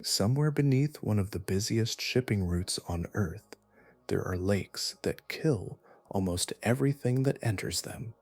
Somewhere beneath one of the busiest shipping routes on Earth, there are lakes that kill almost everything that enters them.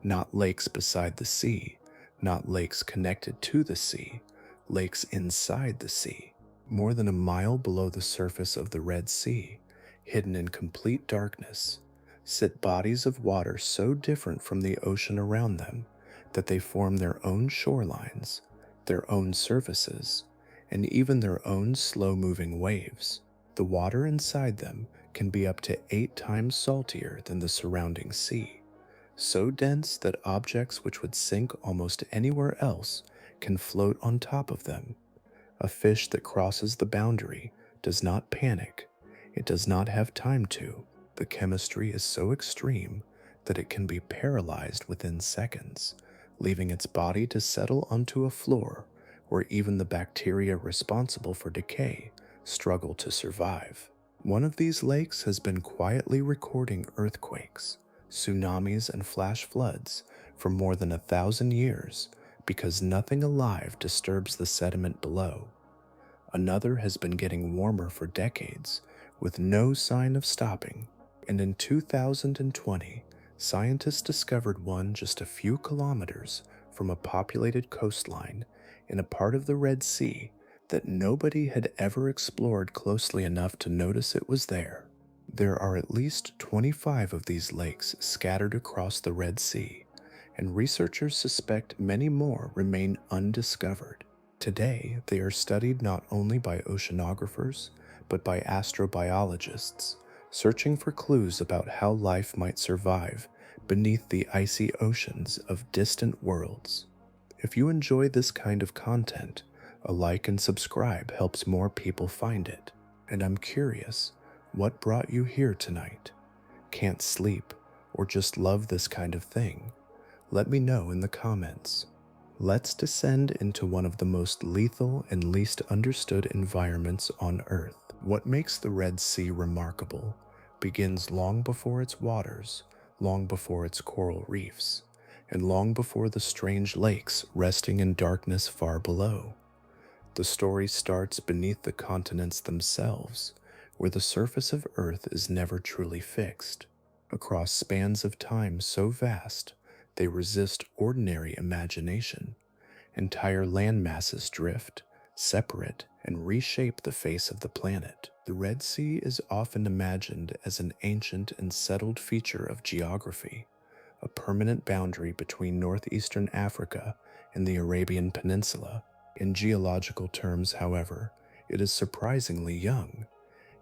Not lakes beside the sea, not lakes connected to the sea, lakes inside the sea. More than a mile below the surface of the Red Sea, hidden in complete darkness, sit bodies of water so different from the ocean around them that they form their own shorelines, their own surfaces, and even their own slow-moving waves. The water inside them can be up to 8 times saltier than the surrounding sea, so dense that objects which would sink almost anywhere else can float on top of them. A fish that crosses the boundary does not panic. It does not have time to. The chemistry is so extreme that it can be paralyzed within seconds, leaving its body to settle onto a floor where even the bacteria responsible for decay struggle to survive. One of these lakes has been quietly recording earthquakes, tsunamis, and flash floods for more than 1,000 years because nothing alive disturbs the sediment below. Another has been getting warmer for decades with no sign of stopping, and in 2020, scientists discovered one just a few kilometers from a populated coastline in a part of the Red Sea that nobody had ever explored closely enough to notice it was there. There are at least 25 of these lakes scattered across the Red Sea, and researchers suspect many more remain undiscovered. Today, they are studied not only by oceanographers, but by astrobiologists, searching for clues about how life might survive beneath the icy oceans of distant worlds. If you enjoy this kind of content, a like and subscribe helps more people find it. And I'm curious, what brought you here tonight? Can't sleep, or just love this kind of thing? Let me know in the comments. Let's descend into one of the most lethal and least understood environments on Earth. What makes the Red Sea remarkable begins long before its waters, long before its coral reefs, and long before the strange lakes resting in darkness far below. The story starts beneath the continents themselves, where the surface of Earth is never truly fixed. Across spans of time so vast, they resist ordinary imagination. Entire land masses drift, separate, and reshape the face of the planet. The Red Sea is often imagined as an ancient and settled feature of geography, a permanent boundary between northeastern Africa and the Arabian Peninsula. In geological terms, however, it is surprisingly young.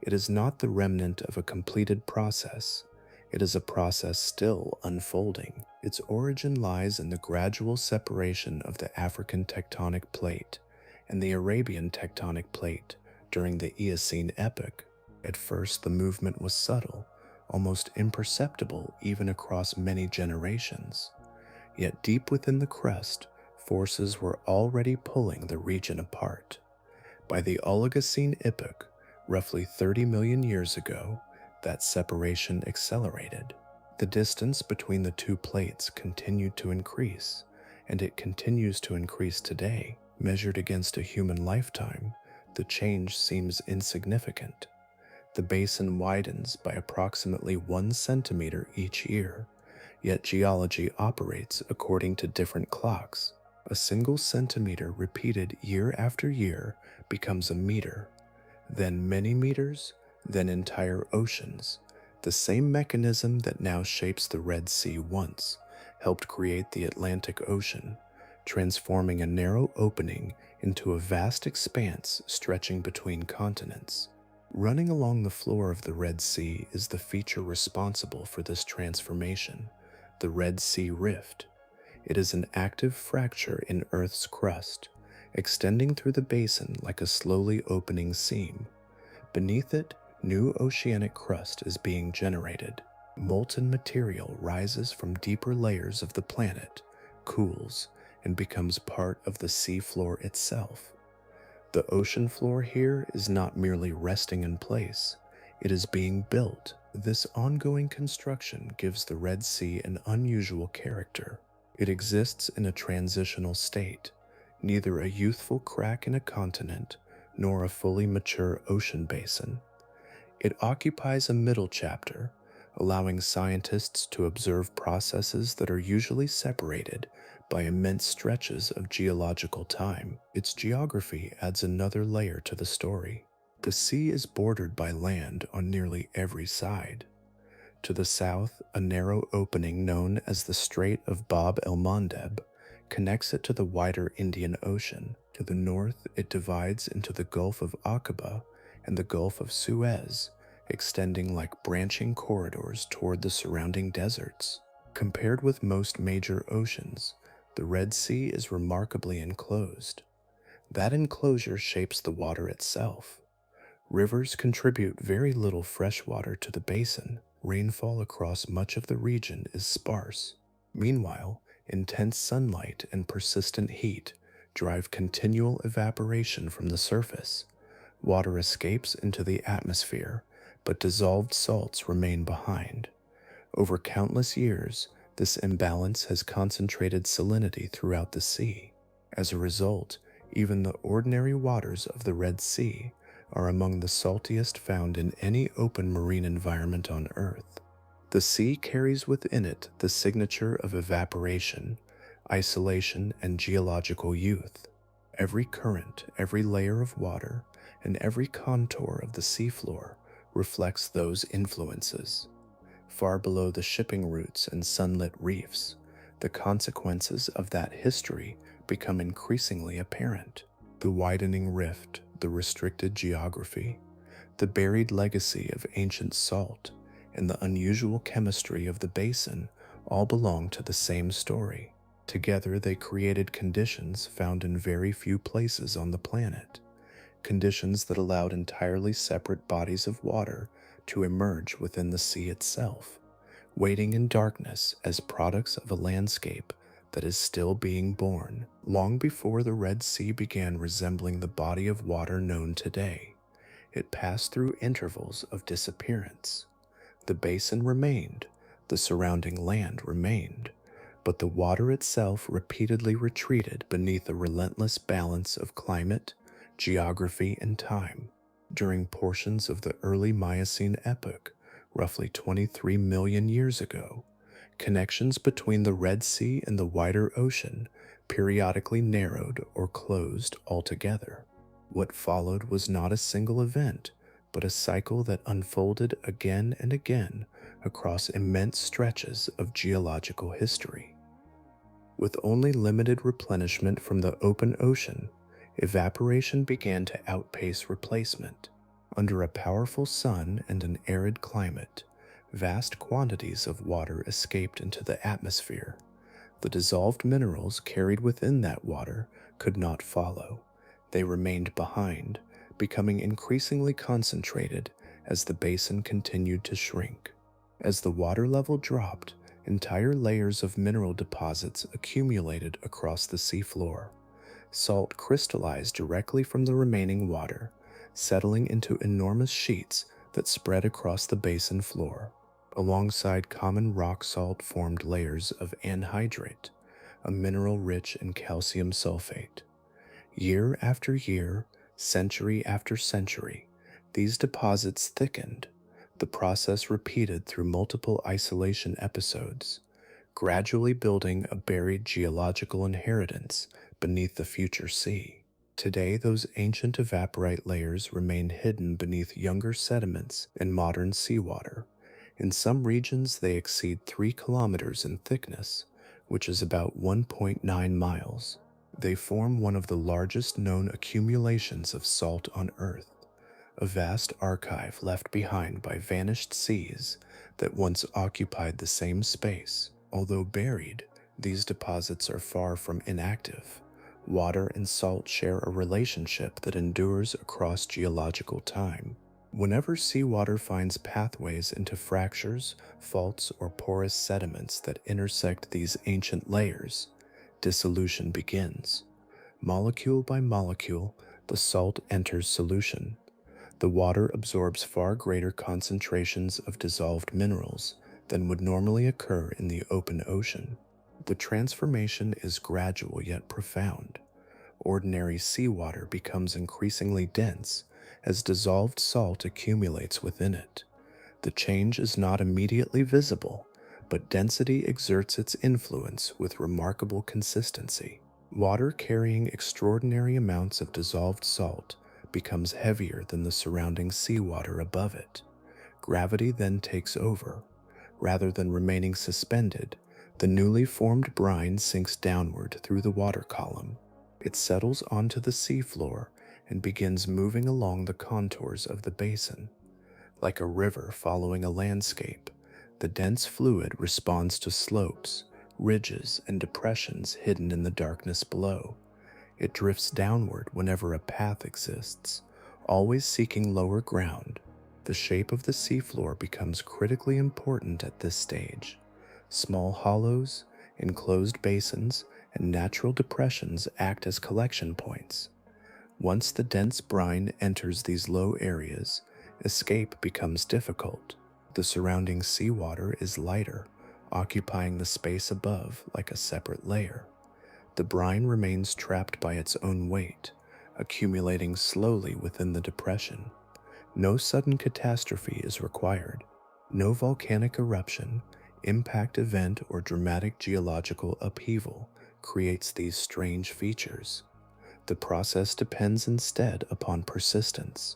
It is not the remnant of a completed process. It is a process still unfolding. Its origin lies in the gradual separation of the African tectonic plate and the Arabian tectonic plate during the Eocene epoch. At first, the movement was subtle, almost imperceptible even across many generations. Yet deep within the crust, forces were already pulling the region apart. By the Oligocene epoch, roughly 30 million years ago, that separation accelerated. The distance between the two plates continued to increase, and it continues to increase today. Measured against a human lifetime, the change seems insignificant. The basin widens by approximately 1 centimeter each year, yet geology operates according to different clocks. A single centimeter repeated year after year becomes a meter, then many meters, then entire oceans. The same mechanism that now shapes the Red Sea once helped create the Atlantic Ocean, transforming a narrow opening into a vast expanse stretching between continents. Running along the floor of the Red Sea is the feature responsible for this transformation, the Red Sea Rift. It is an active fracture in Earth's crust, extending through the basin like a slowly opening seam. Beneath it, new oceanic crust is being generated. Molten material rises from deeper layers of the planet, cools, and becomes part of the seafloor itself. The ocean floor here is not merely resting in place, it is being built. This ongoing construction gives the Red Sea an unusual character. It exists in a transitional state, neither a youthful crack in a continent nor a fully mature ocean basin. It occupies a middle chapter, allowing scientists to observe processes that are usually separated by immense stretches of geological time. Its geography adds another layer to the story. The sea is bordered by land on nearly every side. To the south, a narrow opening known as the Strait of Bab el-Mandeb connects it to the wider Indian Ocean. To the north, it divides into the Gulf of Aqaba and the Gulf of Suez, extending like branching corridors toward the surrounding deserts. Compared with most major oceans, the Red Sea is remarkably enclosed. That enclosure shapes the water itself. Rivers contribute very little fresh water to the basin. Rainfall across much of the region is sparse. Meanwhile, intense sunlight and persistent heat drive continual evaporation from the surface. Water escapes into the atmosphere, but dissolved salts remain behind. Over countless years, this imbalance has concentrated salinity throughout the sea. As a result, even the ordinary waters of the Red Sea are among the saltiest found in any open marine environment on Earth. The sea carries within it the signature of evaporation, isolation, and geological youth. Every current, every layer of water, and every contour of the seafloor reflects those influences. Far below the shipping routes and sunlit reefs, the consequences of that history become increasingly apparent. The widening rift, the restricted geography, the buried legacy of ancient salt, and the unusual chemistry of the basin all belong to the same story. Together, they created conditions found in very few places on the planet, conditions that allowed entirely separate bodies of water to emerge within the sea itself, waiting in darkness as products of a landscape that is still being born. Long before the Red Sea began resembling the body of water known today, it passed through intervals of disappearance. The basin remained, the surrounding land remained, but the water itself repeatedly retreated beneath a relentless balance of climate, geography, and time. During portions of the early Miocene epoch, roughly 23 million years ago, connections between the Red Sea and the wider ocean periodically narrowed or closed altogether. What followed was not a single event, but a cycle that unfolded again and again across immense stretches of geological history. With only limited replenishment from the open ocean, evaporation began to outpace replacement. Under a powerful sun and an arid climate, vast quantities of water escaped into the atmosphere. The dissolved minerals carried within that water could not follow. They remained behind, becoming increasingly concentrated as the basin continued to shrink. As the water level dropped, entire layers of mineral deposits accumulated across the seafloor. Salt crystallized directly from the remaining water, settling into enormous sheets that spread across the basin floor. Alongside common rock salt formed layers of anhydrite, a mineral rich in calcium sulfate. Year after year, century after century, these deposits thickened, the process repeated through multiple isolation episodes, gradually building a buried geological inheritance beneath the future sea. Today, those ancient evaporite layers remain hidden beneath younger sediments and modern seawater. In some regions, they exceed 3 kilometers in thickness, which is about 1.9 miles. They form one of the largest known accumulations of salt on Earth, a vast archive left behind by vanished seas that once occupied the same space. Although buried, these deposits are far from inactive. Water and salt share a relationship that endures across geological time. Whenever seawater finds pathways into fractures, faults, or porous sediments that intersect these ancient layers, dissolution begins. Molecule by molecule, the salt enters solution. The water absorbs far greater concentrations of dissolved minerals than would normally occur in the open ocean. The transformation is gradual yet profound. ordinary seawater becomes increasingly dense as dissolved salt accumulates within it. The change is not immediately visible, but density exerts its influence with remarkable consistency. Water carrying extraordinary amounts of dissolved salt becomes heavier than the surrounding seawater above it. Gravity then takes over. Rather than remaining suspended, the newly formed brine sinks downward through the water column. It settles onto the seafloor and begins moving along the contours of the basin. Like a river following a landscape, the dense fluid responds to slopes, ridges, and depressions hidden in the darkness below. It drifts downward whenever a path exists, always seeking lower ground. The shape of the seafloor becomes critically important at this stage. Small hollows, enclosed basins, and natural depressions act as collection points. Once the dense brine enters these low areas, escape becomes difficult. The surrounding seawater is lighter, occupying the space above like a separate layer. The brine remains trapped by its own weight, accumulating slowly within the depression. No sudden catastrophe is required. No volcanic eruption, impact event, or dramatic geological upheaval creates these strange features. The process depends instead upon persistence.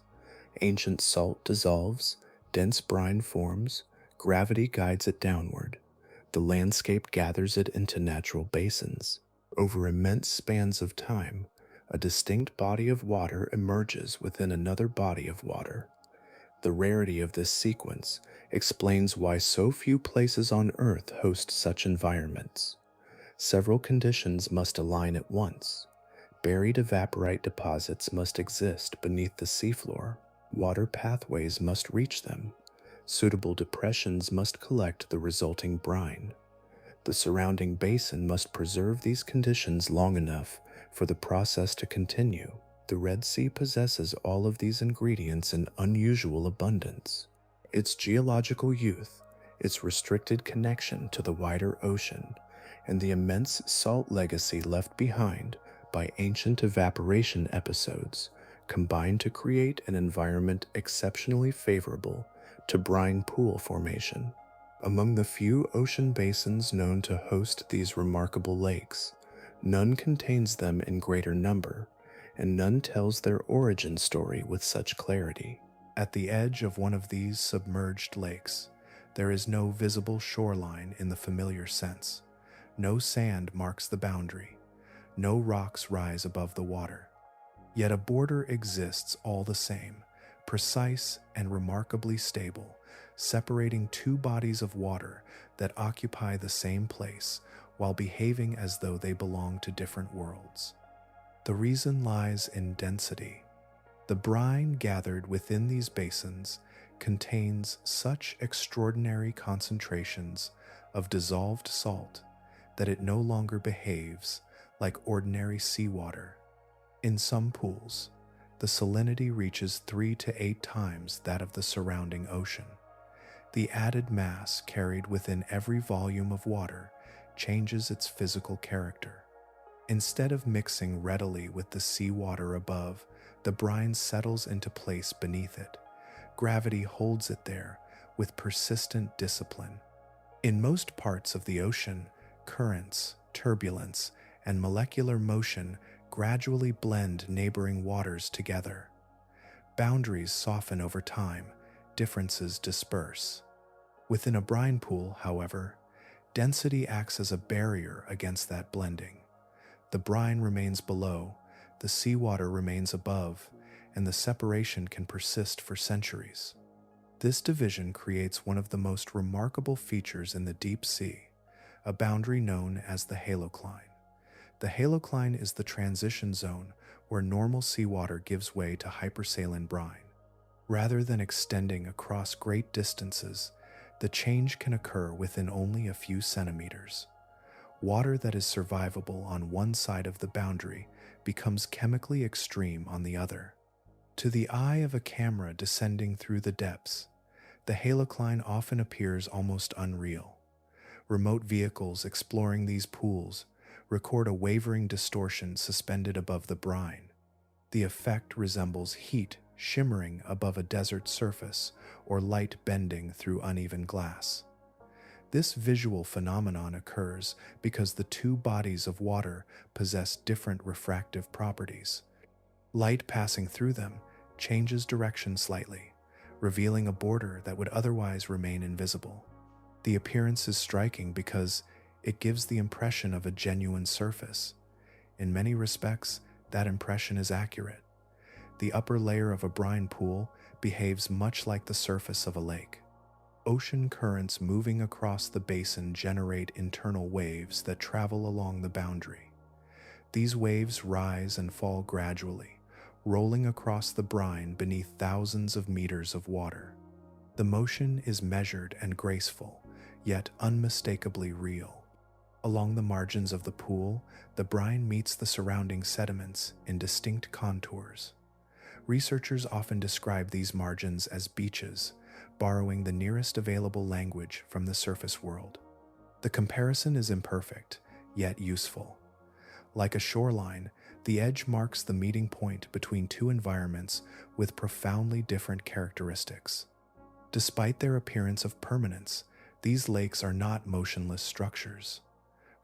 Ancient salt dissolves, dense brine forms, gravity guides it downward. The landscape gathers it into natural basins. Over immense spans of time, a distinct body of water emerges within another body of water. The rarity of this sequence explains why so few places on Earth host such environments. Several conditions must align at once. Buried evaporite deposits must exist beneath the seafloor. Water pathways must reach them. Suitable depressions must collect the resulting brine. The surrounding basin must preserve these conditions long enough for the process to continue. The Red Sea possesses all of these ingredients in unusual abundance. Its geological youth, its restricted connection to the wider ocean, and the immense salt legacy left behind by ancient evaporation episodes combine to create an environment exceptionally favorable to brine pool formation. Among the few ocean basins known to host these remarkable lakes, none contains them in greater number, and none tells their origin story with such clarity. At the edge of one of these submerged lakes, there is no visible shoreline in the familiar sense. No sand marks the boundary. No rocks rise above the water. Yet a border exists all the same, precise and remarkably stable, separating two bodies of water that occupy the same place while behaving as though they belong to different worlds. The reason lies in density. The brine gathered within these basins contains such extraordinary concentrations of dissolved salt that it no longer behaves like ordinary seawater. In some pools, the salinity reaches 3 to 8 times that of the surrounding ocean. The added mass carried within every volume of water changes its physical character. Instead of mixing readily with the seawater above, the brine settles into place beneath it. Gravity holds it there with persistent discipline. In most parts of the ocean, currents, turbulence, and molecular motion gradually blend neighboring waters together. Boundaries soften over time, differences disperse. Within a brine pool, however, density acts as a barrier against that blending. The brine remains below, the seawater remains above, and the separation can persist for centuries. This division creates one of the most remarkable features in the deep sea, a boundary known as the halocline. The halocline is the transition zone where normal seawater gives way to hypersaline brine. Rather than extending across great distances, the change can occur within only a few centimeters. Water that is survivable on one side of the boundary becomes chemically extreme on the other. To the eye of a camera descending through the depths, the halocline often appears almost unreal. Remote vehicles exploring these pools record a wavering distortion suspended above the brine. The effect resembles heat shimmering above a desert surface or light bending through uneven glass. This visual phenomenon occurs because the two bodies of water possess different refractive properties. Light passing through them changes direction slightly, revealing a border that would otherwise remain invisible. The appearance is striking because it gives the impression of a genuine surface. In many respects, that impression is accurate. The upper layer of a brine pool behaves much like the surface of a lake. Ocean currents moving across the basin generate internal waves that travel along the boundary. These waves rise and fall gradually, rolling across the brine beneath thousands of meters of water. The motion is measured and graceful, yet unmistakably real. Along the margins of the pool, the brine meets the surrounding sediments in distinct contours. Researchers often describe these margins as beaches, borrowing the nearest available language from the surface world. The comparison is imperfect, yet useful. Like a shoreline, the edge marks the meeting point between two environments with profoundly different characteristics. Despite their appearance of permanence, these lakes are not motionless structures.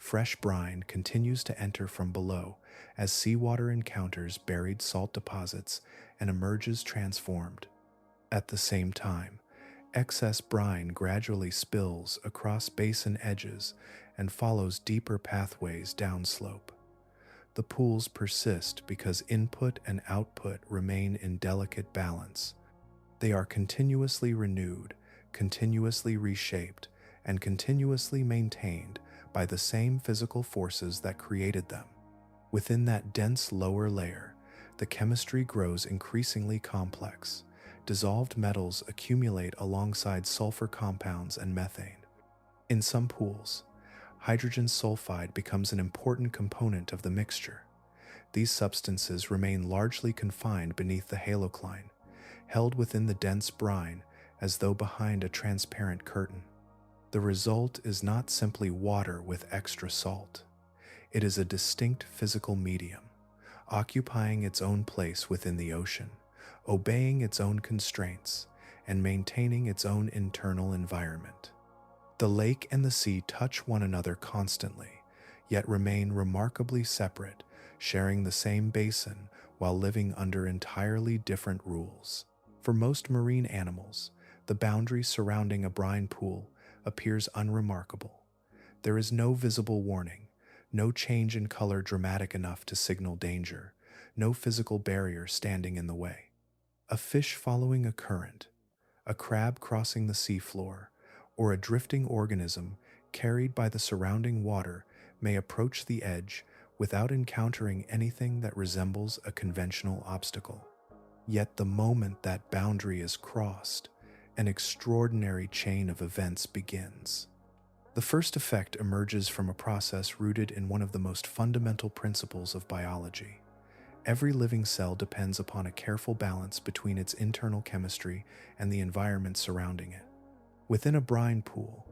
Fresh brine continues to enter from below as seawater encounters buried salt deposits and emerges transformed. At the same time, excess brine gradually spills across basin edges and follows deeper pathways downslope. The pools persist because input and output remain in delicate balance. They are continuously renewed, continuously reshaped, and continuously maintained by the same physical forces that created them. Within that dense lower layer, the chemistry grows increasingly complex. Dissolved metals accumulate alongside sulfur compounds and methane. In some pools, hydrogen sulfide becomes an important component of the mixture. These substances remain largely confined beneath the halocline, held within the dense brine as though behind a transparent curtain. The result is not simply water with extra salt. It is a distinct physical medium, occupying its own place within the ocean, obeying its own constraints, and maintaining its own internal environment. The lake and the sea touch one another constantly, yet remain remarkably separate, sharing the same basin while living under entirely different rules. For most marine animals, the boundary surrounding a brine pool appears unremarkable. There is no visible warning, no change in color dramatic enough to signal danger, no physical barrier standing in the way. A fish following a current, a crab crossing the seafloor, or a drifting organism carried by the surrounding water may approach the edge without encountering anything that resembles a conventional obstacle. Yet the moment that boundary is crossed, an extraordinary chain of events begins. The first effect emerges from a process rooted in one of the most fundamental principles of biology. Every living cell depends upon a careful balance between its internal chemistry and the environment surrounding it. Within a brine pool,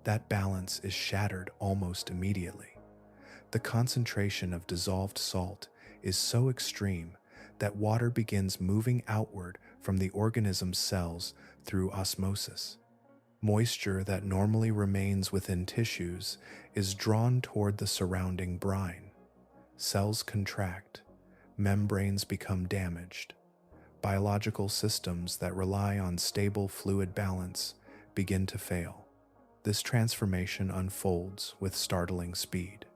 that balance is shattered almost immediately. The concentration of dissolved salt is so extreme that water begins moving outward from the organism's cells through osmosis. Moisture that normally remains within tissues is drawn toward the surrounding brine. Cells contract, membranes become damaged. Biological systems that rely on stable fluid balance begin to fail. This transformation unfolds with startling speed.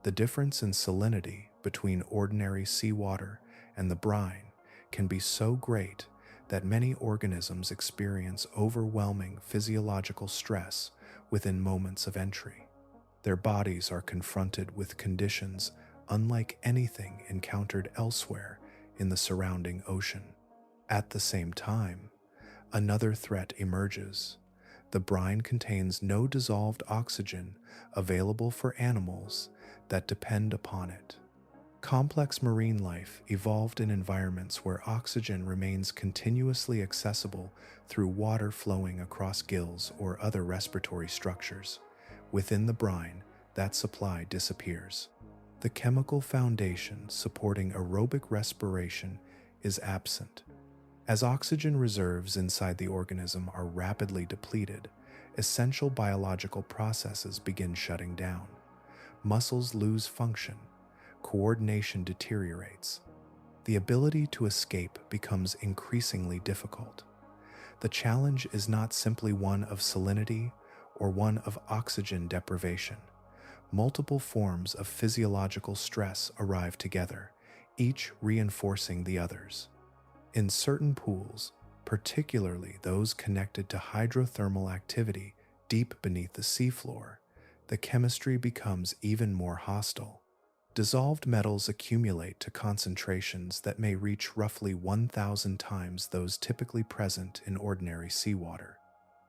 The difference in salinity between ordinary seawater and the brine can be so great that many organisms experience overwhelming physiological stress within moments of entry. Their bodies are confronted with conditions unlike anything encountered elsewhere in the surrounding ocean. At the same time, another threat emerges. The brine contains no dissolved oxygen available for animals that depend upon it. Complex marine life evolved in environments where oxygen remains continuously accessible through water flowing across gills or other respiratory structures. Within the brine, that supply disappears. The chemical foundation supporting aerobic respiration is absent. As oxygen reserves inside the organism are rapidly depleted, essential biological processes begin shutting down. Muscles lose function, coordination deteriorates. The ability to escape becomes increasingly difficult. The challenge is not simply one of salinity or one of oxygen deprivation. Multiple forms of physiological stress arrive together, each reinforcing the others. In certain pools, particularly those connected to hydrothermal activity deep beneath the seafloor, the chemistry becomes even more hostile. Dissolved metals accumulate to concentrations that may reach roughly 1,000 times those typically present in ordinary seawater.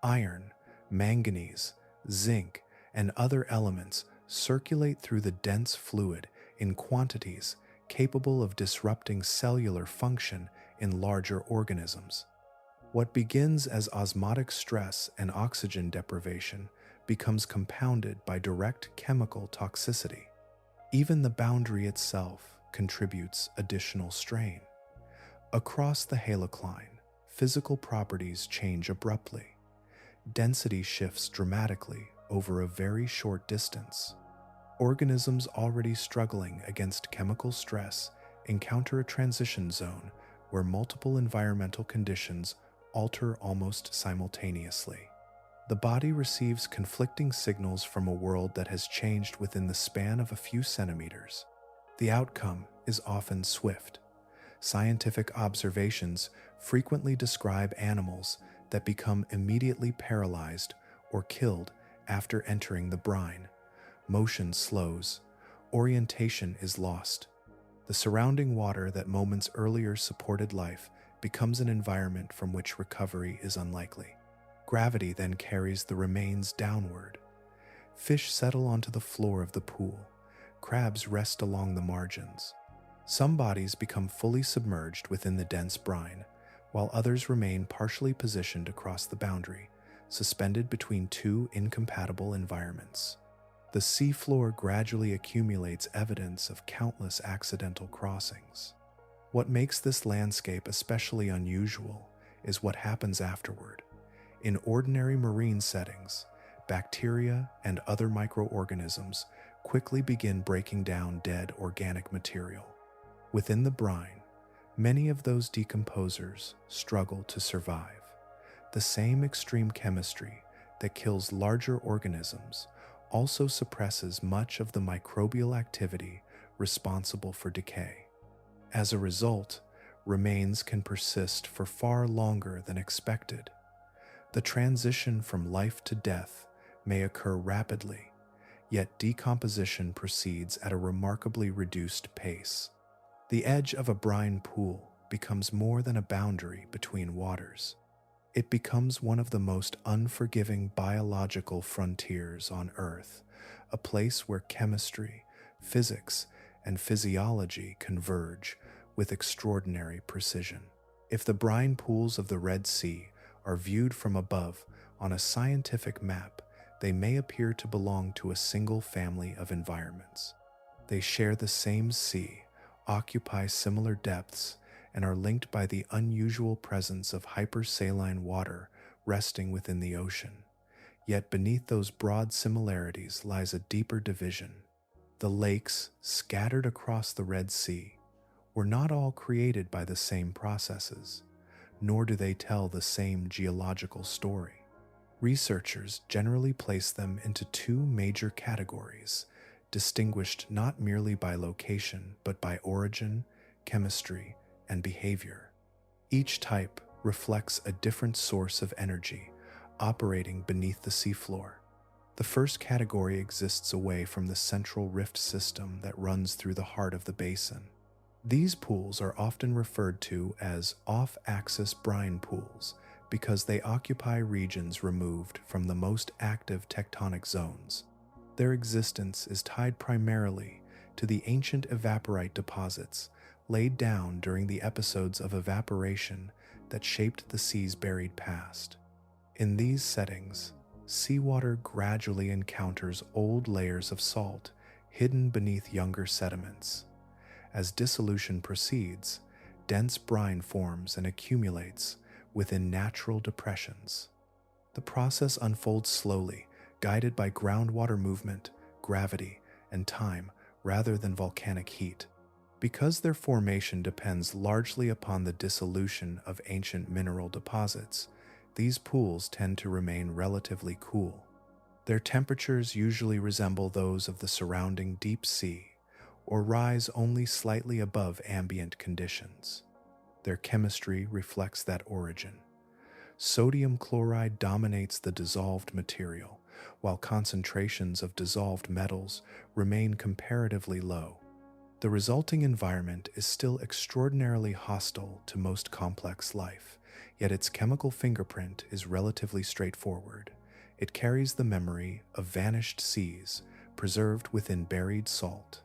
Iron, manganese, zinc, and other elements circulate through the dense fluid in quantities capable of disrupting cellular function in larger organisms. What begins as osmotic stress and oxygen deprivation becomes compounded by direct chemical toxicity. Even the boundary itself contributes additional strain. Across the halocline, physical properties change abruptly. Density shifts dramatically over a very short distance. Organisms already struggling against chemical stress encounter a transition zone where multiple environmental conditions alter almost simultaneously. The body receives conflicting signals from a world that has changed within the span of a few centimeters. The outcome is often swift. Scientific observations frequently describe animals that become immediately paralyzed or killed after entering the brine. Motion slows, orientation is lost. The surrounding water that moments earlier supported life becomes an environment from which recovery is unlikely. Gravity then carries the remains downward. Fish settle onto the floor of the pool. Crabs rest along the margins. Some bodies become fully submerged within the dense brine, while others remain partially positioned across the boundary, suspended between two incompatible environments. The seafloor gradually accumulates evidence of countless accidental crossings. What makes this landscape especially unusual is what happens afterward. In ordinary marine settings, bacteria and other microorganisms quickly begin breaking down dead organic material. Within the brine, many of those decomposers struggle to survive. The same extreme chemistry that kills larger organisms also suppresses much of the microbial activity responsible for decay. As a result, remains can persist for far longer than expected. The transition from life to death may occur rapidly, yet decomposition proceeds at a remarkably reduced pace. The edge of a brine pool becomes more than a boundary between waters. It becomes one of the most unforgiving biological frontiers on Earth, a place where chemistry, physics, and physiology converge with extraordinary precision. If the brine pools of the Red Sea are viewed from above on a scientific map, they may appear to belong to a single family of environments. They share the same sea, occupy similar depths, and are linked by the unusual presence of hypersaline water resting within the ocean. Yet beneath those broad similarities lies a deeper division. The lakes, scattered across the Red Sea, were not all created by the same processes, nor do they tell the same geological story. Researchers generally place them into two major categories, distinguished not merely by location, but by origin, chemistry, and behavior. Each type reflects a different source of energy operating beneath the seafloor. The first category exists away from the central rift system that runs through the heart of the basin. These pools are often referred to as off-axis brine pools because they occupy regions removed from the most active tectonic zones. Their existence is tied primarily to the ancient evaporite deposits laid down during the episodes of evaporation that shaped the sea's buried past. In these settings, seawater gradually encounters old layers of salt hidden beneath younger sediments. As dissolution proceeds, dense brine forms and accumulates within natural depressions. The process unfolds slowly, guided by groundwater movement, gravity, and time rather than volcanic heat. Because their formation depends largely upon the dissolution of ancient mineral deposits, these pools tend to remain relatively cool. Their temperatures usually resemble those of the surrounding deep sea, or rise only slightly above ambient conditions. Their chemistry reflects that origin. Sodium chloride dominates the dissolved material, while concentrations of dissolved metals remain comparatively low. The resulting environment is still extraordinarily hostile to most complex life, yet its chemical fingerprint is relatively straightforward. It carries the memory of vanished seas, preserved within buried salt.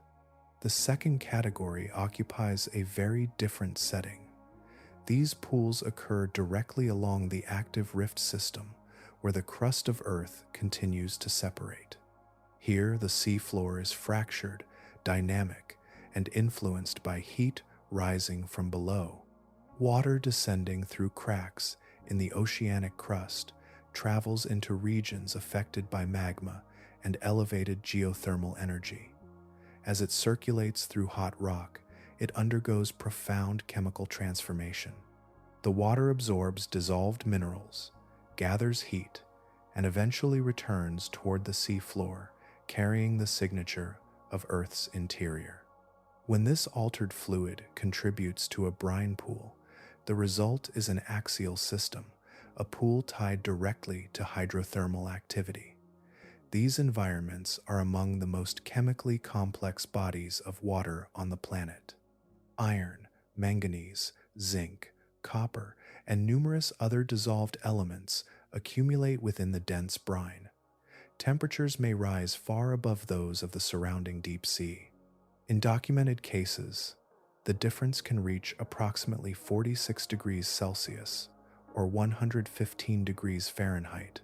The second category occupies a very different setting. These pools occur directly along the active rift system, where the crust of Earth continues to separate. Here, the seafloor is fractured, dynamic, and influenced by heat rising from below. Water descending through cracks in the oceanic crust travels into regions affected by magma and elevated geothermal energy. As it circulates through hot rock, it undergoes profound chemical transformation. The water absorbs dissolved minerals, gathers heat, and eventually returns toward the seafloor, carrying the signature of Earth's interior. When this altered fluid contributes to a brine pool, the result is an axial system, a pool tied directly to hydrothermal activity. These environments are among the most chemically complex bodies of water on the planet. Iron, manganese, zinc, copper, and numerous other dissolved elements accumulate within the dense brine. Temperatures may rise far above those of the surrounding deep sea. In documented cases, the difference can reach approximately 46 degrees Celsius or 115 degrees Fahrenheit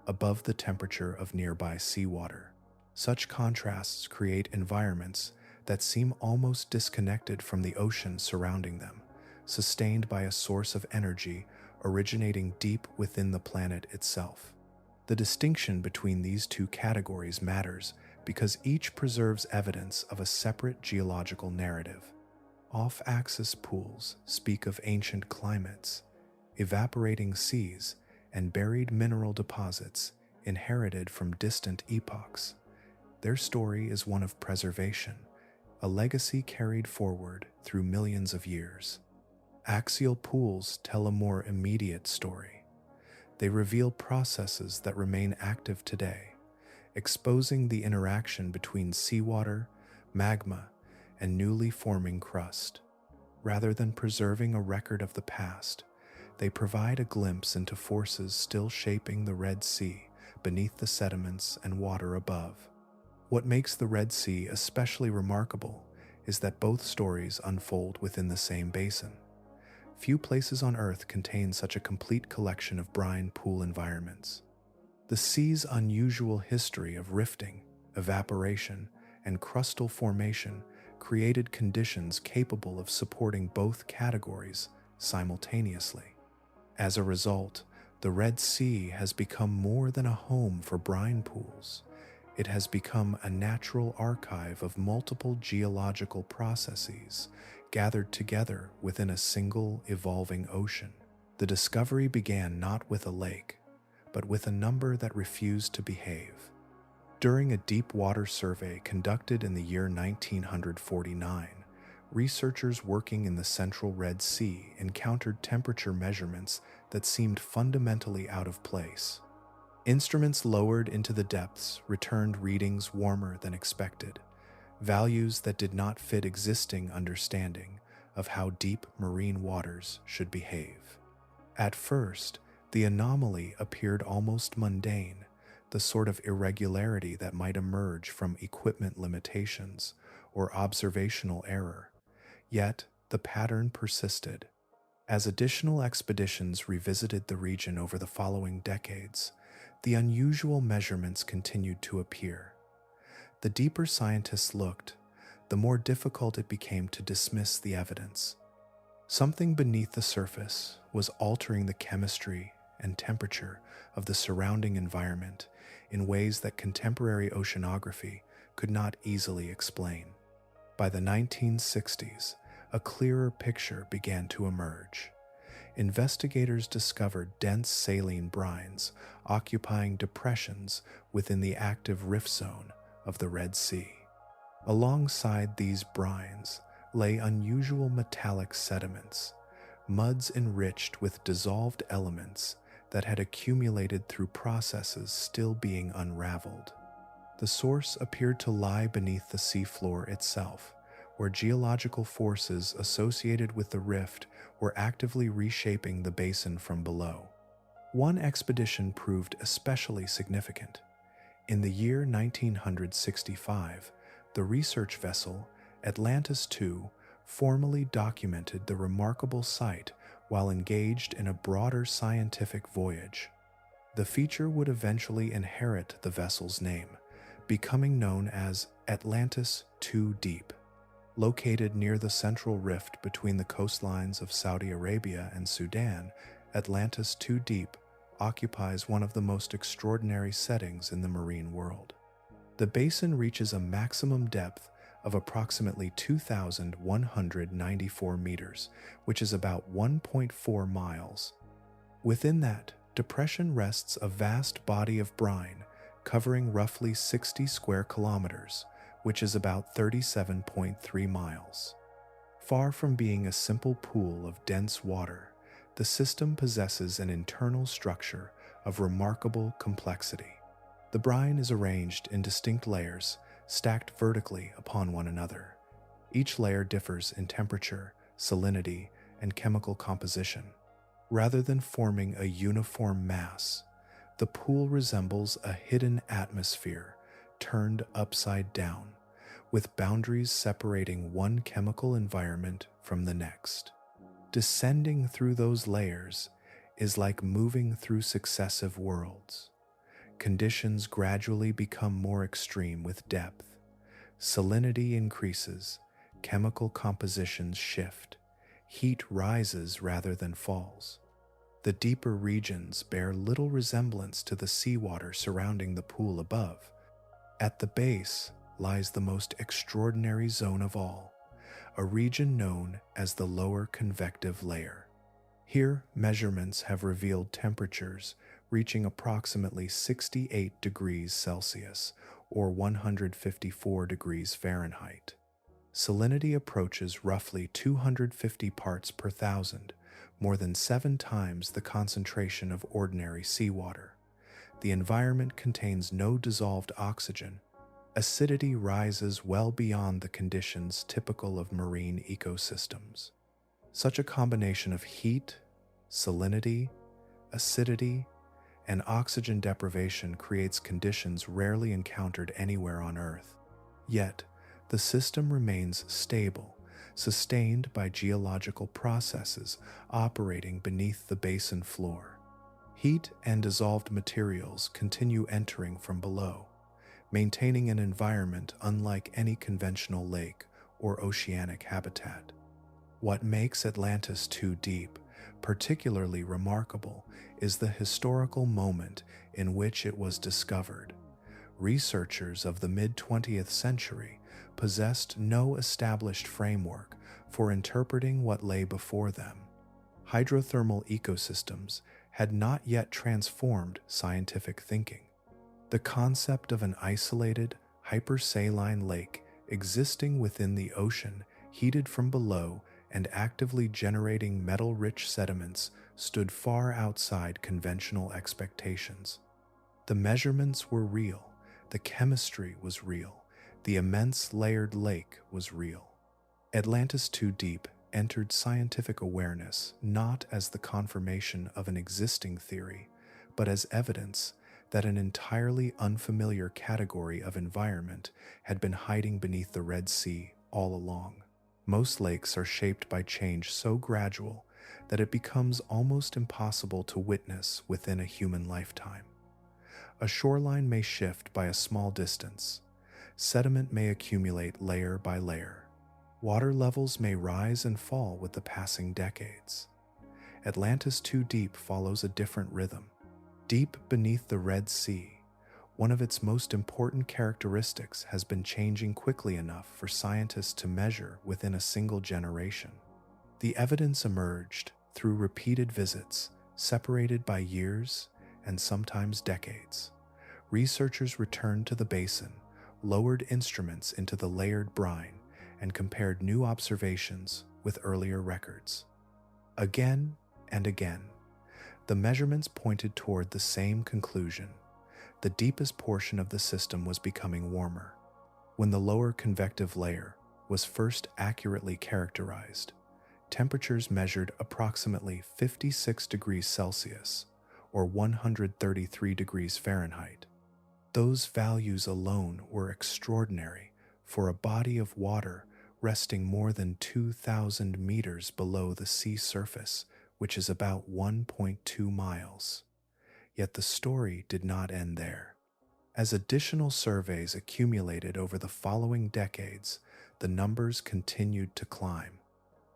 above the temperature of nearby seawater. Such contrasts create environments that seem almost disconnected from the ocean surrounding them, sustained by a source of energy originating deep within the planet itself. The distinction between these two categories matters because each preserves evidence of a separate geological narrative. Off-axis pools speak of ancient climates, evaporating seas, and buried mineral deposits inherited from distant epochs. Their story is one of preservation, a legacy carried forward through millions of years. Axial pools tell a more immediate story. They reveal processes that remain active today, exposing the interaction between seawater, magma, and newly forming crust. Rather than preserving a record of the past, they provide a glimpse into forces still shaping the Red Sea beneath the sediments and water above. What makes the Red Sea especially remarkable is that both stories unfold within the same basin. Few places on Earth contain such a complete collection of brine pool environments. The sea's unusual history of rifting, evaporation, and crustal formation created conditions capable of supporting both categories simultaneously. As a result, the Red Sea has become more than a home for brine pools. It has become a natural archive of multiple geological processes gathered together within a single evolving ocean. The discovery began not with a lake, but with a number that refused to behave. During a deep water survey conducted in the year 1949, researchers working in the central Red Sea encountered temperature measurements that seemed fundamentally out of place. Instruments lowered into the depths returned readings warmer than expected, values that did not fit existing understanding of how deep marine waters should behave. At first, the anomaly appeared almost mundane, the sort of irregularity that might emerge from equipment limitations or observational error. Yet, the pattern persisted. As additional expeditions revisited the region over the following decades, the unusual measurements continued to appear. The deeper scientists looked, the more difficult it became to dismiss the evidence. Something beneath the surface was altering the chemistry and temperature of the surrounding environment in ways that contemporary oceanography could not easily explain. By the 1960s, a clearer picture began to emerge. Investigators discovered dense saline brines occupying depressions within the active rift zone of the Red Sea. Alongside these brines lay unusual metallic sediments, muds enriched with dissolved elements that had accumulated through processes still being unraveled. The source appeared to lie beneath the seafloor itself, where geological forces associated with the rift were actively reshaping the basin from below. One expedition proved especially significant. In the year 1965, the research vessel Atlantis II formally documented the remarkable site while engaged in a broader scientific voyage. The feature would eventually inherit the vessel's name, becoming known as Atlantis II Deep. Located near the central rift between the coastlines of Saudi Arabia and Sudan, Atlantis II Deep occupies one of the most extraordinary settings in the marine world. The basin reaches a maximum depth of approximately 2,194 meters, which is about 1.4 miles. Within that depression rests a vast body of brine covering roughly 60 square kilometers, which is about 37.3 miles. Far from being a simple pool of dense water, the system possesses an internal structure of remarkable complexity. The brine is arranged in distinct layers, stacked vertically upon one another. Each layer differs in temperature, salinity, and chemical composition. Rather than forming a uniform mass, the pool resembles a hidden atmosphere turned upside down, with boundaries separating one chemical environment from the next. Descending through those layers is like moving through successive worlds. Conditions gradually become more extreme with depth. Salinity increases, chemical compositions shift, heat rises rather than falls. The deeper regions bear little resemblance to the seawater surrounding the pool above. At the base lies the most extraordinary zone of all, a region known as the lower convective layer. Here, measurements have revealed temperatures reaching approximately 68 degrees Celsius or 154 degrees Fahrenheit. Salinity approaches roughly 250 parts per thousand, more than 7 times the concentration of ordinary seawater. The environment contains no dissolved oxygen. Acidity rises well beyond the conditions typical of marine ecosystems. Such a combination of heat, salinity, acidity, and oxygen deprivation creates conditions rarely encountered anywhere on Earth. Yet, the system remains stable, sustained by geological processes operating beneath the basin floor. Heat and dissolved materials continue entering from below, maintaining an environment unlike any conventional lake or oceanic habitat. What makes Atlantis II Deep particularly remarkable is the historical moment in which it was discovered. Researchers of the mid-20th century possessed no established framework for interpreting what lay before them. Hydrothermal ecosystems had not yet transformed scientific thinking. The concept of an isolated, hypersaline lake existing within the ocean, heated from below and actively generating metal-rich sediments, stood far outside conventional expectations. The measurements were real, the chemistry was real, the immense layered lake was real. Atlantis II Deep entered scientific awareness not as the confirmation of an existing theory, but as evidence that an entirely unfamiliar category of environment had been hiding beneath the Red Sea all along. Most lakes are shaped by change so gradual that it becomes almost impossible to witness within a human lifetime. A shoreline may shift by a small distance, Sediment may accumulate layer by layer. Water levels may rise and fall with the passing decades. Atlantis II Deep follows a different rhythm. Deep beneath the Red Sea, one of its most important characteristics has been changing quickly enough for scientists to measure within a single generation. The evidence emerged through repeated visits, separated by years and sometimes decades. Researchers returned to the basin, lowered instruments into the layered brine, and compared new observations with earlier records. Again and again, the measurements pointed toward the same conclusion. The deepest portion of the system was becoming warmer. When the lower convective layer was first accurately characterized, temperatures measured approximately 56 degrees Celsius or 133 degrees Fahrenheit. Those values alone were extraordinary for a body of water resting more than 2,000 meters below the sea surface, which is about 1.2 miles. Yet the story did not end there. As additional surveys accumulated over the following decades, the numbers continued to climb.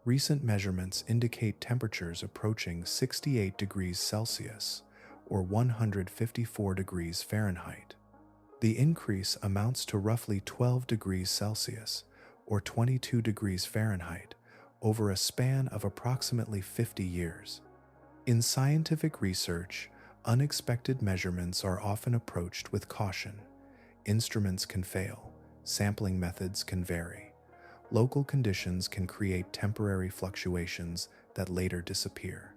Recent measurements indicate temperatures approaching 68 degrees Celsius or 154 degrees Fahrenheit. The increase amounts to roughly 12 degrees Celsius or 22 degrees Fahrenheit over a span of approximately 50 years. In scientific research, unexpected measurements are often approached with caution. Instruments can fail, sampling methods can vary. Local conditions can create temporary fluctuations that later disappear.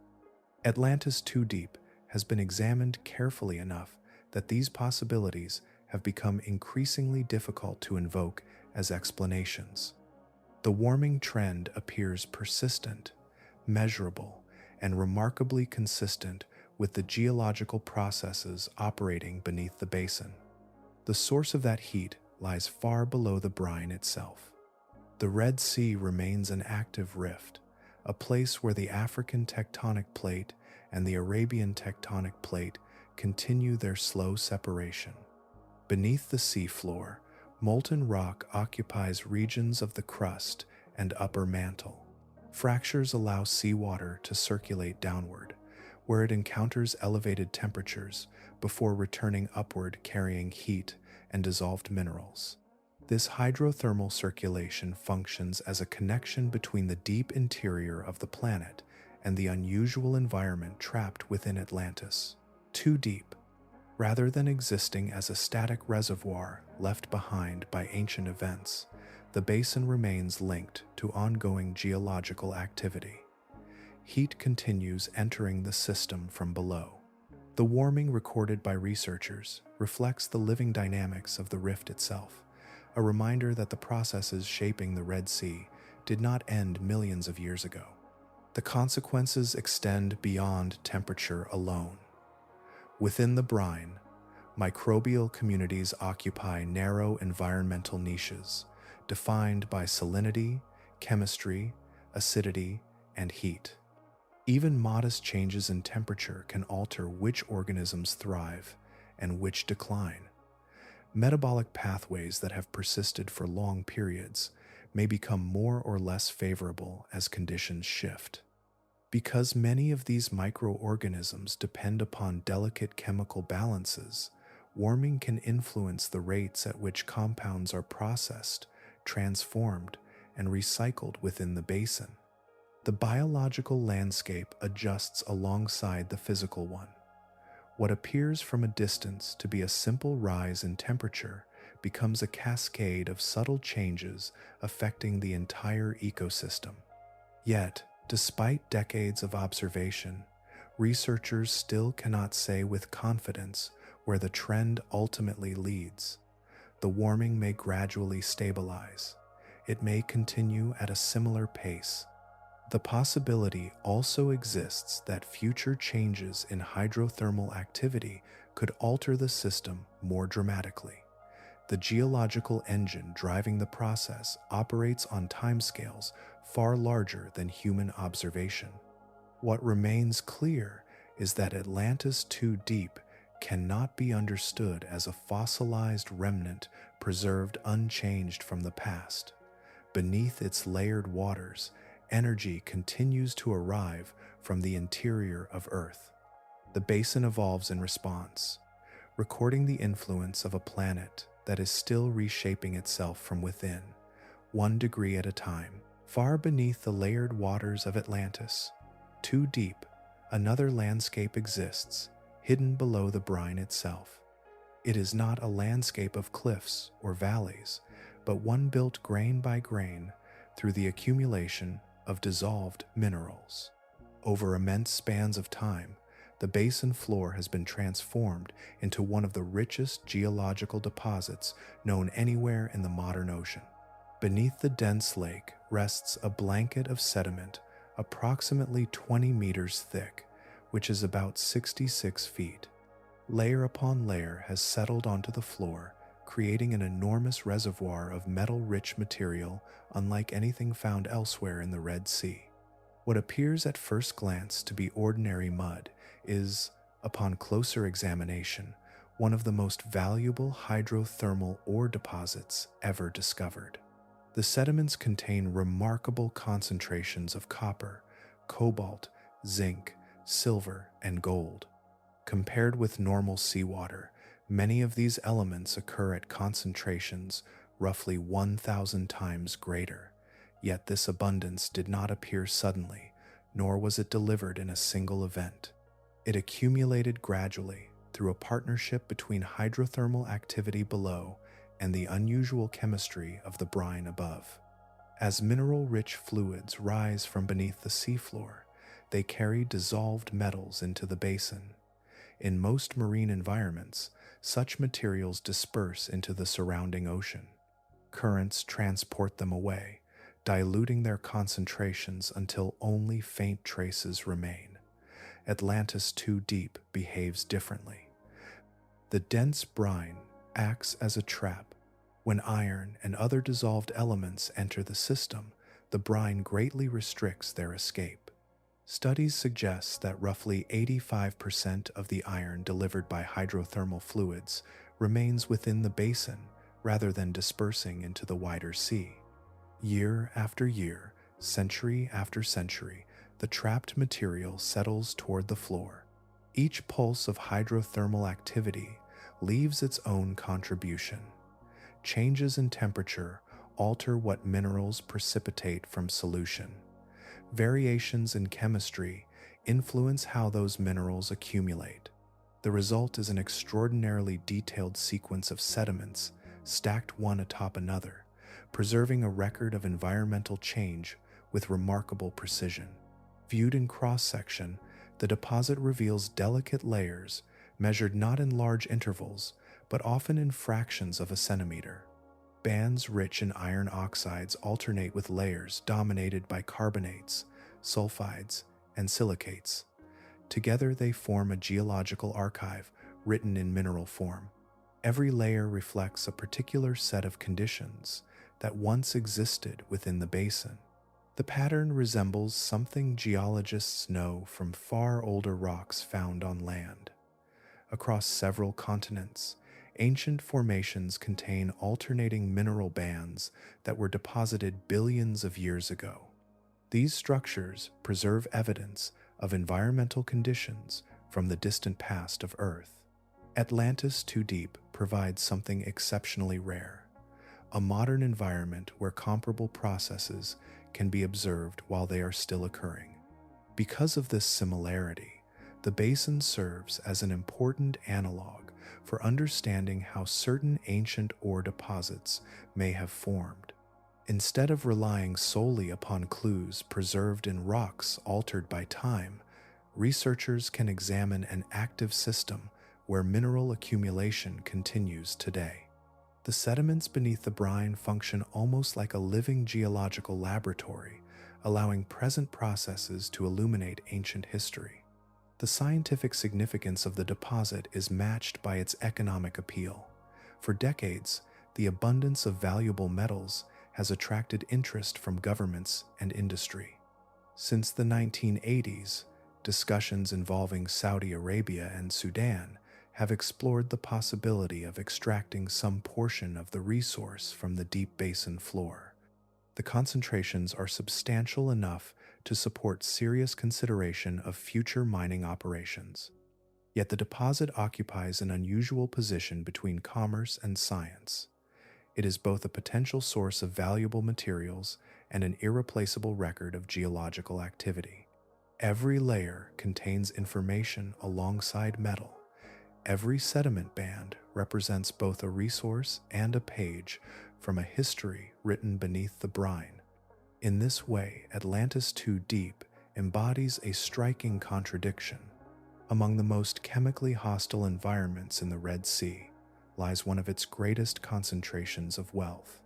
Atlantis II Deep has been examined carefully enough that these possibilities have become increasingly difficult to invoke as explanations. The warming trend appears persistent, measurable, and remarkably consistent with the geological processes operating beneath the basin. The source of that heat lies far below the brine itself. The Red Sea remains an active rift, a place where the African tectonic plate and the Arabian tectonic plate continue their slow separation. Beneath the seafloor, molten rock occupies regions of the crust and upper mantle. Fractures allow seawater to circulate downward, where it encounters elevated temperatures before returning upward carrying heat and dissolved minerals. This hydrothermal circulation functions as a connection between the deep interior of the planet and the unusual environment trapped within Atlantis II Deep. Rather than existing as a static reservoir left behind by ancient events, the basin remains linked to ongoing geological activity. Heat continues entering the system from below. The warming recorded by researchers reflects the living dynamics of the rift itself, a reminder that the processes shaping the Red Sea did not end millions of years ago. The consequences extend beyond temperature alone. Within the brine, microbial communities occupy narrow environmental niches, defined by salinity, chemistry, acidity, and heat. Even modest changes in temperature can alter which organisms thrive and which decline. Metabolic pathways that have persisted for long periods may become more or less favorable as conditions shift. Because many of these microorganisms depend upon delicate chemical balances, warming can influence the rates at which compounds are processed, transformed, and recycled within the basin. The biological landscape adjusts alongside the physical one. What appears from a distance to be a simple rise in temperature becomes a cascade of subtle changes affecting the entire ecosystem. Yet, despite decades of observation, researchers still cannot say with confidence where the trend ultimately leads. The warming may gradually stabilize. It may continue at a similar pace. The possibility also exists that future changes in hydrothermal activity could alter the system more dramatically. The geological engine driving the process operates on timescales far larger than human observation. What remains clear is that Atlantis II Deep cannot be understood as a fossilized remnant preserved unchanged from the past. Beneath its layered waters, energy continues to arrive from the interior of Earth. The basin evolves in response, recording the influence of a planet that is still reshaping itself from within, 1 degree at a time. Far beneath the layered waters of Atlantis II Deep, another landscape exists, hidden below the brine itself. It is not a landscape of cliffs or valleys, but one built grain by grain through the accumulation of dissolved minerals. Over immense spans of time, the basin floor has been transformed into one of the richest geological deposits known anywhere in the modern ocean. Beneath the dense lake rests a blanket of sediment approximately 20 meters thick, which is about 66 feet. Layer upon layer has settled onto the floor, creating an enormous reservoir of metal-rich material unlike anything found elsewhere in the Red Sea. What appears at first glance to be ordinary mud is, upon closer examination, one of the most valuable hydrothermal ore deposits ever discovered. The sediments contain remarkable concentrations of copper, cobalt, zinc, silver, and gold. Compared with normal seawater, many of these elements occur at concentrations roughly 1,000 times greater. Yet this abundance did not appear suddenly, nor was it delivered in a single event. It accumulated gradually through a partnership between hydrothermal activity below and the unusual chemistry of the brine above. As mineral-rich fluids rise from beneath the seafloor, they carry dissolved metals into the basin. In most marine environments, such materials disperse into the surrounding ocean. Currents transport them away, diluting their concentrations until only faint traces remain. Atlantis II Deep behaves differently. The dense brine acts as a trap. When iron and other dissolved elements enter the system, the brine greatly restricts their escape. Studies suggest that roughly 85% of the iron delivered by hydrothermal fluids remains within the basin rather than dispersing into the wider sea. Year after year, century after century, the trapped material settles toward the floor. Each pulse of hydrothermal activity leaves its own contribution. Changes in temperature alter what minerals precipitate from solution. Variations in chemistry influence how those minerals accumulate. The result is an extraordinarily detailed sequence of sediments stacked one atop another, preserving a record of environmental change with remarkable precision. Viewed in cross-section, the deposit reveals delicate layers measured not in large intervals, but often in fractions of a centimeter. Bands rich in iron oxides alternate with layers dominated by carbonates, sulfides, and silicates. Together they form a geological archive written in mineral form. Every layer reflects a particular set of conditions that once existed within the basin. The pattern resembles something geologists know from far older rocks found on land. Across several continents, ancient formations contain alternating mineral bands that were deposited billions of years ago. These structures preserve evidence of environmental conditions from the distant past of Earth. Atlantis II Deep provides something exceptionally rare, a modern environment where comparable processes can be observed while they are still occurring. Because of this similarity, the basin serves as an important analog for understanding how certain ancient ore deposits may have formed. Instead of relying solely upon clues preserved in rocks altered by time, researchers can examine an active system where mineral accumulation continues today. The sediments beneath the brine function almost like a living geological laboratory, allowing present processes to illuminate ancient history. The scientific significance of the deposit is matched by its economic appeal. For decades, the abundance of valuable metals has attracted interest from governments and industry. Since the 1980s, discussions involving Saudi Arabia and Sudan have explored the possibility of extracting some portion of the resource from the deep basin floor. The concentrations are substantial enough to support serious consideration of future mining operations. Yet the deposit occupies an unusual position between commerce and science. It is both a potential source of valuable materials and an irreplaceable record of geological activity. Every layer contains information alongside metal. Every sediment band represents both a resource and a page from a history written beneath the brine. In this way, Atlantis II Deep embodies a striking contradiction. Among the most chemically hostile environments in the Red Sea lies one of its greatest concentrations of wealth,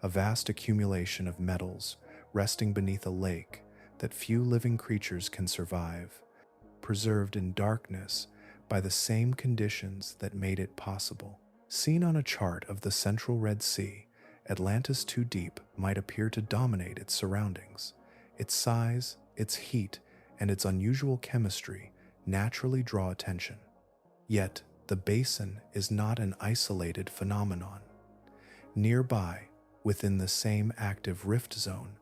a vast accumulation of metals resting beneath a lake that few living creatures can survive, preserved in darkness by the same conditions that made it possible. Seen on a chart of the central Red Sea, Atlantis II Deep might appear to dominate its surroundings. Its size, its heat, and its unusual chemistry naturally draw attention. Yet, the basin is not an isolated phenomenon. Nearby, within the same active rift zone,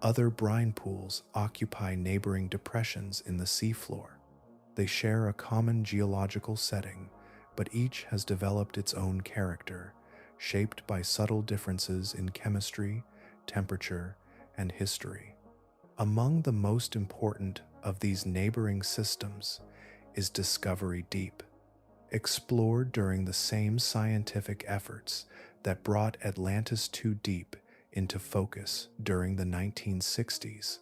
other brine pools occupy neighboring depressions in the seafloor. They share a common geological setting, but each has developed its own character, shaped by subtle differences in chemistry, temperature, and history. Among the most important of these neighboring systems is Discovery Deep. Explored during the same scientific efforts that brought Atlantis II Deep into focus during the 1960s,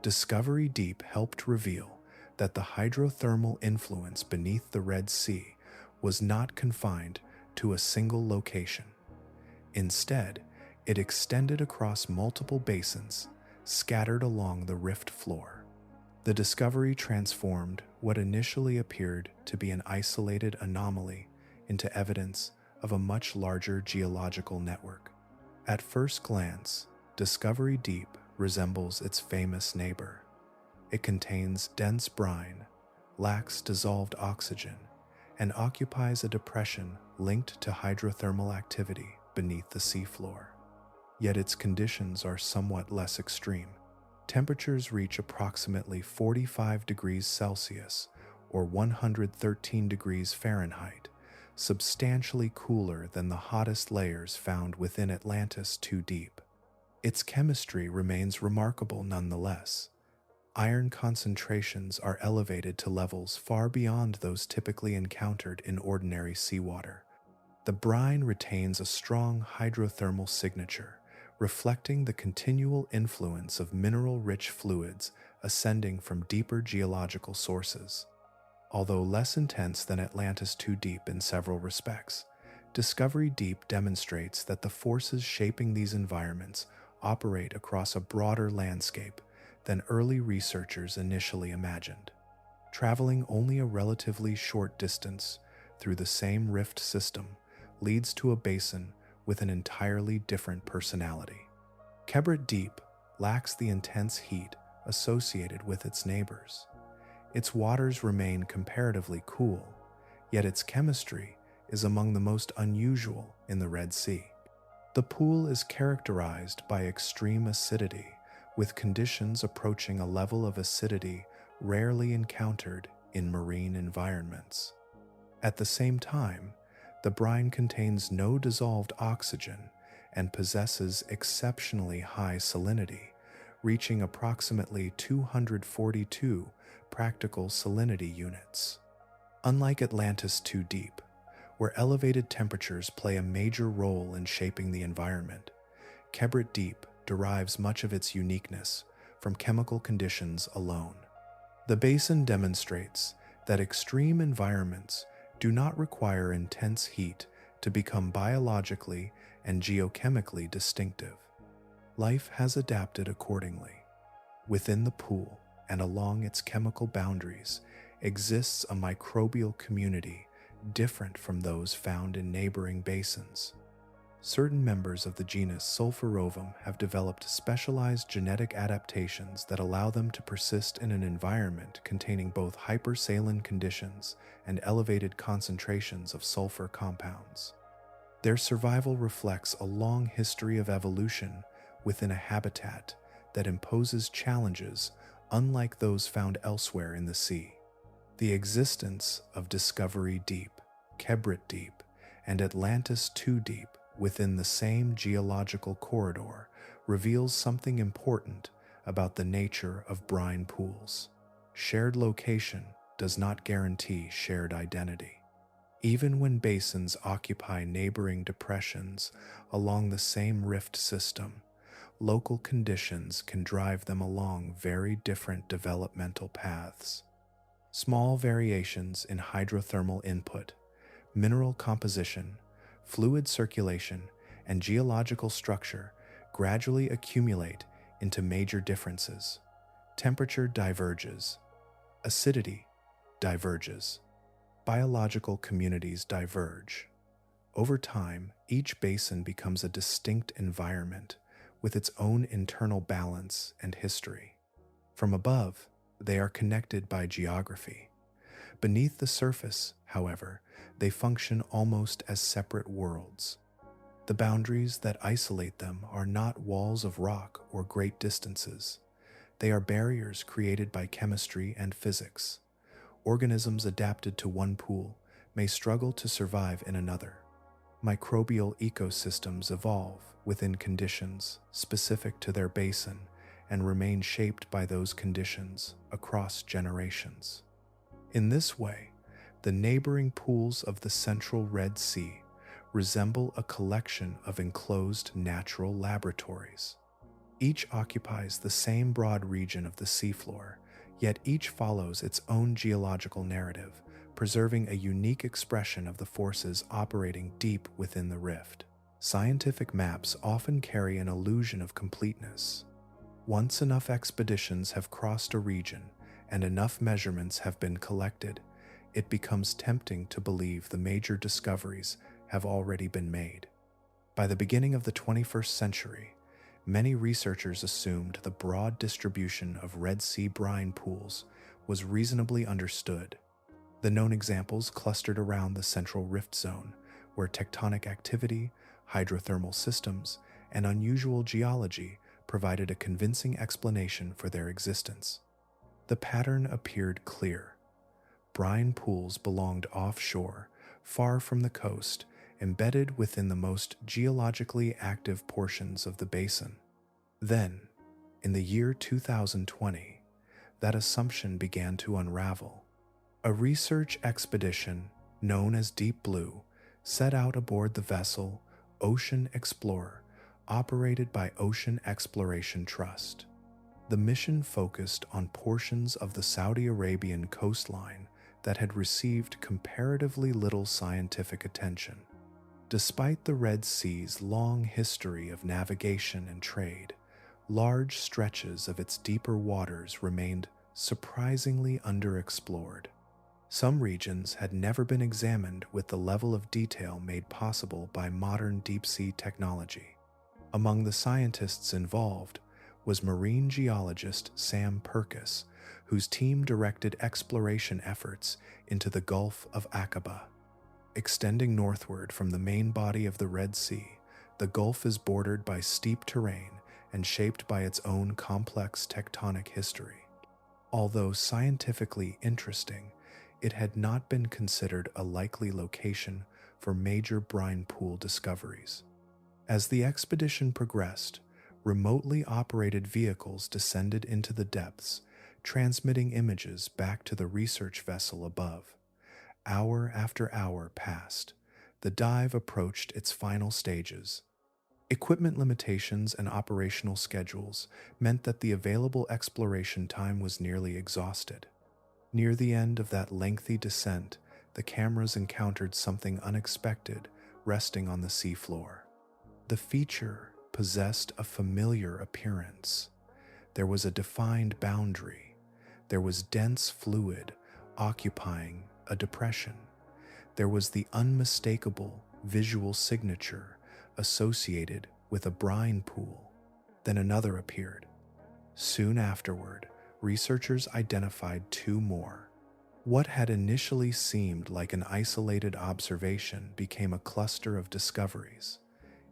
Discovery Deep helped reveal that the hydrothermal influence beneath the Red Sea was not confined to a single location. Instead, it extended across multiple basins scattered along the rift floor. The discovery transformed what initially appeared to be an isolated anomaly into evidence of a much larger geological network. At first glance, Discovery Deep resembles its famous neighbor. It contains dense brine, lacks dissolved oxygen, and occupies a depression linked to hydrothermal activity beneath the seafloor. Yet its conditions are somewhat less extreme. Temperatures reach approximately 45 degrees Celsius or 113 degrees Fahrenheit, substantially cooler than the hottest layers found within Atlantis II Deep. Its chemistry remains remarkable nonetheless. Iron concentrations are elevated to levels far beyond those typically encountered in ordinary seawater. The brine retains a strong hydrothermal signature, reflecting the continual influence of mineral-rich fluids ascending from deeper geological sources. Although less intense than Atlantis II Deep in several respects, Discovery Deep demonstrates that the forces shaping these environments operate across a broader landscape than early researchers initially imagined. Traveling only a relatively short distance through the same rift system leads to a basin with an entirely different personality. Kebrit Deep lacks the intense heat associated with its neighbors. Its waters remain comparatively cool, yet its chemistry is among the most unusual in the Red Sea. The pool is characterized by extreme acidity, with conditions approaching a level of acidity rarely encountered in marine environments. At the same time, the brine contains no dissolved oxygen and possesses exceptionally high salinity, reaching approximately 242 practical salinity units. Unlike Atlantis II Deep, where elevated temperatures play a major role in shaping the environment, Kebrit Deep derives much of its uniqueness from chemical conditions alone. The basin demonstrates that extreme environments do not require intense heat to become biologically and geochemically distinctive. Life has adapted accordingly. Within the pool and along its chemical boundaries exists a microbial community different from those found in neighboring basins. Certain members of the genus Sulfurovum have developed specialized genetic adaptations that allow them to persist in an environment containing both hypersaline conditions and elevated concentrations of sulfur compounds. Their survival reflects a long history of evolution within a habitat that imposes challenges unlike those found elsewhere in the sea. The existence of Discovery Deep, Kebrit Deep, and Atlantis II Deep within the same geological corridor reveals something important about the nature of brine pools. Shared location does not guarantee shared identity. Even when basins occupy neighboring depressions along the same rift system, local conditions can drive them along very different developmental paths. Small variations in hydrothermal input, mineral composition, fluid circulation, and geological structure gradually accumulate into major differences. Temperature diverges. Acidity diverges. Biological communities diverge. Over time, each basin becomes a distinct environment with its own internal balance and history. From above, they are connected by geography. Beneath the surface, however, they function almost as separate worlds. The boundaries that isolate them are not walls of rock or great distances. They are barriers created by chemistry and physics. Organisms adapted to one pool may struggle to survive in another. Microbial ecosystems evolve within conditions specific to their basin and remain shaped by those conditions across generations. In this way, the neighboring pools of the central Red Sea resemble a collection of enclosed natural laboratories. Each occupies the same broad region of the seafloor, yet each follows its own geological narrative, preserving a unique expression of the forces operating deep within the rift. Scientific maps often carry an illusion of completeness. Once enough expeditions have crossed a region and enough measurements have been collected, it becomes tempting to believe the major discoveries have already been made. By the beginning of the 21st century, many researchers assumed the broad distribution of Red Sea brine pools was reasonably understood. The known examples clustered around the central rift zone, where tectonic activity, hydrothermal systems, and unusual geology provided a convincing explanation for their existence. The pattern appeared clear. Brine pools belonged offshore, far from the coast, embedded within the most geologically active portions of the basin. Then, in the year 2020, that assumption began to unravel. A research expedition, known as Deep Blue, set out aboard the vessel Ocean Explorer, operated by Ocean Exploration Trust. The mission focused on portions of the Saudi Arabian coastline that had received comparatively little scientific attention. Despite the Red Sea's long history of navigation and trade, large stretches of its deeper waters remained surprisingly underexplored. Some regions had never been examined with the level of detail made possible by modern deep-sea technology. Among the scientists involved was marine geologist Sam Purkis, whose team directed exploration efforts into the Gulf of Aqaba. Extending northward from the main body of the Red Sea, the Gulf is bordered by steep terrain and shaped by its own complex tectonic history. Although scientifically interesting, it had not been considered a likely location for major brine pool discoveries. As the expedition progressed, remotely operated vehicles descended into the depths, transmitting images back to the research vessel above. Hour after hour passed. The dive approached its final stages. Equipment limitations and operational schedules meant that the available exploration time was nearly exhausted. Near the end of that lengthy descent, the cameras encountered something unexpected resting on the seafloor. The feature possessed a familiar appearance. There was a defined boundary. There was dense fluid occupying a depression. There was the unmistakable visual signature associated with a brine pool. Then another appeared. Soon afterward, researchers identified two more. What had initially seemed like an isolated observation became a cluster of discoveries.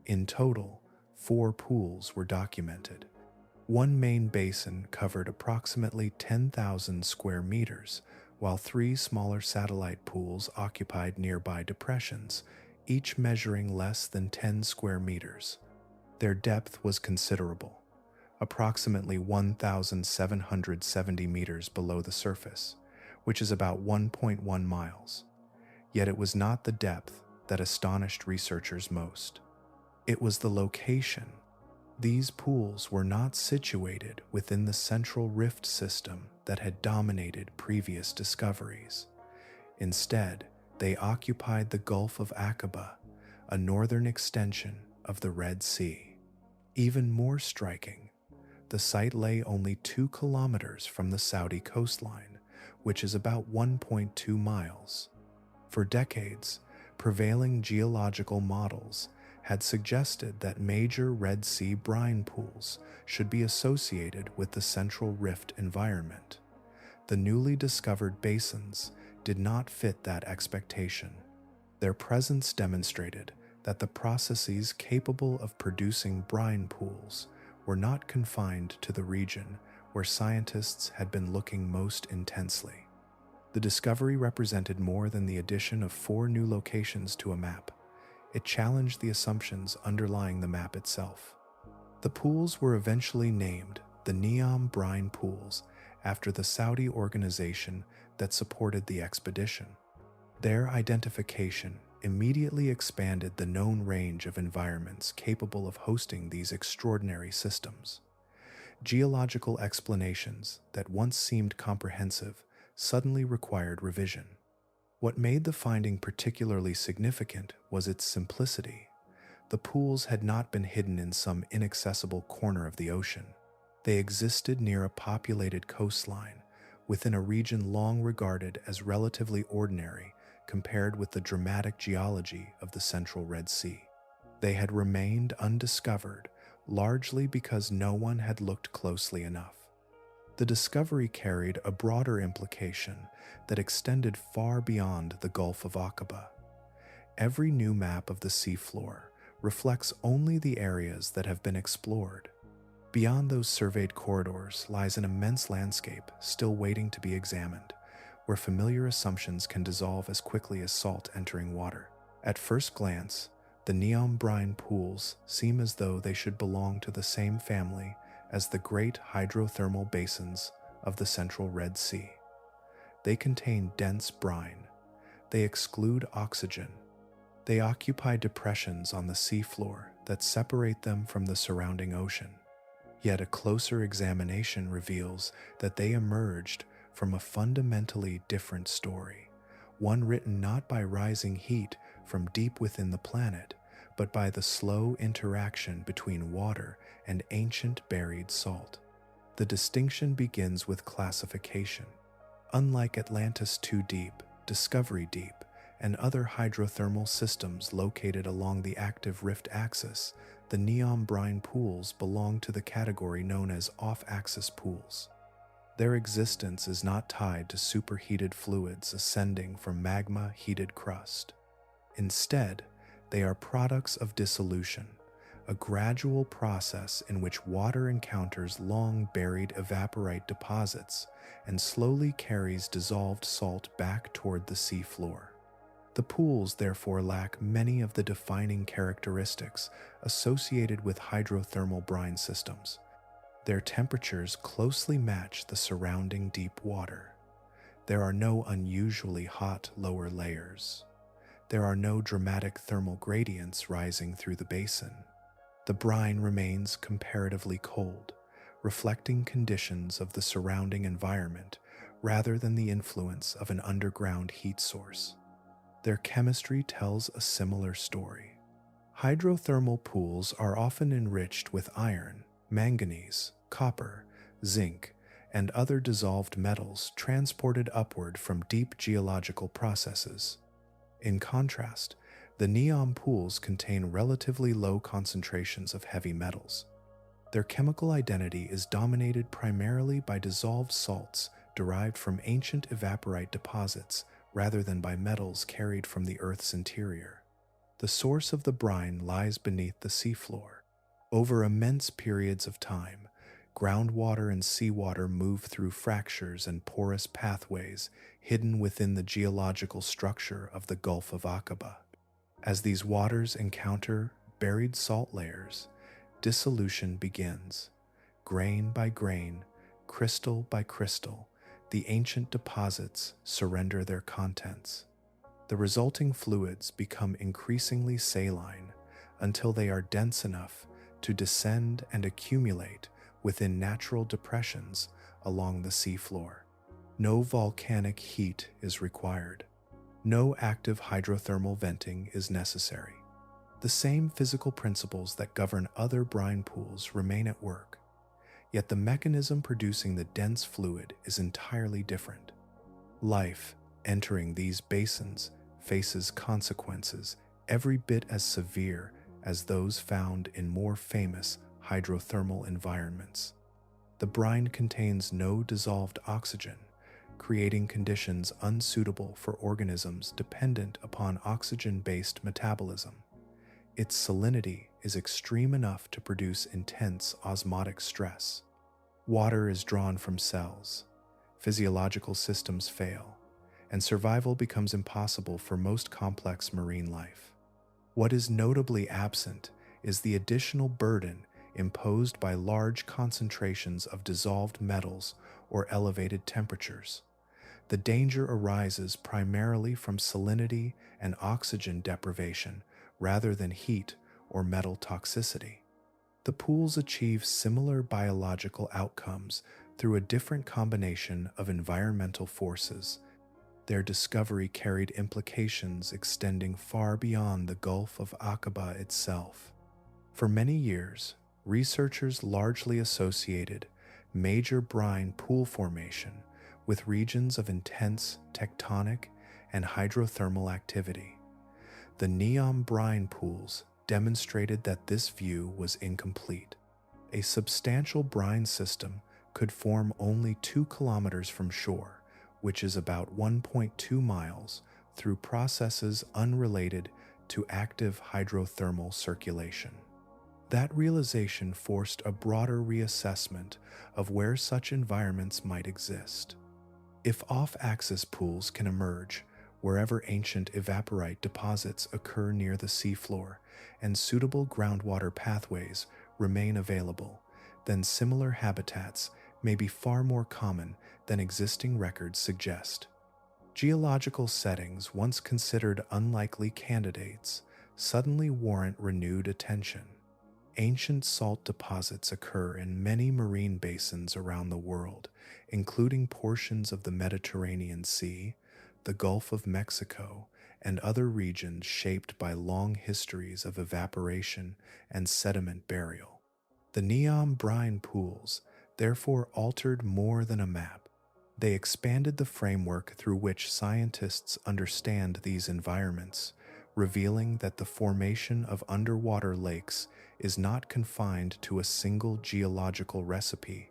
In total, 4 pools were documented. One main basin covered approximately 10,000 square meters, while 3 smaller satellite pools occupied nearby depressions, each measuring less than 10 square meters. Their depth was considerable, approximately 1,770 meters below the surface, which is about 1.1 miles. Yet it was not the depth that astonished researchers most. It was the location. These pools were not situated within the central rift system that had dominated previous discoveries. Instead, they occupied the Gulf of Aqaba, a northern extension of the Red Sea. Even more striking, the site lay only 2 kilometers from the Saudi coastline, which is about 1.2 miles. For decades, prevailing geological models had suggested that major Red Sea brine pools should be associated with the central rift environment. The newly discovered basins did not fit that expectation. Their presence demonstrated that the processes capable of producing brine pools were not confined to the region where scientists had been looking most intensely. The discovery represented more than the addition of 4 new locations to a map. It challenged the assumptions underlying the map itself. The pools were eventually named the NEOM Brine Pools after the Saudi organization that supported the expedition. Their identification immediately expanded the known range of environments capable of hosting these extraordinary systems. Geological explanations that once seemed comprehensive suddenly required revision. What made the finding particularly significant was its simplicity. The pools had not been hidden in some inaccessible corner of the ocean. They existed near a populated coastline, within a region long regarded as relatively ordinary compared with the dramatic geology of the central Red Sea. They had remained undiscovered, largely because no one had looked closely enough. The discovery carried a broader implication that extended far beyond the Gulf of Aqaba. Every new map of the seafloor reflects only the areas that have been explored. Beyond those surveyed corridors lies an immense landscape still waiting to be examined, where familiar assumptions can dissolve as quickly as salt entering water. At first glance, the NEOM Brine Pools seem as though they should belong to the same family as the great hydrothermal basins of the central Red Sea. They contain dense brine. They exclude oxygen. They occupy depressions on the seafloor that separate them from the surrounding ocean. Yet a closer examination reveals that they emerged from a fundamentally different story, one written not by rising heat from deep within the planet, but by the slow interaction between water and ancient buried salt. The distinction begins with classification. Unlike Atlantis II Deep, Discovery Deep, and other hydrothermal systems located along the active rift axis, the NEOM Brine Pools belong to the category known as off-axis pools. Their existence is not tied to superheated fluids ascending from magma-heated crust. Instead, they are products of dissolution, a gradual process in which water encounters long-buried evaporite deposits and slowly carries dissolved salt back toward the seafloor. The pools therefore lack many of the defining characteristics associated with hydrothermal brine systems. Their temperatures closely match the surrounding deep water. There are no unusually hot lower layers. There are no dramatic thermal gradients rising through the basin. The brine remains comparatively cold, reflecting conditions of the surrounding environment rather than the influence of an underground heat source. Their chemistry tells a similar story. Hydrothermal pools are often enriched with iron, manganese, copper, zinc, and other dissolved metals transported upward from deep geological processes. In contrast, The NEOM pools contain relatively low concentrations of heavy metals. Their chemical identity is dominated primarily by dissolved salts derived from ancient evaporite deposits rather than by metals carried from the Earth's interior. The source of the brine lies beneath the seafloor. Over immense periods of time, groundwater and seawater move through fractures and porous pathways hidden within the geological structure of the Gulf of Aqaba. As these waters encounter buried salt layers, dissolution begins. Grain by grain, crystal by crystal, the ancient deposits surrender their contents. The resulting fluids become increasingly saline until they are dense enough to descend and accumulate within natural depressions along the seafloor. No volcanic heat is required. No active hydrothermal venting is necessary. The same physical principles that govern other brine pools remain at work, yet the mechanism producing the dense fluid is entirely different. Life entering these basins faces consequences every bit as severe as those found in more famous hydrothermal environments. The brine contains no dissolved oxygen, creating conditions unsuitable for organisms dependent upon oxygen-based metabolism. Its salinity is extreme enough to produce intense osmotic stress. Water is drawn from cells, physiological systems fail, and survival becomes impossible for most complex marine life. What is notably absent is the additional burden imposed by large concentrations of dissolved metals or elevated temperatures. The danger arises primarily from salinity and oxygen deprivation rather than heat or metal toxicity. The pools achieve similar biological outcomes through a different combination of environmental forces. Their discovery carried implications extending far beyond the Gulf of Aqaba itself. For many years, researchers largely associated major brine pool formation with regions of intense tectonic and hydrothermal activity. The NEOM Brine Pools demonstrated that this view was incomplete. A substantial brine system could form only 2 kilometers from shore, which is about 1.2 miles, through processes unrelated to active hydrothermal circulation. That realization forced a broader reassessment of where such environments might exist. If off-axis pools can emerge wherever ancient evaporite deposits occur near the seafloor and suitable groundwater pathways remain available, then similar habitats may be far more common than existing records suggest. Geological settings once considered unlikely candidates suddenly warrant renewed attention. Ancient salt deposits occur in many marine basins around the world, including portions of the Mediterranean Sea, the Gulf of Mexico, and other regions shaped by long histories of evaporation and sediment burial. The NEOM Brine Pools therefore altered more than a map. They expanded the framework through which scientists understand these environments, revealing that the formation of underwater lakes is not confined to a single geological recipe,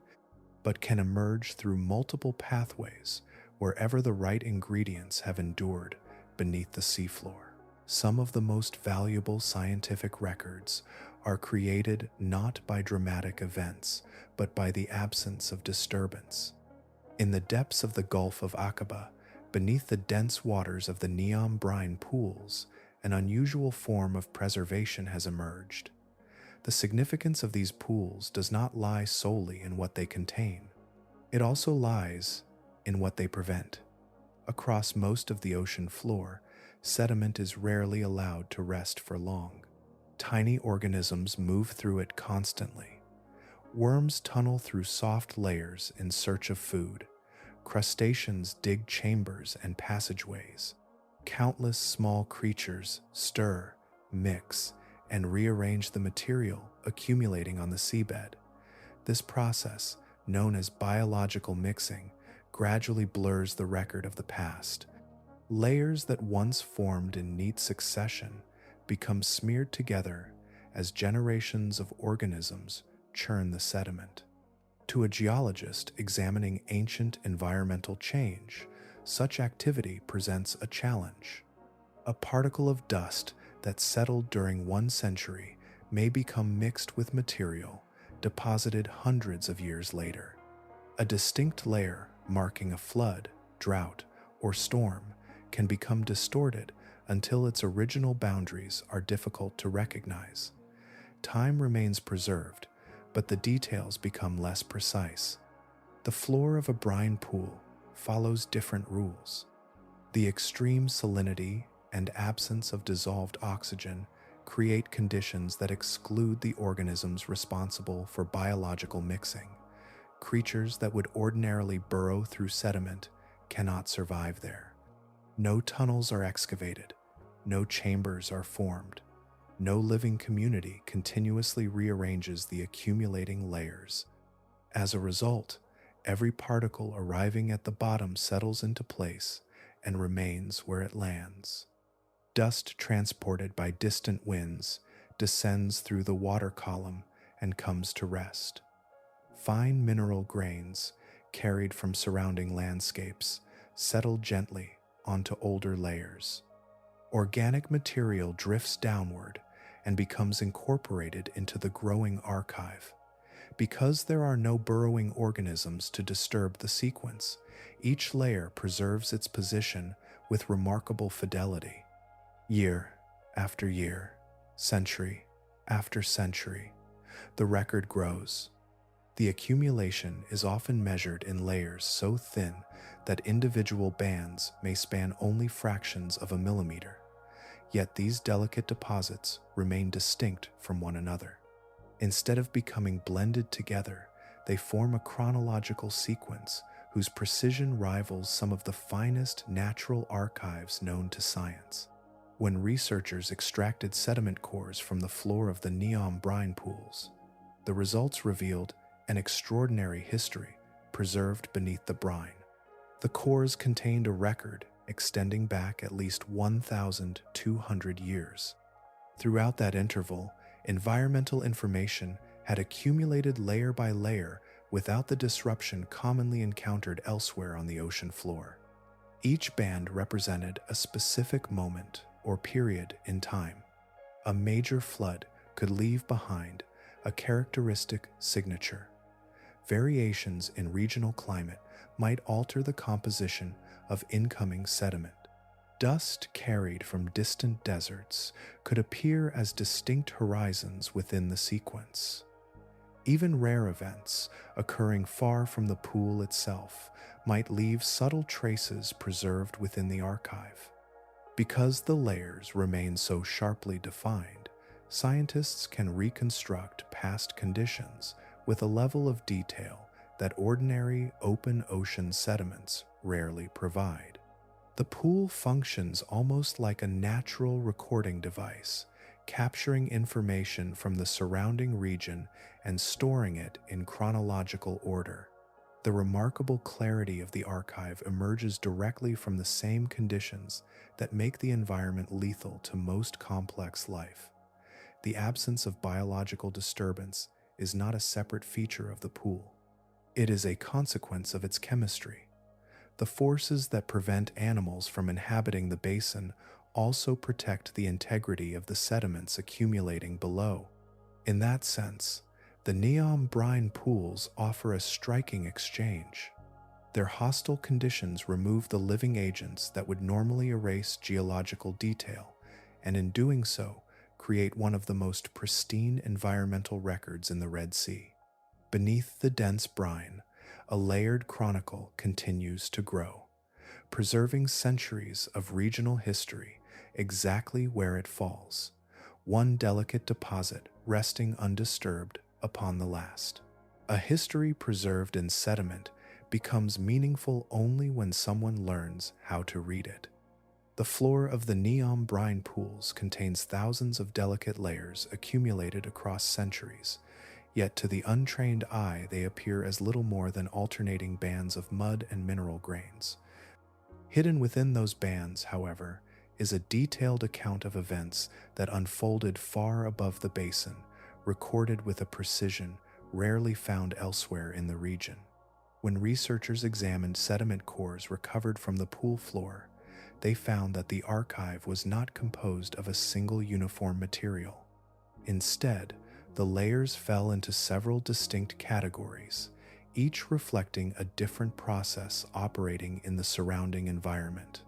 but can emerge through multiple pathways wherever the right ingredients have endured beneath the seafloor. Some of the most valuable scientific records are created not by dramatic events, but by the absence of disturbance. In the depths of the Gulf of Aqaba, beneath the dense waters of the NEOM Brine Pools, an unusual form of preservation has emerged. The significance of these pools does not lie solely in what they contain. It also lies in what they prevent. Across most of the ocean floor, sediment is rarely allowed to rest for long. Tiny organisms move through it constantly. Worms tunnel through soft layers in search of food. Crustaceans dig chambers and passageways. Countless small creatures stir, mix, and rearrange the material accumulating on the seabed. This process, known as biological mixing, gradually blurs the record of the past. Layers that once formed in neat succession become smeared together as generations of organisms churn the sediment. To a geologist examining ancient environmental change, such activity presents a challenge. A particle of dust that settled during one century may become mixed with material deposited hundreds of years later. A distinct layer marking a flood, drought, or storm can become distorted until its original boundaries are difficult to recognize. Time remains preserved, but the details become less precise. The floor of a brine pool follows different rules. The extreme salinity and absence of dissolved oxygen create conditions that exclude the organisms responsible for biological mixing. Creatures that would ordinarily burrow through sediment cannot survive there. No tunnels are excavated, no chambers are formed. No living community continuously rearranges the accumulating layers. As a result, every particle arriving at the bottom settles into place and remains where it lands. Dust transported by distant winds descends through the water column and comes to rest. Fine mineral grains, carried from surrounding landscapes, settle gently onto older layers. Organic material drifts downward and becomes incorporated into the growing archive. Because there are no burrowing organisms to disturb the sequence, each layer preserves its position with remarkable fidelity. Year after year, century after century, the record grows. The accumulation is often measured in layers so thin that individual bands may span only fractions of a millimeter. Yet these delicate deposits remain distinct from one another. Instead of becoming blended together, they form a chronological sequence whose precision rivals some of the finest natural archives known to science. When researchers extracted sediment cores from the floor of the NEOM Brine Pools, the results revealed an extraordinary history preserved beneath the brine. The cores contained a record extending back at least 1,200 years. Throughout that interval, environmental information had accumulated layer by layer without the disruption commonly encountered elsewhere on the ocean floor. Each band represented a specific moment or period in time. A major flood could leave behind a characteristic signature. Variations in regional climate might alter the composition of incoming sediment. Dust carried from distant deserts could appear as distinct horizons within the sequence. Even rare events occurring far from the pool itself might leave subtle traces preserved within the archive. Because the layers remain so sharply defined, scientists can reconstruct past conditions with a level of detail that ordinary open ocean sediments rarely provide. The pool functions almost like a natural recording device, capturing information from the surrounding region and storing it in chronological order. The remarkable clarity of the archive emerges directly from the same conditions that make the environment lethal to most complex life. The absence of biological disturbance is not a separate feature of the pool. It is a consequence of its chemistry. The forces that prevent animals from inhabiting the basin also protect the integrity of the sediments accumulating below. In that sense, the NEOM Brine Pools offer a striking exchange. Their hostile conditions remove the living agents that would normally erase geological detail, and in doing so, create one of the most pristine environmental records in the Red Sea. Beneath the dense brine, a layered chronicle continues to grow, preserving centuries of regional history exactly where it falls, one delicate deposit resting undisturbed upon the last. A history preserved in sediment becomes meaningful only when someone learns how to read it. The floor of the NEOM Brine Pools contains thousands of delicate layers accumulated across centuries, yet to the untrained eye they appear as little more than alternating bands of mud and mineral grains. Hidden within those bands, however, is a detailed account of events that unfolded far above the basin, recorded with a precision rarely found elsewhere in the region. When researchers examined sediment cores recovered from the pool floor, they found that the archive was not composed of a single uniform material. Instead, the layers fell into several distinct categories, each reflecting a different process operating in the surrounding environment.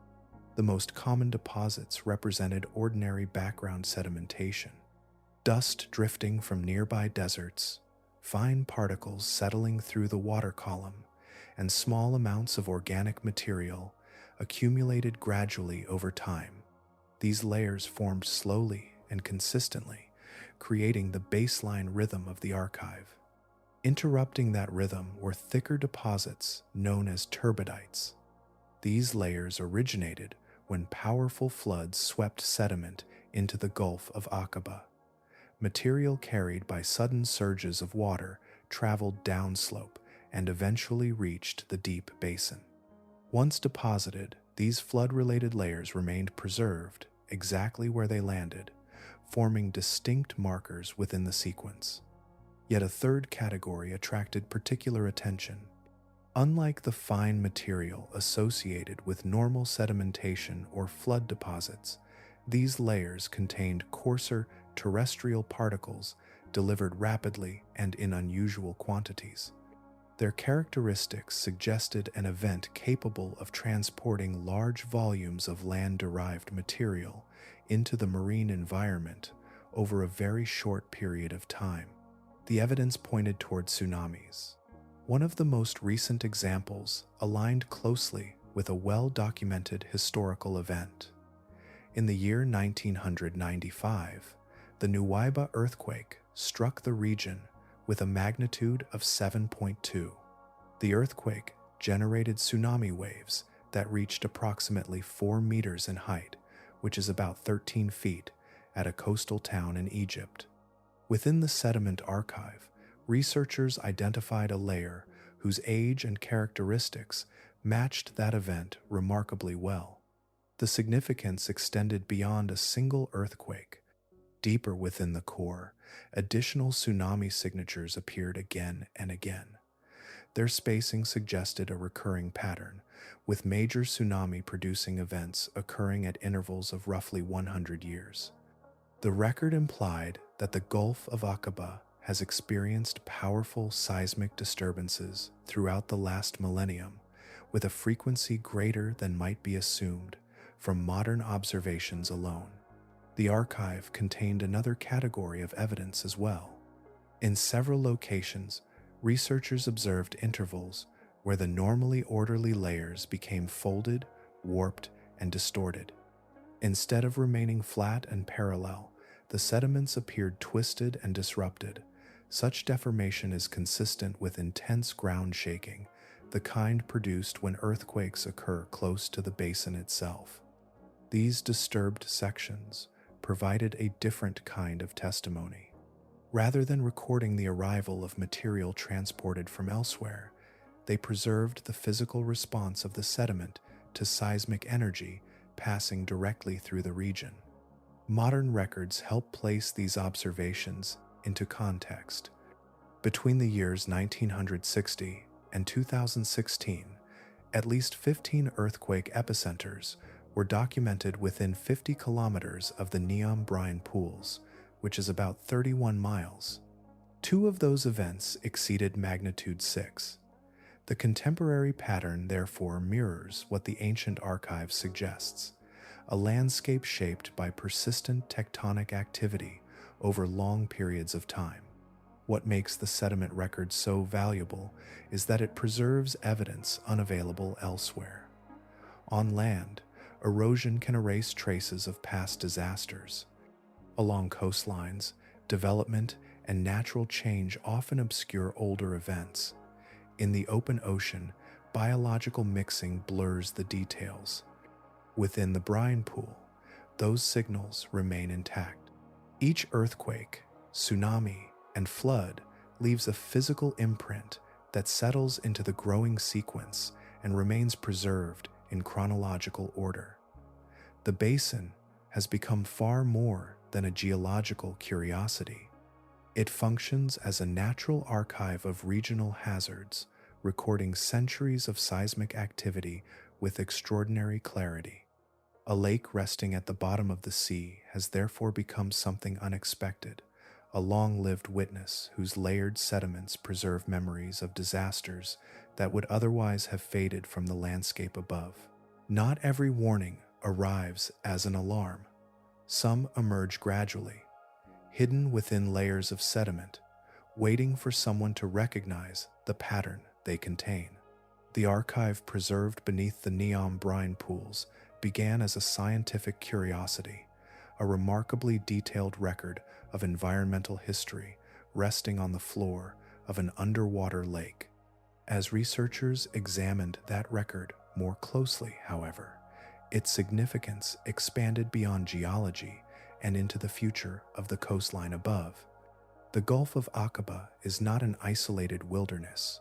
The most common deposits represented ordinary background sedimentation, dust drifting from nearby deserts, fine particles settling through the water column, and small amounts of organic material accumulated gradually over time. These layers formed slowly and consistently, creating the baseline rhythm of the archive. Interrupting that rhythm were thicker deposits known as turbidites. These layers originated when powerful floods swept sediment into the Gulf of Aqaba. Material carried by sudden surges of water traveled downslope and eventually reached the deep basin. Once deposited, these flood-related layers remained preserved exactly where they landed, forming distinct markers within the sequence. Yet a third category attracted particular attention. Unlike the fine material associated with normal sedimentation or flood deposits, these layers contained coarser terrestrial particles delivered rapidly and in unusual quantities. Their characteristics suggested an event capable of transporting large volumes of land-derived material into the marine environment over a very short period of time. The evidence pointed toward tsunamis. One of the most recent examples aligned closely with a well-documented historical event. In the year 1995, the Nuweiba earthquake struck the region with a magnitude of 7.2. The earthquake generated tsunami waves that reached approximately 4 meters in height, which is about 13 feet, at a coastal town in Egypt. Within the sediment archive, researchers identified a layer whose age and characteristics matched that event remarkably well. The significance extended beyond a single earthquake. Deeper within the core, additional tsunami signatures appeared again and again. Their spacing suggested a recurring pattern, with major tsunami-producing events occurring at intervals of roughly 100 years. The record implied that the Gulf of Aqaba has experienced powerful seismic disturbances throughout the last millennium, with a frequency greater than might be assumed from modern observations alone. The archive contained another category of evidence as well. In several locations, researchers observed intervals where the normally orderly layers became folded, warped, and distorted. Instead of remaining flat and parallel, the sediments appeared twisted and disrupted. Such deformation is consistent with intense ground shaking, the kind produced when earthquakes occur close to the basin itself. These disturbed sections provided a different kind of testimony. Rather than recording the arrival of material transported from elsewhere, they preserved the physical response of the sediment to seismic energy passing directly through the region. Modern records help place these observations into context. Between the years 1960 and 2016, at least 15 earthquake epicenters were documented within 50 kilometers of the NEOM Brine Pools, which is about 31 miles. 2 of those events exceeded magnitude 6. The contemporary pattern therefore mirrors what the ancient archive suggests, a landscape shaped by persistent tectonic activity over long periods of time. What makes the sediment record so valuable is that it preserves evidence unavailable elsewhere. On land, erosion can erase traces of past disasters. Along coastlines, development and natural change often obscure older events. In the open ocean, biological mixing blurs the details. Within the brine pool, those signals remain intact. Each earthquake, tsunami, and flood leaves a physical imprint that settles into the growing sequence and remains preserved in chronological order. The basin has become far more than a geological curiosity. It functions as a natural archive of regional hazards, recording centuries of seismic activity with extraordinary clarity. A lake resting at the bottom of the sea has therefore become something unexpected, a long-lived witness whose layered sediments preserve memories of disasters that would otherwise have faded from the landscape above. Not every warning arrives as an alarm. Some emerge gradually, hidden within layers of sediment, waiting for someone to recognize the pattern they contain. The archive preserved beneath the NEOM Brine Pools began as a scientific curiosity, a remarkably detailed record of environmental history resting on the floor of an underwater lake. As researchers examined that record more closely, however, its significance expanded beyond geology and into the future of the coastline above. The Gulf of Aqaba is not an isolated wilderness.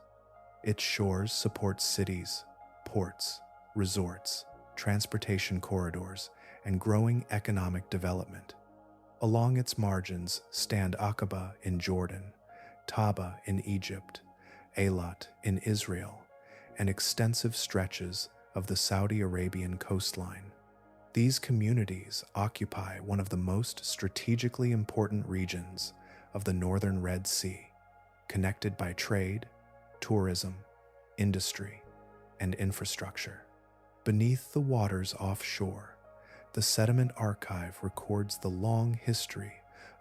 Its shores support cities, ports, resorts, transportation corridors, and growing economic development. Along its margins stand Aqaba in Jordan, Taba in Egypt, Eilat in Israel, and extensive stretches of the Saudi Arabian coastline. These communities occupy one of the most strategically important regions of the northern Red Sea, connected by trade, tourism, industry, and infrastructure. Beneath the waters offshore, the sediment archive records the long history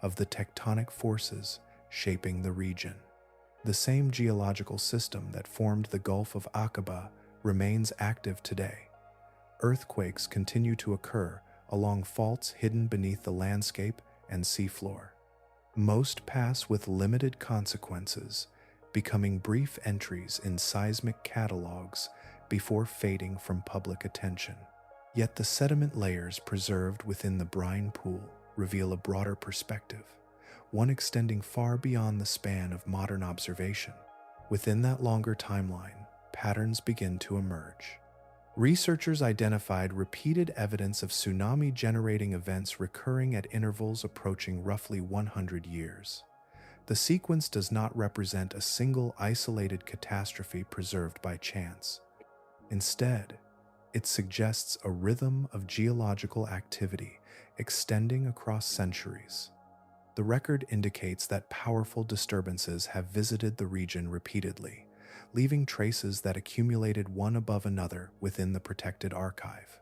of the tectonic forces shaping the region. The same geological system that formed the Gulf of Aqaba remains active today. Earthquakes continue to occur along faults hidden beneath the landscape and seafloor. Most pass with limited consequences, becoming brief entries in seismic catalogs before fading from public attention. Yet the sediment layers preserved within the brine pool reveal a broader perspective, one extending far beyond the span of modern observation. Within that longer timeline, patterns begin to emerge. Researchers identified repeated evidence of tsunami-generating events recurring at intervals approaching roughly 100 years. The sequence does not represent a single isolated catastrophe preserved by chance. Instead, it suggests a rhythm of geological activity extending across centuries. The record indicates that powerful disturbances have visited the region repeatedly, leaving traces that accumulated one above another within the protected archive.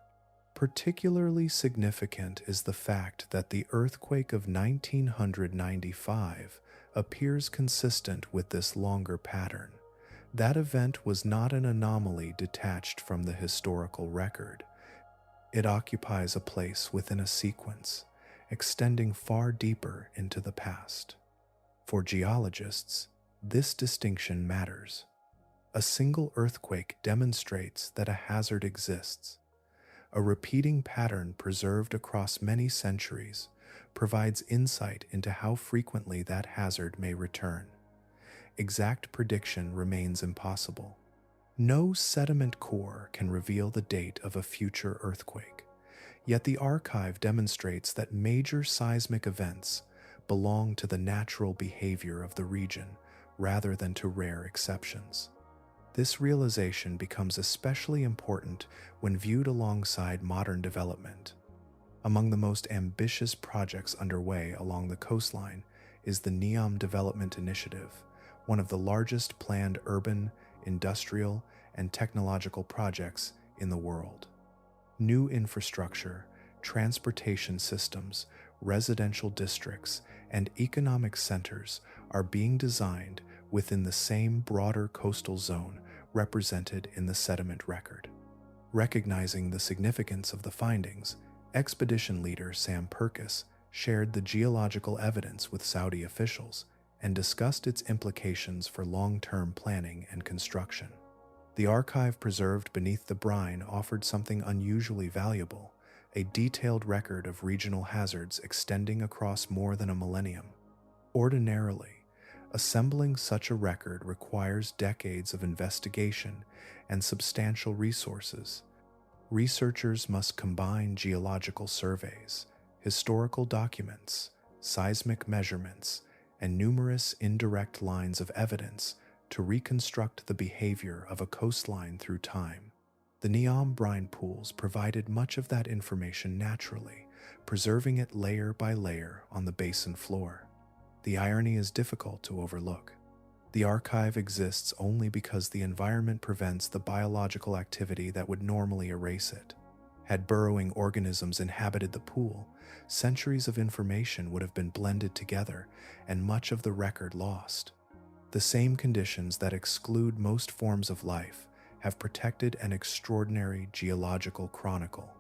Particularly significant is the fact that the earthquake of 1995 appears consistent with this longer pattern. That event was not an anomaly detached from the historical record. It occupies a place within a sequence, extending far deeper into the past. For geologists, this distinction matters. A single earthquake demonstrates that a hazard exists. A repeating pattern preserved across many centuries provides insight into how frequently that hazard may return. Exact prediction remains impossible. No sediment core can reveal the date of a future earthquake, yet the archive demonstrates that major seismic events belong to the natural behavior of the region rather than to rare exceptions. This realization becomes especially important when viewed alongside modern development. Among the most ambitious projects underway along the coastline is the NEOM Development Initiative, one of the largest planned urban, industrial, and technological projects in the world. New infrastructure, transportation systems, residential districts, and economic centers are being designed within the same broader coastal zone represented in the sediment record. Recognizing the significance of the findings, expedition leader Sam Purkis shared the geological evidence with Saudi officials and discussed its implications for long-term planning and construction. The archive preserved beneath the brine offered something unusually valuable, a detailed record of regional hazards extending across more than a millennium. Ordinarily, assembling such a record requires decades of investigation and substantial resources. Researchers must combine geological surveys, historical documents, seismic measurements, and numerous indirect lines of evidence to reconstruct the behavior of a coastline through time. The NEOM Brine Pools provided much of that information naturally, preserving it layer by layer on the basin floor. The irony is difficult to overlook. The archive exists only because the environment prevents the biological activity that would normally erase it. Had burrowing organisms inhabited the pool, centuries of information would have been blended together and much of the record lost. The same conditions that exclude most forms of life have protected an extraordinary geological chronicle.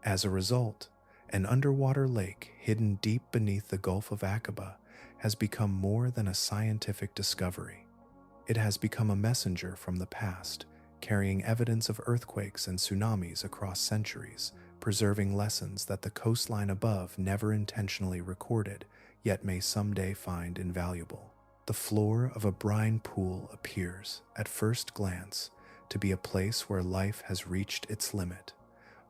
As a result, an underwater lake hidden deep beneath the Gulf of Aqaba has become more than a scientific discovery. It has become a messenger from the past, carrying evidence of earthquakes and tsunamis across centuries, preserving lessons that the coastline above never intentionally recorded, yet may someday find invaluable. The floor of a brine pool appears, at first glance, to be a place where life has reached its limit.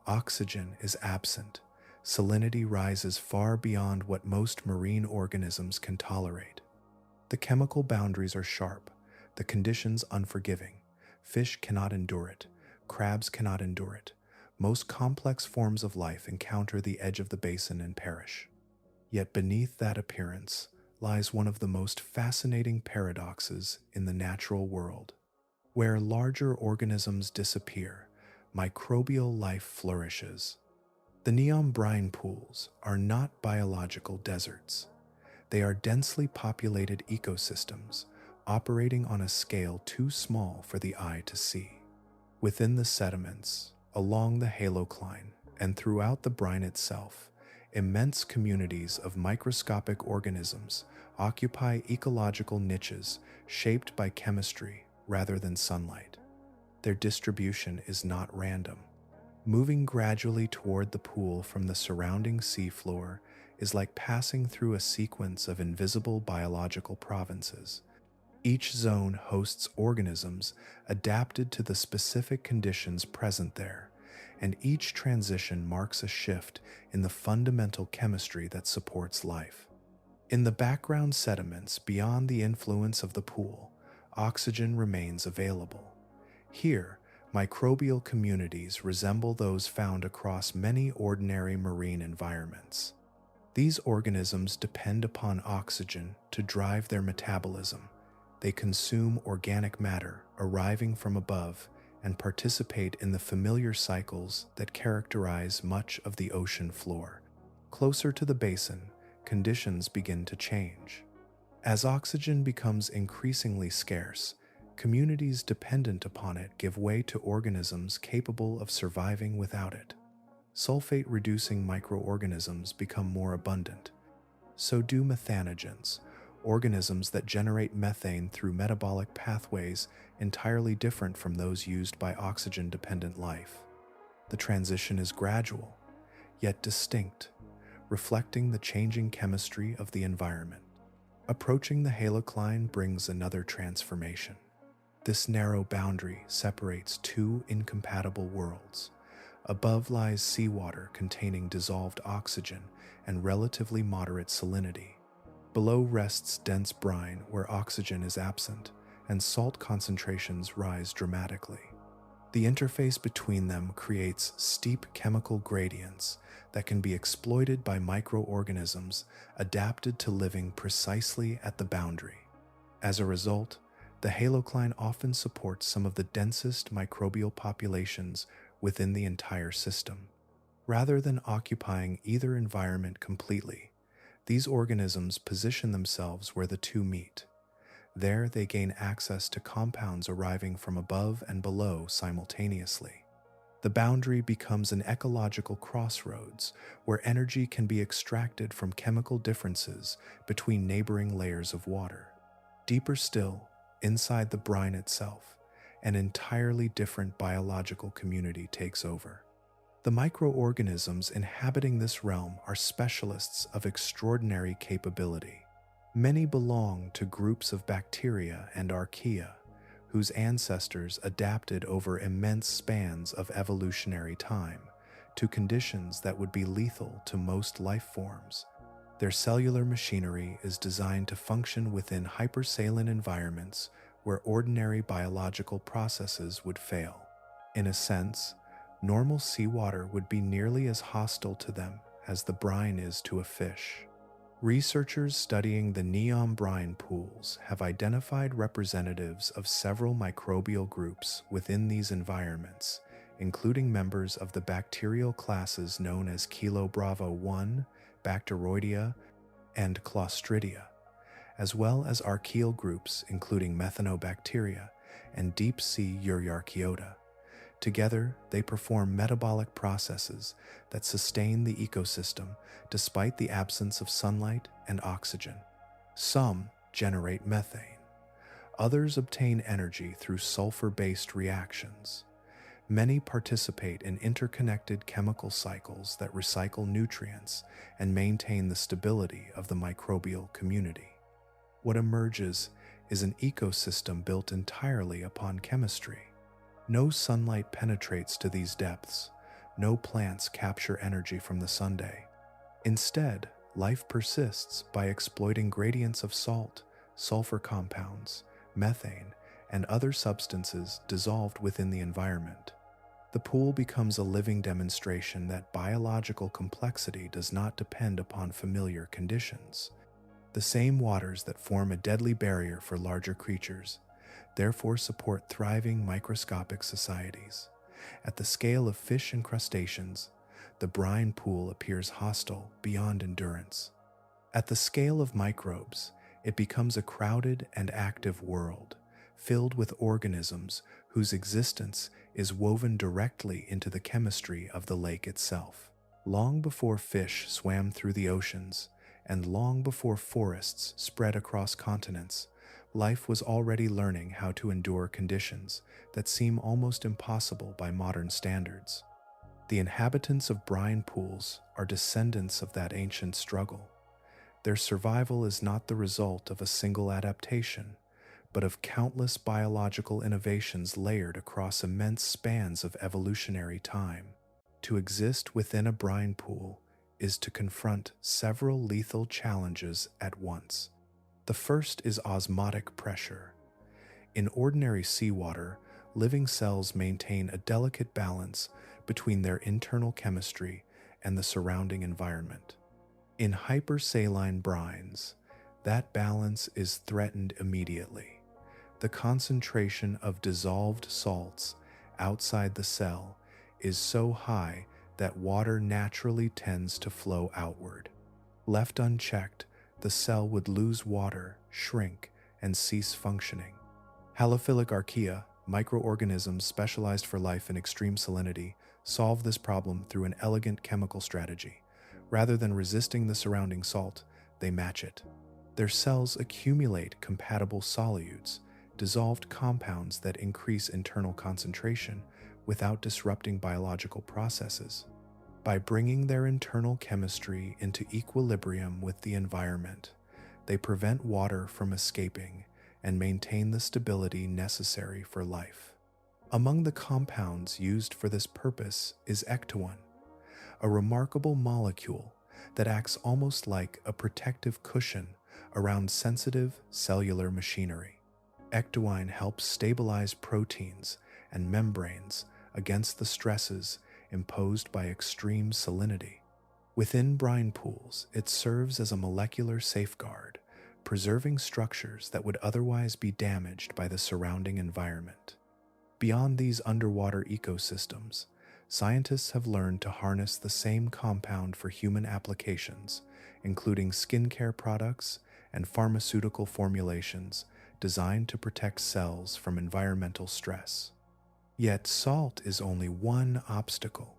Oxygen is absent. Salinity rises far beyond what most marine organisms can tolerate. The chemical boundaries are sharp, the conditions unforgiving. Fish cannot endure it, crabs cannot endure it. Most complex forms of life encounter the edge of the basin and perish. Yet beneath that appearance lies one of the most fascinating paradoxes in the natural world. Where larger organisms disappear, microbial life flourishes. The NEOM Brine Pools are not biological deserts. They are densely populated ecosystems, operating on a scale too small for the eye to see. Within the sediments, along the halocline, and throughout the brine itself, immense communities of microscopic organisms occupy ecological niches shaped by chemistry rather than sunlight. Their distribution is not random. Moving gradually toward the pool from the surrounding seafloor is like passing through a sequence of invisible biological provinces. Each zone hosts organisms adapted to the specific conditions present there, and each transition marks a shift in the fundamental chemistry that supports life. In the background sediments beyond the influence of the pool, oxygen remains available. Here, microbial communities resemble those found across many ordinary marine environments. These organisms depend upon oxygen to drive their metabolism. They consume organic matter arriving from above and participate in the familiar cycles that characterize much of the ocean floor. Closer to the basin, conditions begin to change. As oxygen becomes increasingly scarce, communities dependent upon it give way to organisms capable of surviving without it. Sulfate-reducing microorganisms become more abundant. So do methanogens, organisms that generate methane through metabolic pathways entirely different from those used by oxygen-dependent life. The transition is gradual, yet distinct, reflecting the changing chemistry of the environment. Approaching the halocline brings another transformation. This narrow boundary separates two incompatible worlds. Above lies seawater containing dissolved oxygen and relatively moderate salinity. Below rests dense brine where oxygen is absent, and salt concentrations rise dramatically. The interface between them creates steep chemical gradients that can be exploited by microorganisms adapted to living precisely at the boundary. As a result, the halocline often supports some of the densest microbial populations within the entire system. Rather than occupying either environment completely, these organisms position themselves where the two meet. There they gain access to compounds arriving from above and below simultaneously. The boundary becomes an ecological crossroads where energy can be extracted from chemical differences between neighboring layers of water. Deeper still, inside the brine itself, an entirely different biological community takes over. The microorganisms inhabiting this realm are specialists of extraordinary capability. Many belong to groups of bacteria and archaea, whose ancestors adapted over immense spans of evolutionary time to conditions that would be lethal to most life forms. Their cellular machinery is designed to function within hypersaline environments where ordinary biological processes would fail. In a sense, normal seawater would be nearly as hostile to them as the brine is to a fish. Researchers studying the NEOM Brine Pools have identified representatives of several microbial groups within these environments, including members of the bacterial classes known as Kilo Bravo 1, Bacteroidea, and Clostridia, as well as archaeal groups including Methanobacteria and deep-sea Euryarchaeota. Together, they perform metabolic processes that sustain the ecosystem despite the absence of sunlight and oxygen. Some generate methane. Others obtain energy through sulfur-based reactions. Many participate in interconnected chemical cycles that recycle nutrients and maintain the stability of the microbial community. What emerges is an ecosystem built entirely upon chemistry. No sunlight penetrates to these depths. No plants capture energy from the sunday. Instead, life persists by exploiting gradients of salt, sulfur compounds, methane, and other substances dissolved within the environment. The pool becomes a living demonstration that biological complexity does not depend upon familiar conditions. The same waters that form a deadly barrier for larger creatures therefore support thriving microscopic societies. At the scale of fish and crustaceans, the brine pool appears hostile beyond endurance. At the scale of microbes, it becomes a crowded and active world, filled with organisms whose existence is woven directly into the chemistry of the lake itself. Long before fish swam through the oceans, and long before forests spread across continents, life was already learning how to endure conditions that seem almost impossible by modern standards. The inhabitants of brine pools are descendants of that ancient struggle. Their survival is not the result of a single adaptation, but of countless biological innovations layered across immense spans of evolutionary time. To exist within a brine pool is to confront several lethal challenges at once. The first is osmotic pressure. In ordinary seawater, living cells maintain a delicate balance between their internal chemistry and the surrounding environment. In hypersaline brines, that balance is threatened immediately. The concentration of dissolved salts outside the cell is so high that water naturally tends to flow outward. Left unchecked, the cell would lose water, shrink, and cease functioning. Halophilic archaea, microorganisms specialized for life in extreme salinity, solve this problem through an elegant chemical strategy. Rather than resisting the surrounding salt, they match it. Their cells accumulate compatible solutes, dissolved compounds that increase internal concentration without disrupting biological processes. By bringing their internal chemistry into equilibrium with the environment, they prevent water from escaping and maintain the stability necessary for life. Among the compounds used for this purpose is ectowine, a remarkable molecule that acts almost like a protective cushion around sensitive cellular machinery. Ectowine helps stabilize proteins and membranes against the stresses imposed by extreme salinity. Within brine pools, it serves as a molecular safeguard, preserving structures that would otherwise be damaged by the surrounding environment. Beyond these underwater ecosystems, scientists have learned to harness the same compound for human applications, including skincare products and pharmaceutical formulations designed to protect cells from environmental stress. Yet salt is only one obstacle.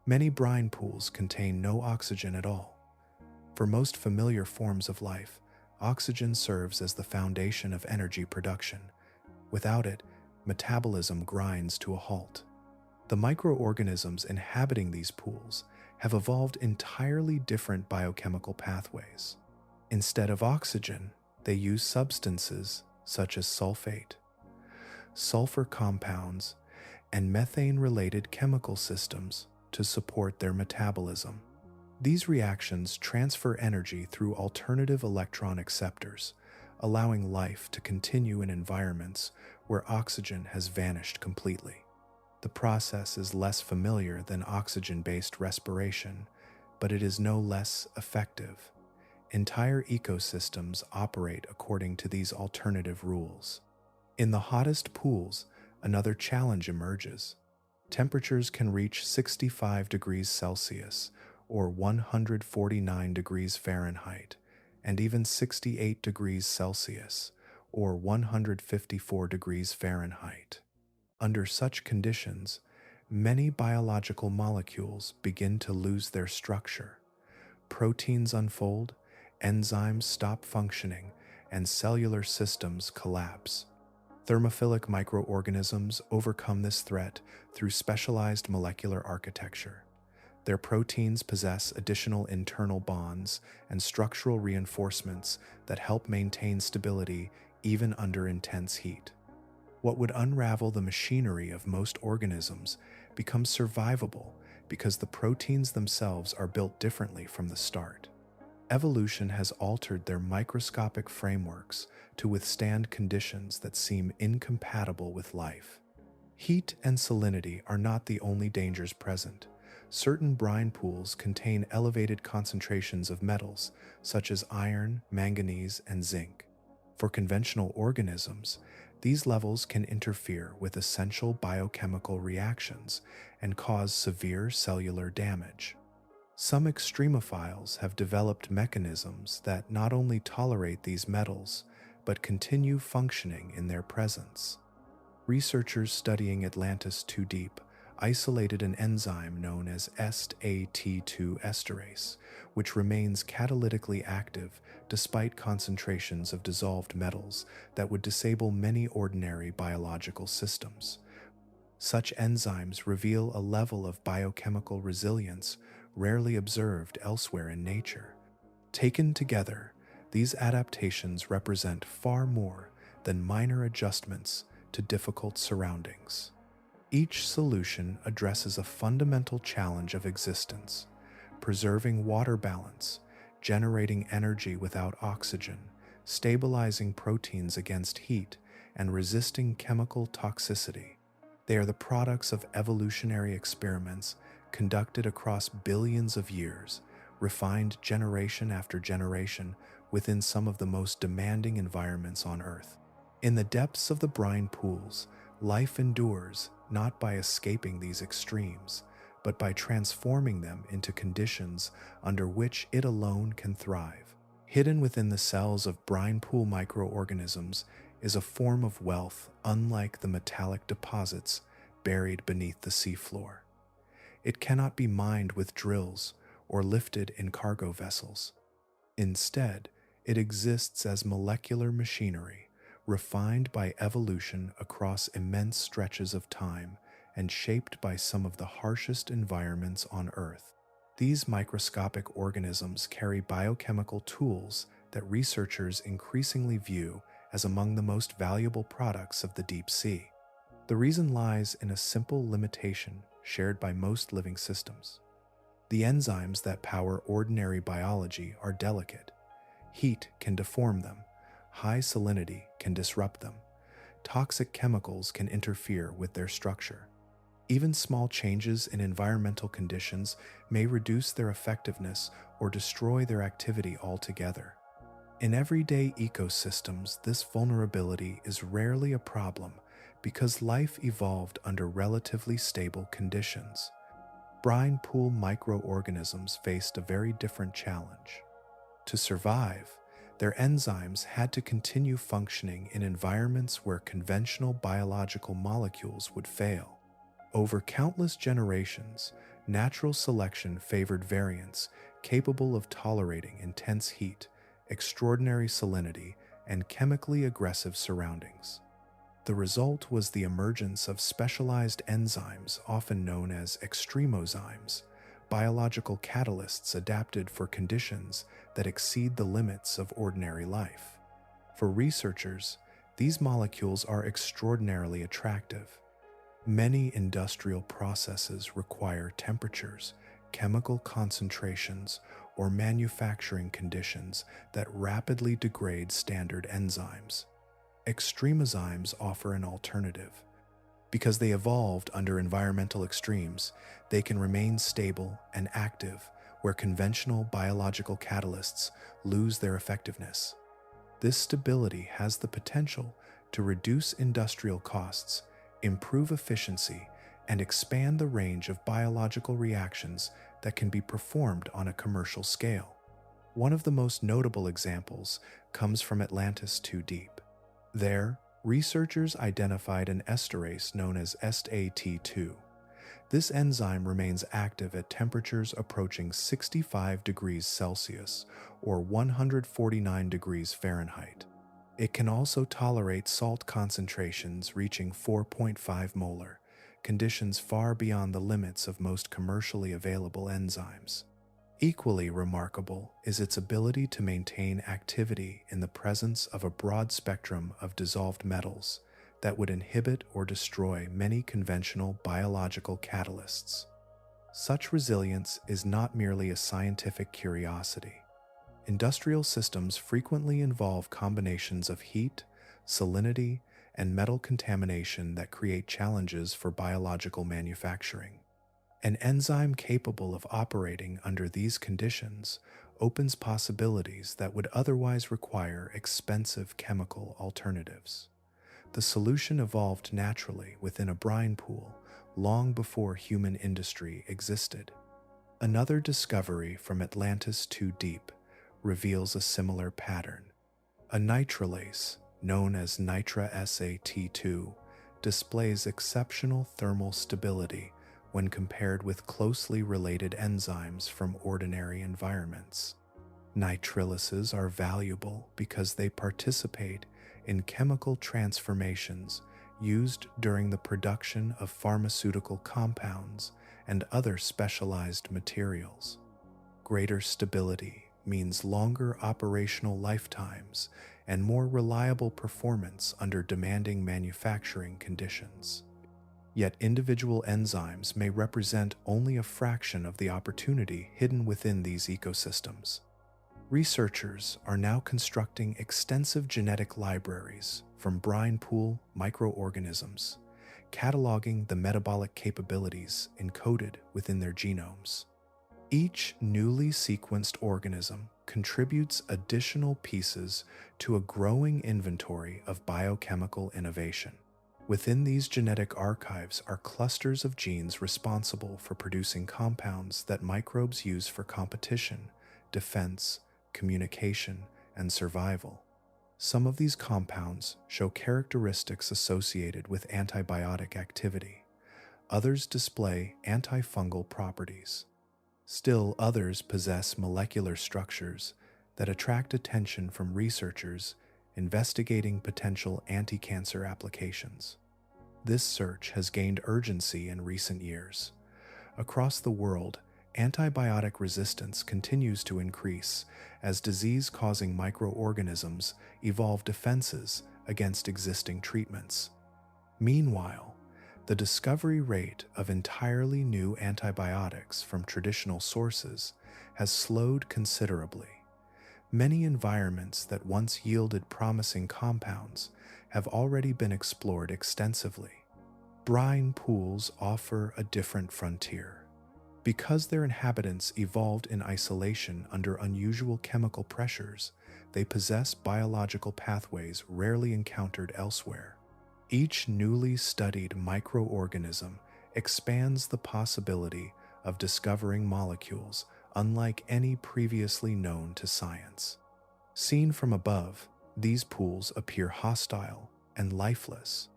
Many brine pools contain no oxygen at all. For most familiar forms of life, oxygen serves as the foundation of energy production. Without it, metabolism grinds to a halt. The microorganisms inhabiting these pools have evolved entirely different biochemical pathways. Instead of oxygen, they use substances such as sulfate. sulfur compounds, and methane-related chemical systems to support their metabolism. These reactions transfer energy through alternative electron acceptors, allowing life to continue in environments where oxygen has vanished completely. The process is less familiar than oxygen-based respiration, but it is no less effective. Entire ecosystems operate according to these alternative rules. In the hottest pools, another challenge emerges. Temperatures can reach 65 degrees Celsius or 149 degrees Fahrenheit, and even 68 degrees Celsius or 154 degrees Fahrenheit. Under such conditions, many biological molecules begin to lose their structure. Proteins unfold, enzymes stop functioning, and cellular systems collapse. Thermophilic microorganisms overcome this threat through specialized molecular architecture. Their proteins possess additional internal bonds and structural reinforcements that help maintain stability even under intense heat. What would unravel the machinery of most organisms becomes survivable because the proteins themselves are built differently from the start. Evolution has altered their microscopic frameworks to withstand conditions that seem incompatible with life. Heat and salinity are not the only dangers present. Certain brine pools contain elevated concentrations of metals such as iron, manganese, and zinc. For conventional organisms, these levels can interfere with essential biochemical reactions and cause severe cellular damage. Some extremophiles have developed mechanisms that not only tolerate these metals, but continue functioning in their presence. Researchers studying Atlantis II Deep isolated an enzyme known as SAT2 esterase, which remains catalytically active despite concentrations of dissolved metals that would disable many ordinary biological systems. Such enzymes reveal a level of biochemical resilience rarely observed elsewhere in nature. Taken together, these adaptations represent far more than minor adjustments to difficult surroundings. Each solution addresses a fundamental challenge of existence: preserving water balance, generating energy without oxygen, stabilizing proteins against heat, and resisting chemical toxicity. They are the products of evolutionary experiments conducted across billions of years, refined generation after generation within some of the most demanding environments on Earth. In the depths of the brine pools, life endures not by escaping these extremes, but by transforming them into conditions under which it alone can thrive. Hidden within the cells of brine pool microorganisms is a form of wealth unlike the metallic deposits buried beneath the seafloor. It cannot be mined with drills or lifted in cargo vessels. Instead, it exists as molecular machinery, refined by evolution across immense stretches of time and shaped by some of the harshest environments on Earth. These microscopic organisms carry biochemical tools that researchers increasingly view as among the most valuable products of the deep sea. The reason lies in a simple limitation shared by most living systems. The enzymes that power ordinary biology are delicate. Heat can deform them. High salinity can disrupt them. Toxic chemicals can interfere with their structure. Even small changes in environmental conditions may reduce their effectiveness or destroy their activity altogether. In everyday ecosystems, this vulnerability is rarely a problem because life evolved under relatively stable conditions. Brine pool microorganisms faced a very different challenge. To survive, their enzymes had to continue functioning in environments where conventional biological molecules would fail. Over countless generations, natural selection favored variants capable of tolerating intense heat, extraordinary salinity, and chemically aggressive surroundings. The result was the emergence of specialized enzymes often known as extremozymes, biological catalysts adapted for conditions that exceed the limits of ordinary life. For researchers, These molecules are extraordinarily attractive. Many industrial processes require temperatures, chemical concentrations, or manufacturing conditions that rapidly degrade standard enzymes. Extremozymes offer an alternative. Because they evolved under environmental extremes, they can remain stable and active where conventional biological catalysts lose their effectiveness. This stability has the potential to reduce industrial costs, improve efficiency, and expand the range of biological reactions that can be performed on a commercial scale. One of the most notable examples comes from Atlantis II Deep. There, researchers identified an esterase known as SAT2. This enzyme remains active at temperatures approaching 65 degrees Celsius or 149 degrees Fahrenheit. It can also tolerate salt concentrations reaching 4.5 molar, conditions far beyond the limits of most commercially available enzymes. Equally remarkable is its ability to maintain activity in the presence of a broad spectrum of dissolved metals that would inhibit or destroy many conventional biological catalysts. Such resilience is not merely a scientific curiosity. Industrial systems frequently involve combinations of heat, salinity, and metal contamination that create challenges for biological manufacturing. An enzyme capable of operating under these conditions opens possibilities that would otherwise require expensive chemical alternatives. The solution evolved naturally within a brine pool long before human industry existed. Another discovery from Atlantis II Deep reveals a similar pattern. A nitrolase, known as NitraSAT2, displays exceptional thermal stability when compared with closely related enzymes from ordinary environments. Nitrilases are valuable because they participate in chemical transformations used during the production of pharmaceutical compounds and other specialized materials. Greater stability means longer operational lifetimes and more reliable performance under demanding manufacturing conditions. Yet individual enzymes may represent only a fraction of the opportunity hidden within these ecosystems. Researchers are now constructing extensive genetic libraries from brine pool microorganisms, cataloging the metabolic capabilities encoded within their genomes. Each newly sequenced organism contributes additional pieces to a growing inventory of biochemical innovation. Within these genetic archives are clusters of genes responsible for producing compounds that microbes use for competition, defense, communication, and survival. Some of these compounds show characteristics associated with antibiotic activity. Others display antifungal properties. Still others possess molecular structures that attract attention from researchers investigating potential anti-cancer applications. This search has gained urgency in recent years. Across the world, antibiotic resistance continues to increase as disease-causing microorganisms evolve defenses against existing treatments. Meanwhile, the discovery rate of entirely new antibiotics from traditional sources has slowed considerably. Many environments that once yielded promising compounds have already been explored extensively. Brine pools offer a different frontier. Because their inhabitants evolved in isolation under unusual chemical pressures, they possess biological pathways rarely encountered elsewhere. Each newly studied microorganism expands the possibility of discovering molecules unlike any previously known to science. Seen from above, these pools appear hostile and lifeless,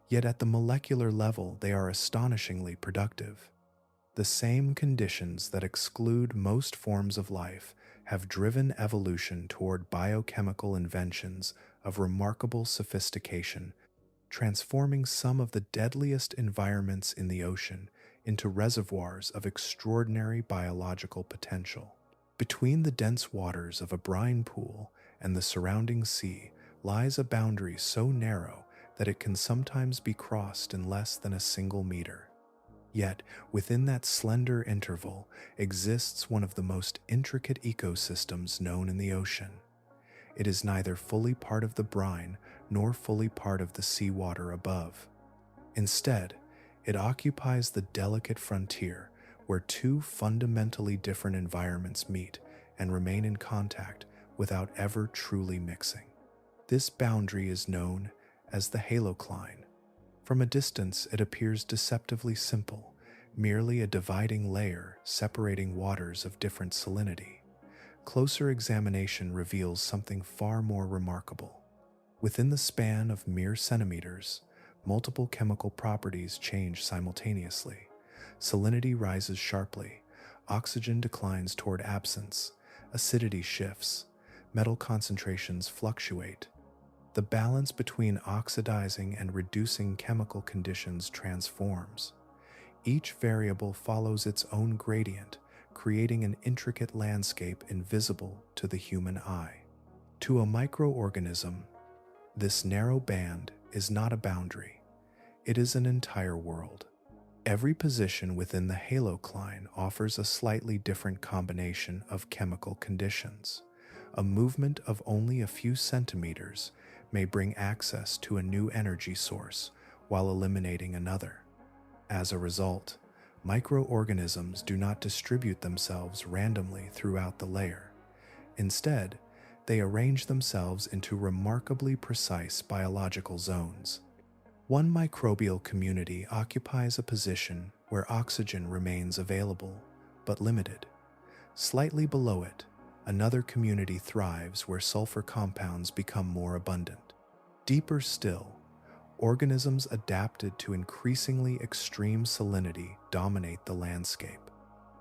yet at the molecular level they are astonishingly productive. The same conditions that exclude most forms of life have driven evolution toward biochemical inventions of remarkable sophistication, transforming some of the deadliest environments in the ocean into reservoirs of extraordinary biological potential. Between the dense waters of a brine pool and the surrounding sea lies a boundary so narrow that it can sometimes be crossed in less than a single meter. Yet, within that slender interval exists one of the most intricate ecosystems known in the ocean. It is neither fully part of the brine nor fully part of the seawater above. Instead, it occupies the delicate frontier where two fundamentally different environments meet and remain in contact without ever truly mixing. This boundary is known as the halocline. From a distance, it appears deceptively simple, merely a dividing layer separating waters of different salinity. Closer examination reveals something far more remarkable. Within the span of mere centimeters, multiple chemical properties change simultaneously. Salinity rises sharply, oxygen declines toward absence, acidity shifts, metal concentrations fluctuate. The balance between oxidizing and reducing chemical conditions transforms. Each variable follows its own gradient, creating an intricate landscape invisible to the human eye. To a microorganism, this narrow band is not a boundary. It is an entire world. Every position within the halocline offers a slightly different combination of chemical conditions. A movement of only a few centimeters may bring access to a new energy source while eliminating another. As a result, microorganisms do not distribute themselves randomly throughout the layer. Instead, they arrange themselves into remarkably precise biological zones. One microbial community occupies a position where oxygen remains available, but limited. Slightly below it, another community thrives where sulfur compounds become more abundant. Deeper still, organisms adapted to increasingly extreme salinity dominate the landscape.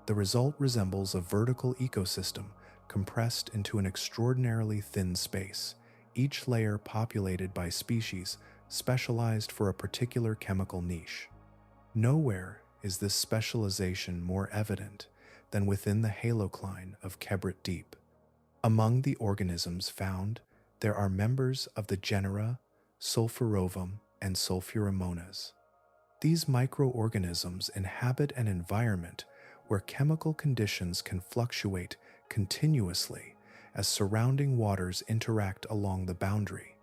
The result resembles a vertical ecosystem compressed into an extraordinarily thin space, each layer populated by species specialized for a particular chemical niche. Nowhere is this specialization more evident than within the halocline of Kebrit Deep. Among the organisms found, there are members of the genera Sulfurovum and Sulfuromonas. These microorganisms inhabit an environment where chemical conditions can fluctuate continuously as surrounding waters interact along the boundary.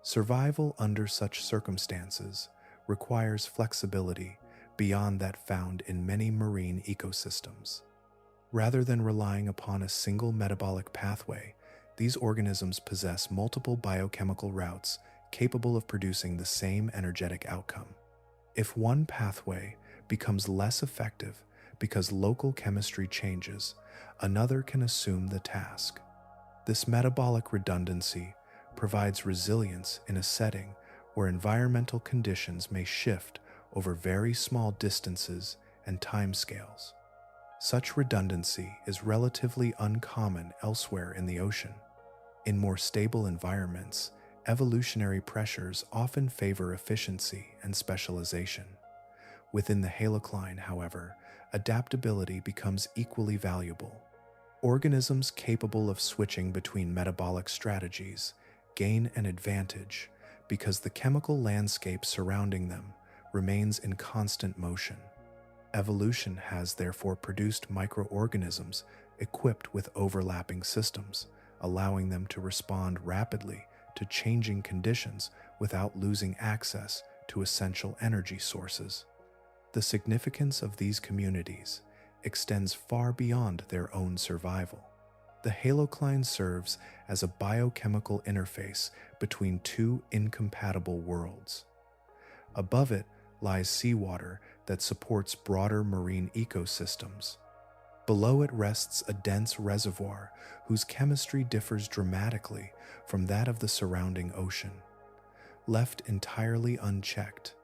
Survival under such circumstances requires flexibility beyond that found in many marine ecosystems. Rather than relying upon a single metabolic pathway, these organisms possess multiple biochemical routes capable of producing the same energetic outcome. If one pathway becomes less effective because local chemistry changes, another can assume the task. This metabolic redundancy provides resilience in a setting where environmental conditions may shift over very small distances and timescales. Such redundancy is relatively uncommon elsewhere in the ocean. In more stable environments, evolutionary pressures often favor efficiency and specialization. Within the halocline, however, adaptability becomes equally valuable. Organisms capable of switching between metabolic strategies gain an advantage because the chemical landscape surrounding them remains in constant motion. Evolution has therefore produced microorganisms equipped with overlapping systems, allowing them to respond rapidly to changing conditions without losing access to essential energy sources. The significance of these communities extends far beyond their own survival. The halocline serves as a biochemical interface between two incompatible worlds. Above it lies seawater that supports broader marine ecosystems. Below it rests a dense reservoir whose chemistry differs dramatically from that of the surrounding ocean. Left entirely unchecked,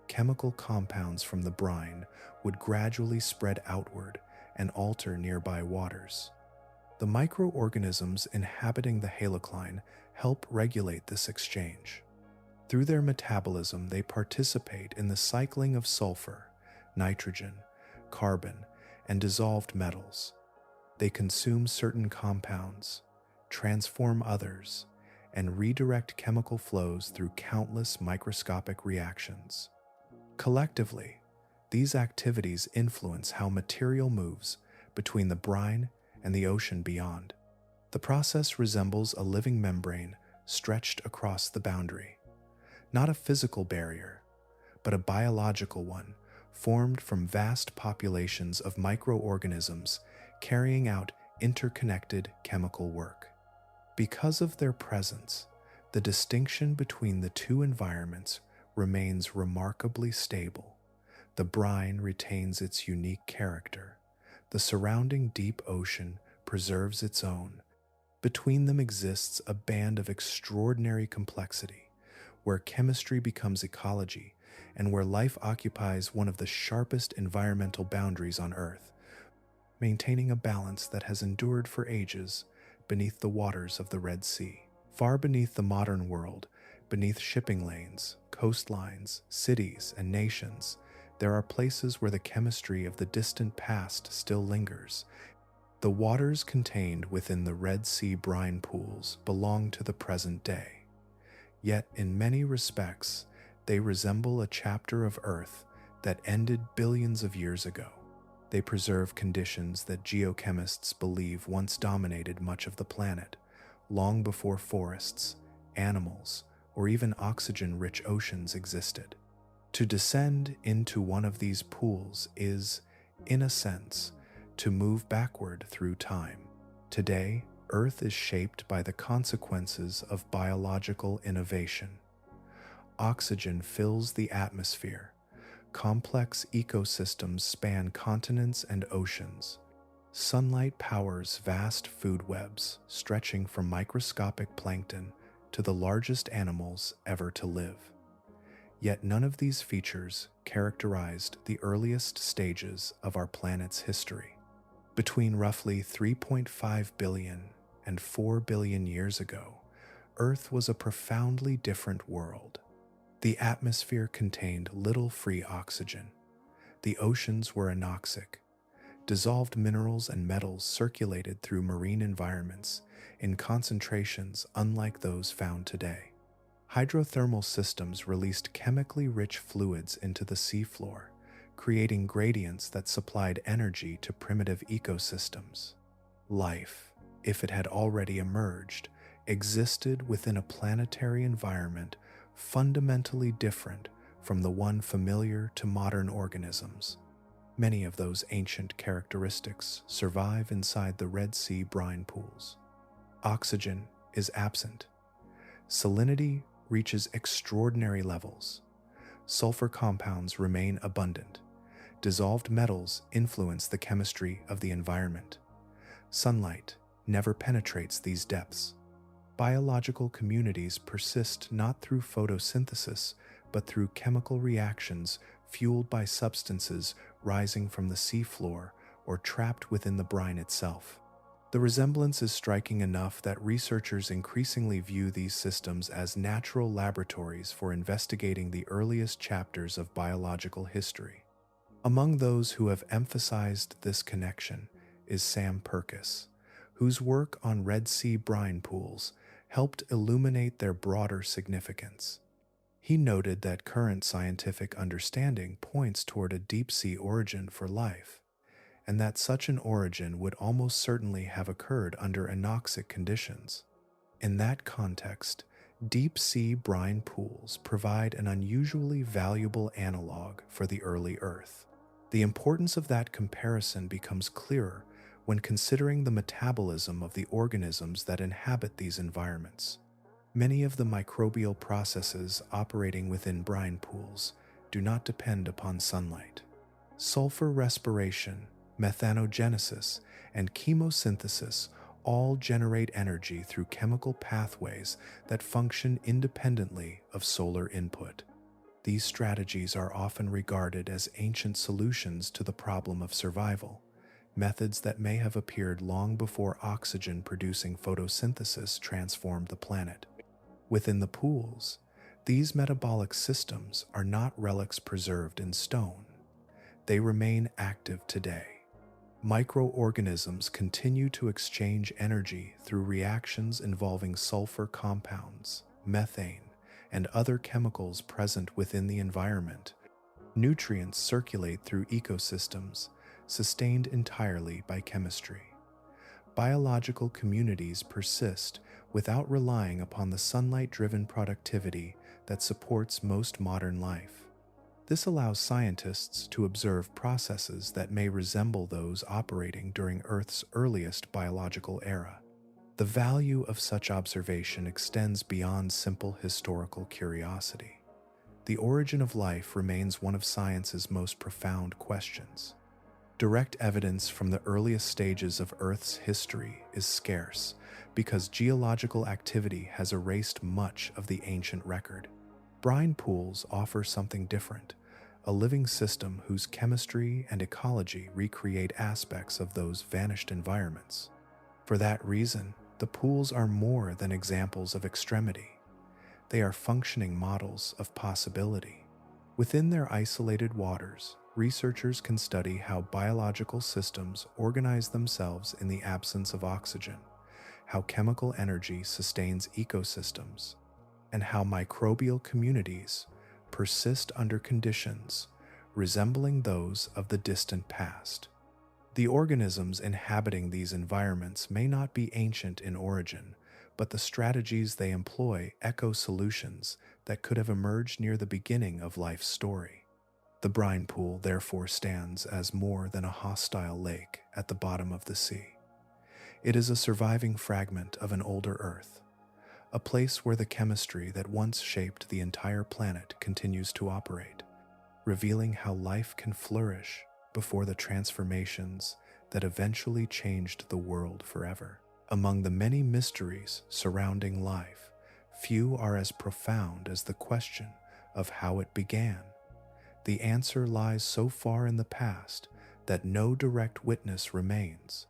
chemical compounds from the brine would gradually spread outward and alter nearby waters. The microorganisms inhabiting the halocline help regulate this exchange. Through their metabolism, they participate in the cycling of sulfur, nitrogen, carbon, and dissolved metals. They consume certain compounds, transform others, and redirect chemical flows through countless microscopic reactions. Collectively, these activities influence how material moves between the brine and the ocean beyond. The process resembles a living membrane stretched across the boundary, not a physical barrier, but a biological one formed from vast populations of microorganisms carrying out interconnected chemical work. Because of their presence, the distinction between the two environments remains remarkably stable. The brine retains its unique character. The surrounding deep ocean preserves its own. Between them exists a band of extraordinary complexity, where chemistry becomes ecology and where life occupies one of the sharpest environmental boundaries on Earth, maintaining a balance that has endured for ages beneath the waters of the Red Sea. Far beneath the modern world, beneath shipping lanes, coastlines, cities, and nations, there are places where the chemistry of the distant past still lingers. The waters contained within the Red Sea brine pools belong to the present day. Yet, in many respects, they resemble a chapter of Earth that ended billions of years ago. They preserve conditions that geochemists believe once dominated much of the planet, long before forests, animals, or even oxygen-rich oceans existed. To descend into one of these pools is, in a sense, to move backward through time. Today, Earth is shaped by the consequences of biological innovation. Oxygen fills the atmosphere. Complex ecosystems span continents and oceans. Sunlight powers vast food webs, stretching from microscopic plankton to the largest animals ever to live. Yet none of these features characterized the earliest stages of our planet's history. Between roughly 3.5 billion and 4 billion years ago, Earth was a profoundly different world. The atmosphere contained little free oxygen. The oceans were anoxic. Dissolved minerals and metals circulated through marine environments in concentrations unlike those found today. Hydrothermal systems released chemically rich fluids into the seafloor, creating gradients that supplied energy to primitive ecosystems. Life, if it had already emerged, existed within a planetary environment fundamentally different from the one familiar to modern organisms. Many of those ancient characteristics survive inside the Red Sea brine pools. Oxygen is absent. Salinity reaches extraordinary levels. Sulfur compounds remain abundant. Dissolved metals influence the chemistry of the environment. Sunlight never penetrates these depths. Biological communities persist not through photosynthesis, but through chemical reactions fueled by substances rising from the seafloor or trapped within the brine itself. The resemblance is striking enough that researchers increasingly view these systems as natural laboratories for investigating the earliest chapters of biological history. Among those who have emphasized this connection is Sam Purkis, whose work on Red Sea brine pools helped illuminate their broader significance. He noted that current scientific understanding points toward a deep-sea origin for life, and that such an origin would almost certainly have occurred under anoxic conditions. In that context, deep-sea brine pools provide an unusually valuable analog for the early Earth. The importance of that comparison becomes clearer when considering the metabolism of the organisms that inhabit these environments. Many of the microbial processes operating within brine pools do not depend upon sunlight. Sulfur respiration, methanogenesis, and chemosynthesis all generate energy through chemical pathways that function independently of solar input. These strategies are often regarded as ancient solutions to the problem of survival, methods that may have appeared long before oxygen-producing photosynthesis transformed the planet. Within the pools, these metabolic systems are not relics preserved in stone. They remain active today. Microorganisms continue to exchange energy through reactions involving sulfur compounds, methane, and other chemicals present within the environment. Nutrients circulate through ecosystems, sustained entirely by chemistry. Biological communities persist without relying upon the sunlight-driven productivity that supports most modern life. This allows scientists to observe processes that may resemble those operating during Earth's earliest biological era. The value of such observation extends beyond simple historical curiosity. The origin of life remains one of science's most profound questions. Direct evidence from the earliest stages of Earth's history is scarce because geological activity has erased much of the ancient record. Brine pools offer something different, a living system whose chemistry and ecology recreate aspects of those vanished environments. For that reason, the pools are more than examples of extremity. They are functioning models of possibility. Within their isolated waters, researchers can study how biological systems organize themselves in the absence of oxygen, how chemical energy sustains ecosystems, and how microbial communities persist under conditions resembling those of the distant past. The organisms inhabiting these environments may not be ancient in origin, but the strategies they employ echo solutions that could have emerged near the beginning of life's story. The brine pool therefore stands as more than a hostile lake at the bottom of the sea. It is a surviving fragment of an older Earth, a place where the chemistry that once shaped the entire planet continues to operate, revealing how life can flourish before the transformations that eventually changed the world forever. Among the many mysteries surrounding life, few are as profound as the question of how it began. The answer lies so far in the past that no direct witness remains.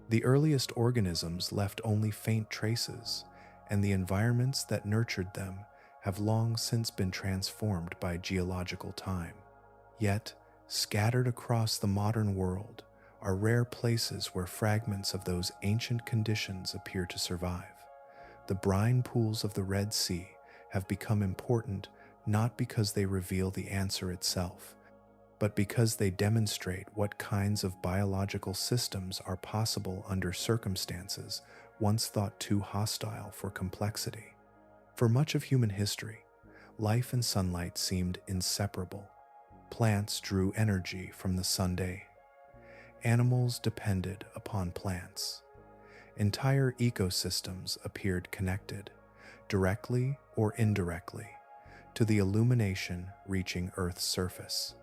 The earliest organisms left only faint traces, and the environments that nurtured them have long since been transformed by geological time. Yet, scattered across the modern world are rare places where fragments of those ancient conditions appear to survive. The brine pools of the Red Sea have become important not because they reveal the answer itself, but because they demonstrate what kinds of biological systems are possible under circumstances once thought too hostile for complexity. For much of human history, life and sunlight seemed inseparable. Plants drew energy from the sunday. Animals depended upon plants. Entire ecosystems appeared connected, directly or indirectly, to the illumination reaching Earth's surface.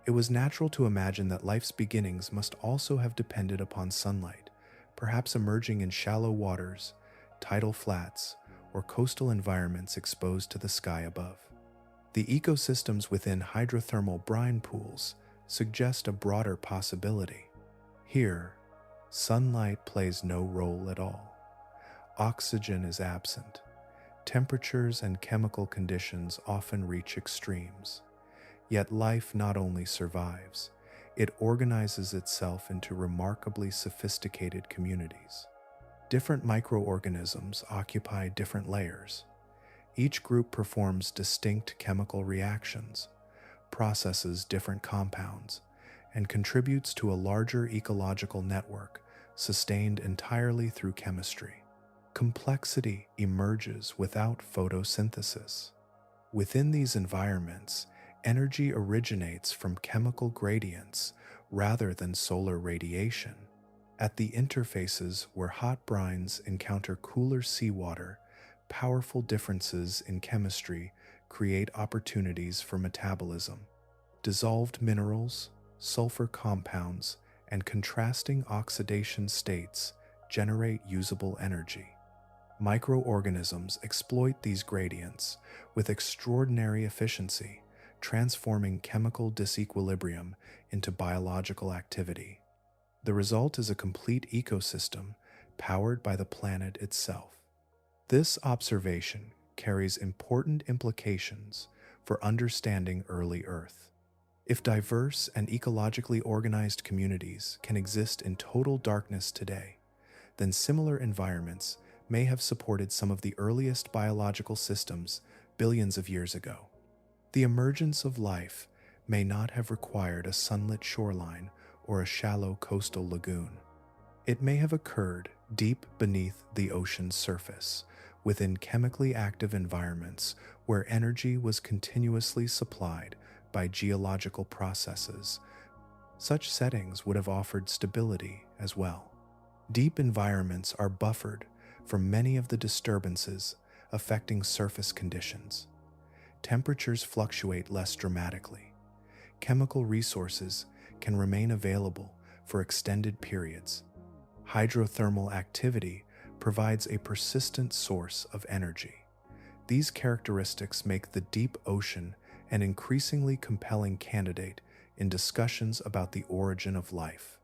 It was natural to imagine that life's beginnings must also have depended upon sunlight, perhaps emerging in shallow waters, tidal flats, or coastal environments exposed to the sky above. The ecosystems within hydrothermal brine pools suggest a broader possibility. Here, sunlight plays no role at all. Oxygen is absent. Temperatures and chemical conditions often reach extremes. Yet life not only survives, it organizes itself into remarkably sophisticated communities. Different microorganisms occupy different layers. Each group performs distinct chemical reactions, processes different compounds, and contributes to a larger ecological network sustained entirely through chemistry. Complexity emerges without photosynthesis. Within these environments, energy originates from chemical gradients rather than solar radiation. At the interfaces where hot brines encounter cooler seawater, powerful differences in chemistry create opportunities for metabolism. Dissolved minerals, sulfur compounds, and contrasting oxidation states generate usable energy. Microorganisms exploit these gradients with extraordinary efficiency, transforming chemical disequilibrium into biological activity. The result is a complete ecosystem powered by the planet itself. This observation carries important implications for understanding early Earth. If diverse and ecologically organized communities can exist in total darkness today, then similar environments may have supported some of the earliest biological systems billions of years ago. The emergence of life may not have required a sunlit shoreline or a shallow coastal lagoon. It may have occurred deep beneath the ocean's surface, within chemically active environments where energy was continuously supplied by geological processes. Such settings would have offered stability as well. Deep environments are buffered from many of the disturbances affecting surface conditions. Temperatures fluctuate less dramatically. Chemical resources can remain available for extended periods. Hydrothermal activity provides a persistent source of energy. These characteristics make the deep ocean an increasingly compelling candidate in discussions about the origin of life.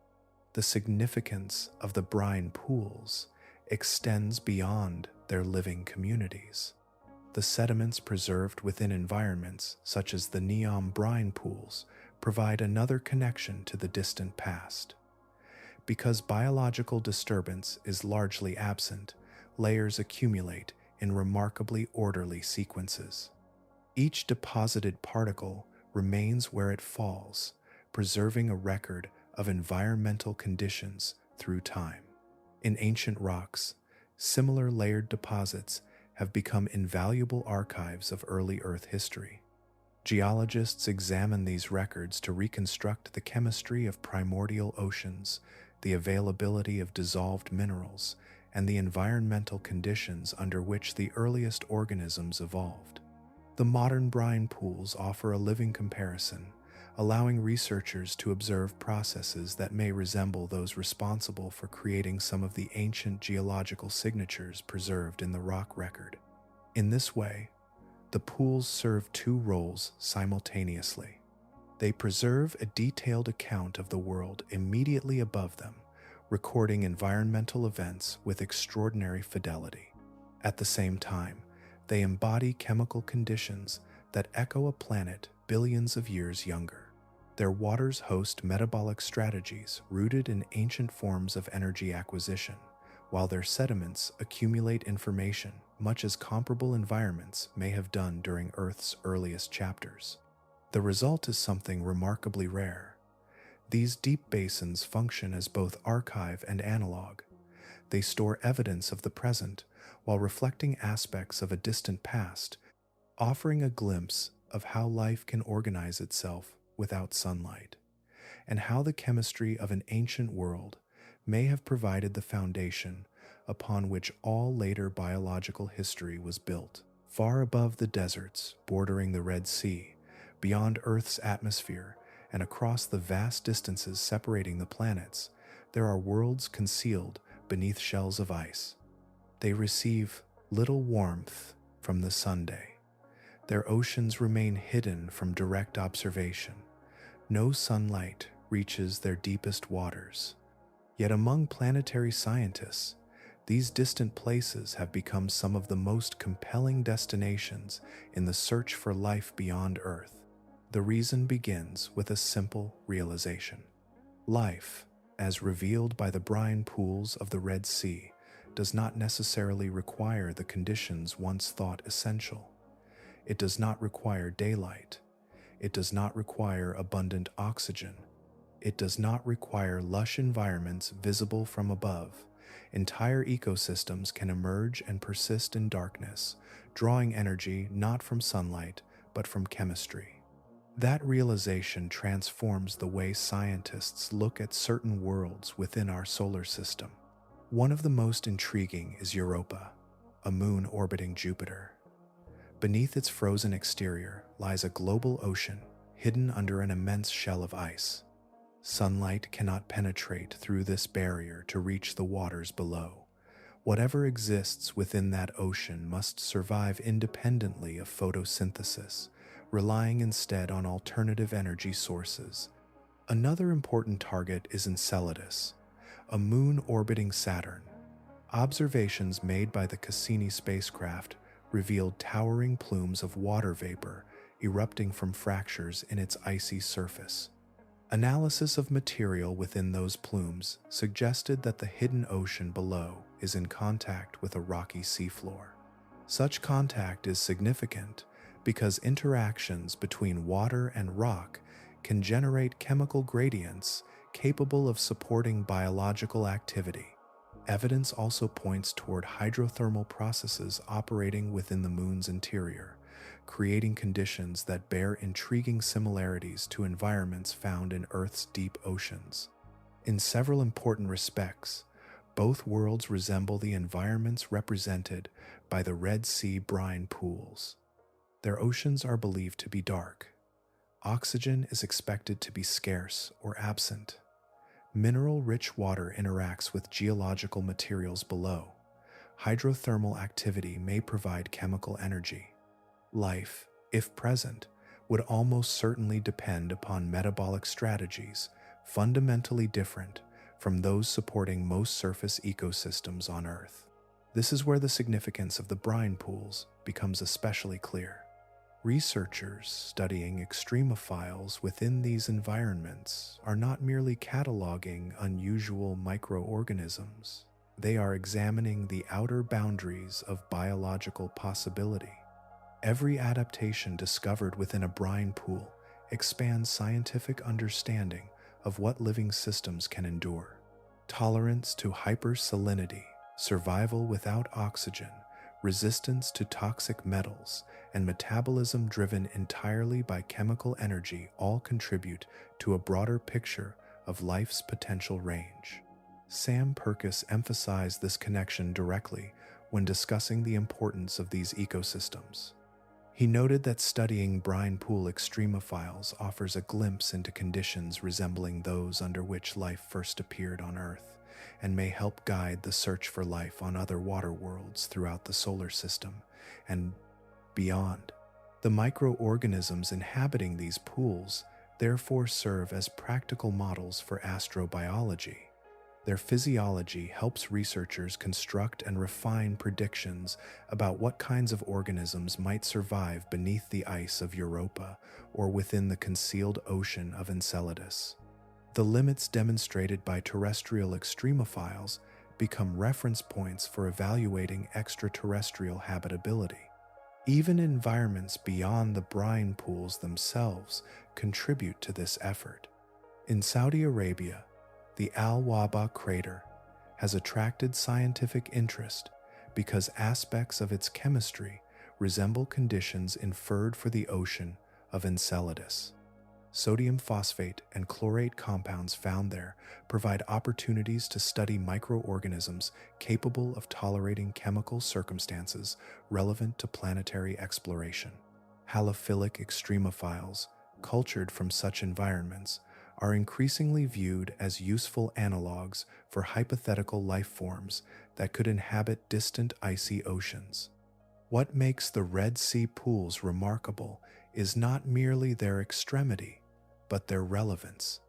The significance of the brine pools extends beyond their living communities. The sediments preserved within environments such as the NEOM Brine Pools provide another connection to the distant past. Because biological disturbance is largely absent, layers accumulate in remarkably orderly sequences. Each deposited particle remains where it falls, preserving a record of environmental conditions through time. In ancient rocks, similar layered deposits have become invaluable archives of early Earth history. Geologists examine these records to reconstruct the chemistry of primordial oceans, the availability of dissolved minerals, and the environmental conditions under which the earliest organisms evolved. The modern brine pools offer a living comparison, allowing researchers to observe processes that may resemble those responsible for creating some of the ancient geological signatures preserved in the rock record. In this way, the pools serve two roles simultaneously. They preserve a detailed account of the world immediately above them, recording environmental events with extraordinary fidelity. At the same time, they embody chemical conditions that echo a planet billions of years younger. Their waters host metabolic strategies rooted in ancient forms of energy acquisition, while their sediments accumulate information much as comparable environments may have done during Earth's earliest chapters. The result is something remarkably rare. These deep basins function as both archive and analog. They store evidence of the present while reflecting aspects of a distant past, offering a glimpse of how life can organize itself without sunlight, and how the chemistry of an ancient world may have provided the foundation upon which all later biological history was built. Far above the deserts bordering the Red Sea, beyond Earth's atmosphere, and across the vast distances separating the planets, there are worlds concealed beneath shells of ice. They receive little warmth from the sunday. Their oceans remain hidden from direct observation. No sunlight reaches their deepest waters. Yet among planetary scientists, these distant places have become some of the most compelling destinations in the search for life beyond Earth. The reason begins with a simple realization. Life, as revealed by the brine pools of the Red Sea, does not necessarily require the conditions once thought essential. It does not require daylight. It does not require abundant oxygen. It does not require lush environments visible from above. Entire ecosystems can emerge and persist in darkness, drawing energy not from sunlight, but from chemistry. That realization transforms the way scientists look at certain worlds within our solar system. One of the most intriguing is Europa, a moon orbiting Jupiter. Beneath its frozen exterior lies a global ocean, hidden under an immense shell of ice. Sunlight cannot penetrate through this barrier to reach the waters below. Whatever exists within that ocean must survive independently of photosynthesis, relying instead on alternative energy sources. Another important target is Enceladus, a moon orbiting Saturn. Observations made by the Cassini spacecraft revealed towering plumes of water vapor erupting from fractures in its icy surface. Analysis of material within those plumes suggested that the hidden ocean below is in contact with a rocky seafloor. Such contact is significant because interactions between water and rock can generate chemical gradients capable of supporting biological activity. Evidence also points toward hydrothermal processes operating within the moon's interior, creating conditions that bear intriguing similarities to environments found in Earth's deep oceans. In several important respects, both worlds resemble the environments represented by the Red Sea brine pools. Their oceans are believed to be dark. Oxygen is expected to be scarce or absent. Mineral-rich water interacts with geological materials below. Hydrothermal activity may provide chemical energy. Life, if present, would almost certainly depend upon metabolic strategies fundamentally different from those supporting most surface ecosystems on Earth. This is where the significance of the brine pools becomes especially clear. Researchers studying extremophiles within these environments are not merely cataloging unusual microorganisms. They are examining the outer boundaries of biological possibility. Every adaptation discovered within a brine pool expands scientific understanding of what living systems can endure. Tolerance to hypersalinity, survival without oxygen, resistance to toxic metals, and metabolism driven entirely by chemical energy all contribute to a broader picture of life's potential range. Sam Purkis emphasized this connection directly when discussing the importance of these ecosystems. He noted that studying brine pool extremophiles offers a glimpse into conditions resembling those under which life first appeared on Earth, and may help guide the search for life on other water worlds throughout the solar system and beyond. The microorganisms inhabiting these pools therefore serve as practical models for astrobiology. Their physiology helps researchers construct and refine predictions about what kinds of organisms might survive beneath the ice of Europa or within the concealed ocean of Enceladus. The limits demonstrated by terrestrial extremophiles become reference points for evaluating extraterrestrial habitability. Even environments beyond the brine pools themselves contribute to this effort. In Saudi Arabia, the Al-Waba crater has attracted scientific interest because aspects of its chemistry resemble conditions inferred for the ocean of Enceladus. Sodium phosphate and chlorate compounds found there provide opportunities to study microorganisms capable of tolerating chemical circumstances relevant to planetary exploration. Halophilic extremophiles, cultured from such environments, are increasingly viewed as useful analogs for hypothetical life forms that could inhabit distant icy oceans. What makes the Red Sea pools remarkable is not merely their extremity, but their relevance.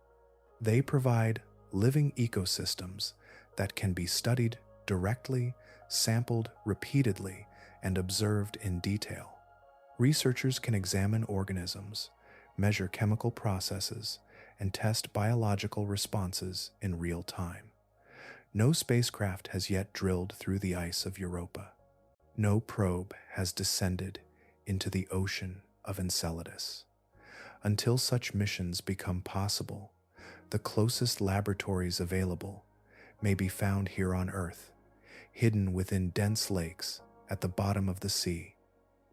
They provide living ecosystems that can be studied directly, sampled repeatedly, and observed in detail. Researchers can examine organisms, measure chemical processes, and test biological responses in real time. No spacecraft has yet drilled through the ice of Europa. No probe has descended into the ocean of Enceladus. Until such missions become possible, the closest laboratories available may be found here on Earth, hidden within dense lakes at the bottom of the sea,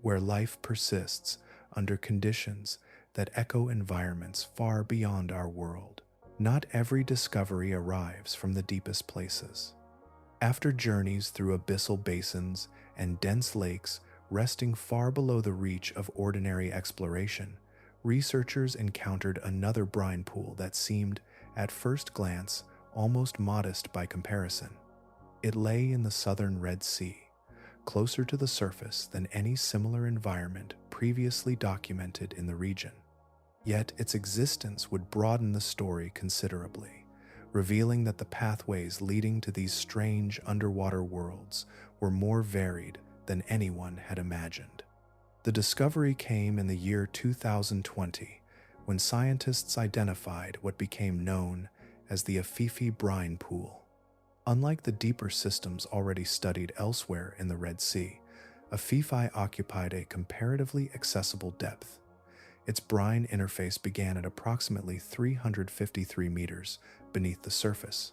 where life persists under conditions that echo environments far beyond our world. Not every discovery arrives from the deepest places. After journeys through abyssal basins and dense lakes resting far below the reach of ordinary exploration, researchers encountered another brine pool that seemed, at first glance, almost modest by comparison. It lay in the southern Red Sea, closer to the surface than any similar environment previously documented in the region. Yet its existence would broaden the story considerably, revealing that the pathways leading to these strange underwater worlds were more varied than anyone had imagined. The discovery came in the year 2020 when scientists identified what became known as the Kebrit Brine Pool. Unlike the deeper systems already studied elsewhere in the Red Sea, Kebrit occupied a comparatively accessible depth. Its brine interface began at approximately 353 meters beneath the surface.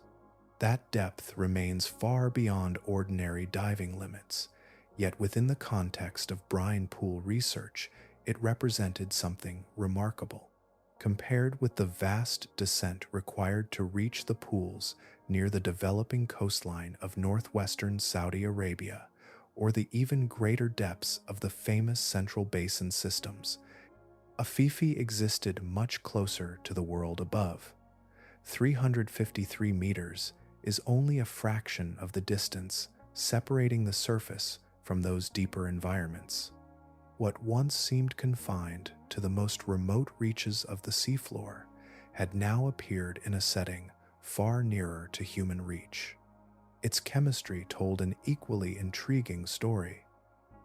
That depth remains far beyond ordinary diving limits, yet within the context of brine pool research, it represented something remarkable. Compared with the vast descent required to reach the pools near the developing coastline of northwestern Saudi Arabia, or the even greater depths of the famous Central Basin systems, Kebrit existed much closer to the world above. 353 meters is only a fraction of the distance separating the surface from those deeper environments. What once seemed confined to the most remote reaches of the seafloor had now appeared in a setting far nearer to human reach. Its chemistry told an equally intriguing story.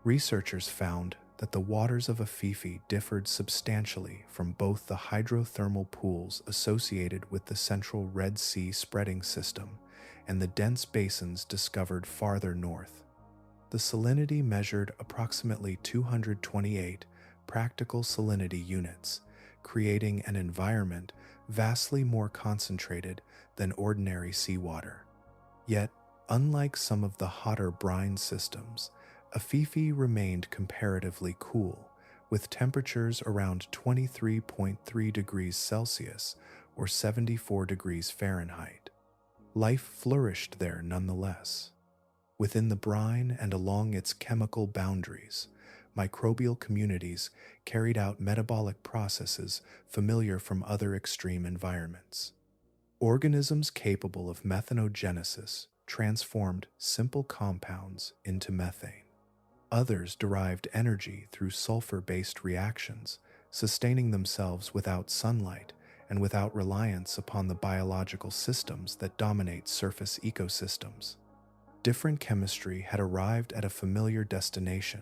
Researchers found that the waters of Kebrit differed substantially from both the hydrothermal pools associated with the central Red Sea spreading system and the dense basins discovered farther north. The salinity measured approximately 228 practical salinity units, creating an environment vastly more concentrated than ordinary seawater. Yet, unlike some of the hotter brine systems, Kebrit remained comparatively cool, with temperatures around 23.3 degrees Celsius or 74 degrees Fahrenheit. Life flourished there nonetheless. Within the brine and along its chemical boundaries, microbial communities carried out metabolic processes familiar from other extreme environments. Organisms capable of methanogenesis transformed simple compounds into methane. Others derived energy through sulfur-based reactions, sustaining themselves without sunlight and without reliance upon the biological systems that dominate surface ecosystems. Different chemistry had arrived at a familiar destination,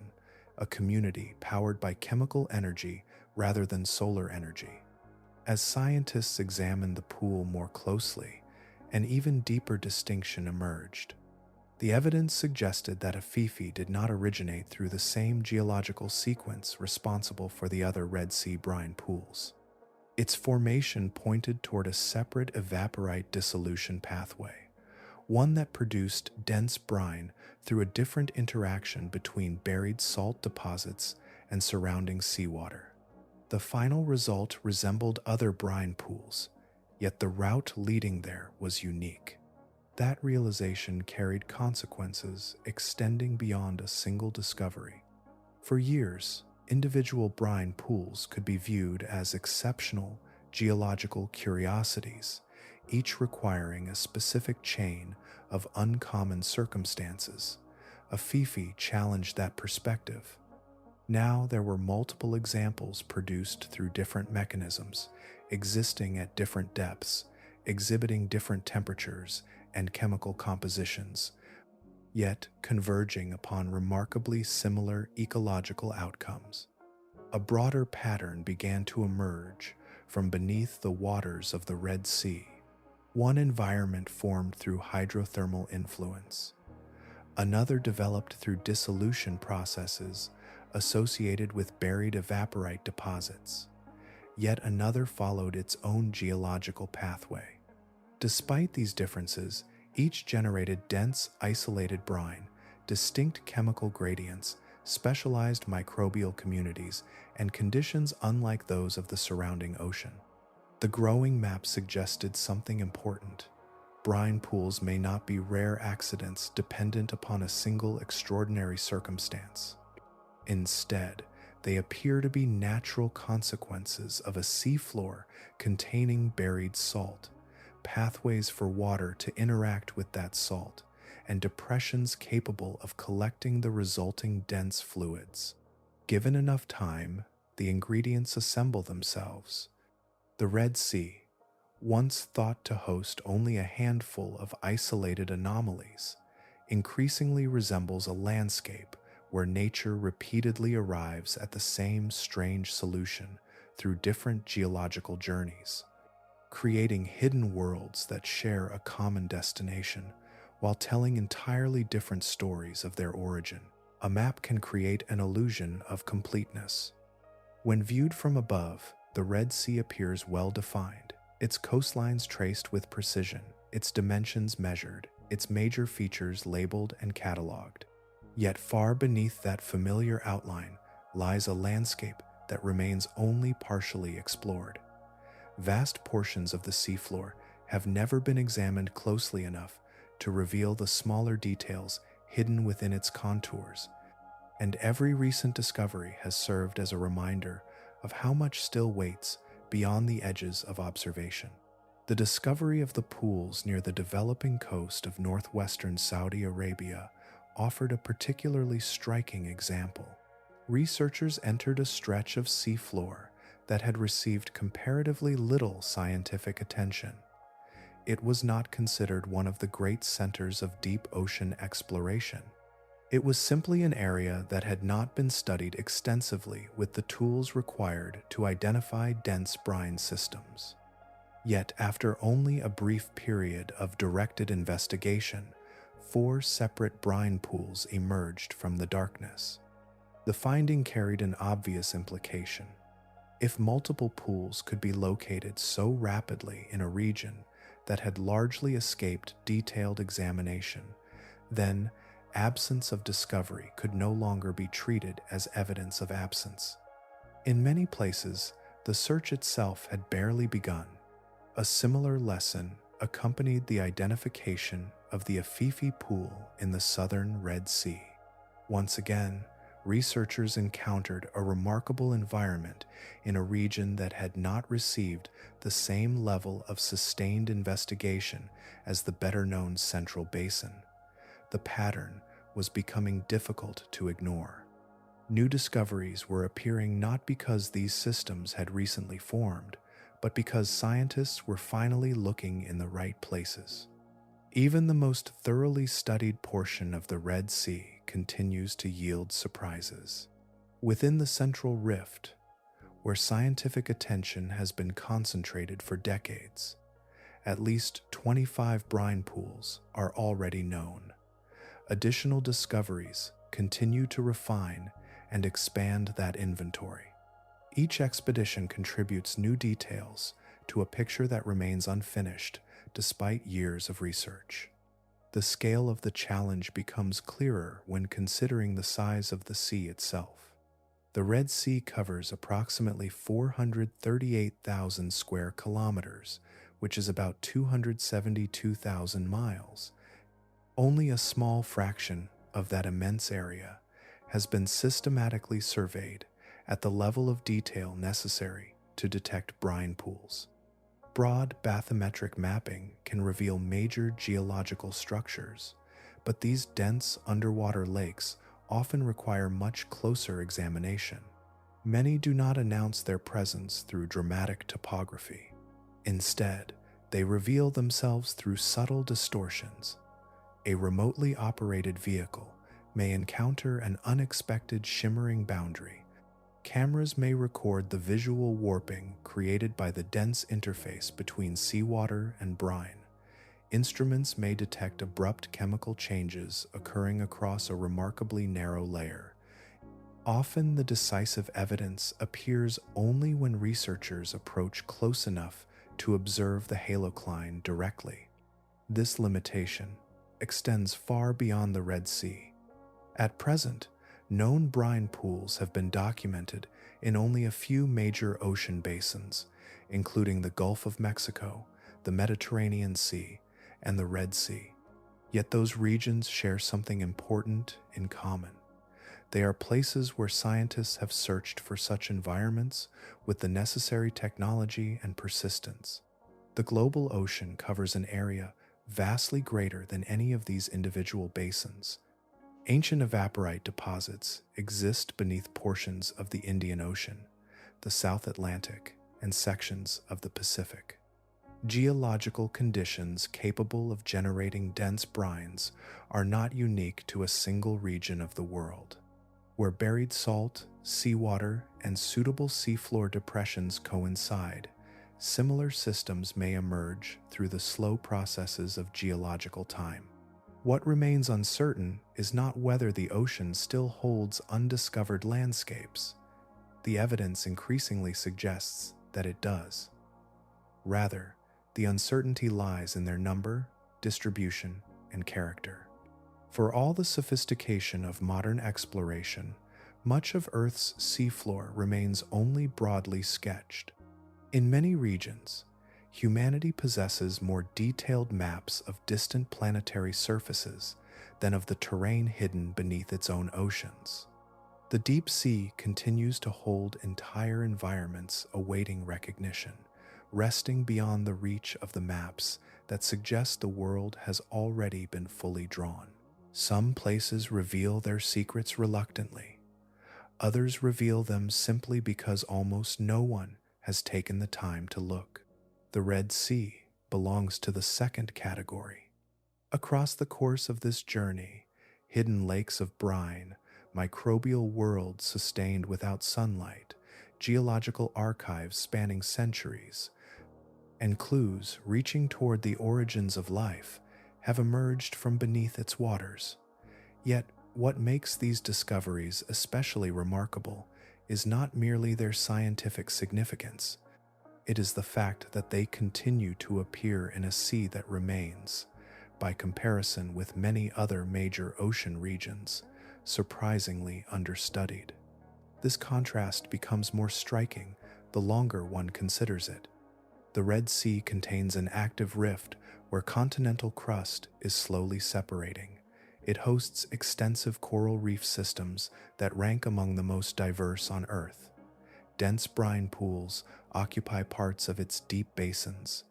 a community powered by chemical energy rather than solar energy. As scientists examined the pool more closely, an even deeper distinction emerged. The evidence suggested that Kebrit did not originate through the same geological sequence responsible for the other Red Sea brine pools. Its formation pointed toward a separate evaporite dissolution pathway, one that produced dense brine through a different interaction between buried salt deposits and surrounding seawater. The final result resembled other brine pools, yet the route leading there was unique. That realization carried consequences extending beyond a single discovery. For years, individual brine pools could be viewed as exceptional geological curiosities, each requiring a specific chain of uncommon circumstances. Kebrit challenged that perspective. Now there were multiple examples produced through different mechanisms, existing at different depths, exhibiting different temperatures and chemical compositions, yet converging upon remarkably similar ecological outcomes. A broader pattern began to emerge from beneath the waters of the Red Sea. One environment formed through hydrothermal influence. Another developed through dissolution processes associated with buried evaporite deposits. Yet another followed its own geological pathway. Despite these differences, each generated dense, isolated brine, distinct chemical gradients, specialized microbial communities, and conditions unlike those of the surrounding ocean. The growing map suggested something important. Brine pools may not be rare accidents dependent upon a single extraordinary circumstance. Instead, they appear to be natural consequences of a seafloor containing buried salt, pathways for water to interact with that salt, and depressions capable of collecting the resulting dense fluids. Given enough time, the ingredients assemble themselves. The Red Sea, once thought to host only a handful of isolated anomalies, increasingly resembles a landscape where nature repeatedly arrives at the same strange solution through different geological journeys, creating hidden worlds that share a common destination while telling entirely different stories of their origin. A map can create an illusion of completeness. When viewed from above, the Red Sea appears well defined, its coastlines traced with precision, its dimensions measured, its major features labeled and catalogued. Yet far beneath that familiar outline lies a landscape that remains only partially explored. Vast portions of the seafloor have never been examined closely enough to reveal the smaller details hidden within its contours, and every recent discovery has served as a reminder of how much still waits beyond the edges of observation. The discovery of the pools near the developing coast of northwestern Saudi Arabia offered a particularly striking example. Researchers entered a stretch of seafloor that had received comparatively little scientific attention. It was not considered one of the great centers of deep ocean exploration. It was simply an area that had not been studied extensively with the tools required to identify dense brine systems. Yet, after only a brief period of directed investigation, 4 separate brine pools emerged from the darkness. The finding carried an obvious implication. If multiple pools could be located so rapidly in a region that had largely escaped detailed examination, then absence of discovery could no longer be treated as evidence of absence. In many places, the search itself had barely begun. A similar lesson accompanied the identification of the Afifi Pool in the southern Red Sea. Once again, researchers encountered a remarkable environment in a region that had not received the same level of sustained investigation as the better-known Central Basin. The pattern was becoming difficult to ignore. New discoveries were appearing not because these systems had recently formed, but because scientists were finally looking in the right places. Even the most thoroughly studied portion of the Red Sea continues to yield surprises. Within the Central Rift, where scientific attention has been concentrated for decades, at least 25 brine pools are already known. Additional discoveries continue to refine and expand that inventory. Each expedition contributes new details to a picture that remains unfinished despite years of research. The scale of the challenge becomes clearer when considering the size of the sea itself. The Red Sea covers approximately 438,000 square kilometers, which is about 272,000 miles. Only a small fraction of that immense area has been systematically surveyed at the level of detail necessary to detect brine pools. Broad bathymetric mapping can reveal major geological structures, but these dense underwater lakes often require much closer examination. Many do not announce their presence through dramatic topography. Instead, they reveal themselves through subtle distortions. A remotely operated vehicle may encounter an unexpected shimmering boundary. Cameras may record the visual warping created by the dense interface between seawater and brine. Instruments may detect abrupt chemical changes occurring across a remarkably narrow layer. Often the decisive evidence appears only when researchers approach close enough to observe the halocline directly. This limitation extends far beyond the Red Sea. At present, known brine pools have been documented in only a few major ocean basins, including the Gulf of Mexico, the Mediterranean Sea, and the Red Sea. Yet those regions share something important in common. They are places where scientists have searched for such environments with the necessary technology and persistence. The global ocean covers an area vastly greater than any of these individual basins. Ancient evaporite deposits exist beneath portions of the Indian Ocean, the South Atlantic, and sections of the Pacific. Geological conditions capable of generating dense brines are not unique to a single region of the world. Where buried salt, seawater, and suitable seafloor depressions coincide, similar systems may emerge through the slow processes of geological time. What remains uncertain is not whether the ocean still holds undiscovered landscapes. The evidence increasingly suggests that it does. Rather, the uncertainty lies in their number, distribution, and character. For all the sophistication of modern exploration, much of Earth's seafloor remains only broadly sketched. In many regions, humanity possesses more detailed maps of distant planetary surfaces than of the terrain hidden beneath its own oceans. The deep sea continues to hold entire environments awaiting recognition, resting beyond the reach of the maps that suggest the world has already been fully drawn. Some places reveal their secrets reluctantly. Others reveal them simply because almost no one has taken the time to look. The Red Sea belongs to the second category. Across the course of this journey, hidden lakes of brine, microbial worlds sustained without sunlight, geological archives spanning centuries, and clues reaching toward the origins of life have emerged from beneath its waters. Yet, what makes these discoveries especially remarkable is not merely their scientific significance. It is the fact that they continue to appear in a sea that remains, by comparison with many other major ocean regions, surprisingly understudied. This contrast becomes more striking the longer one considers it. The Red Sea contains an active rift where continental crust is slowly separating. It hosts extensive coral reef systems that rank among the most diverse on Earth. Dense brine pools occupy parts of its deep basins.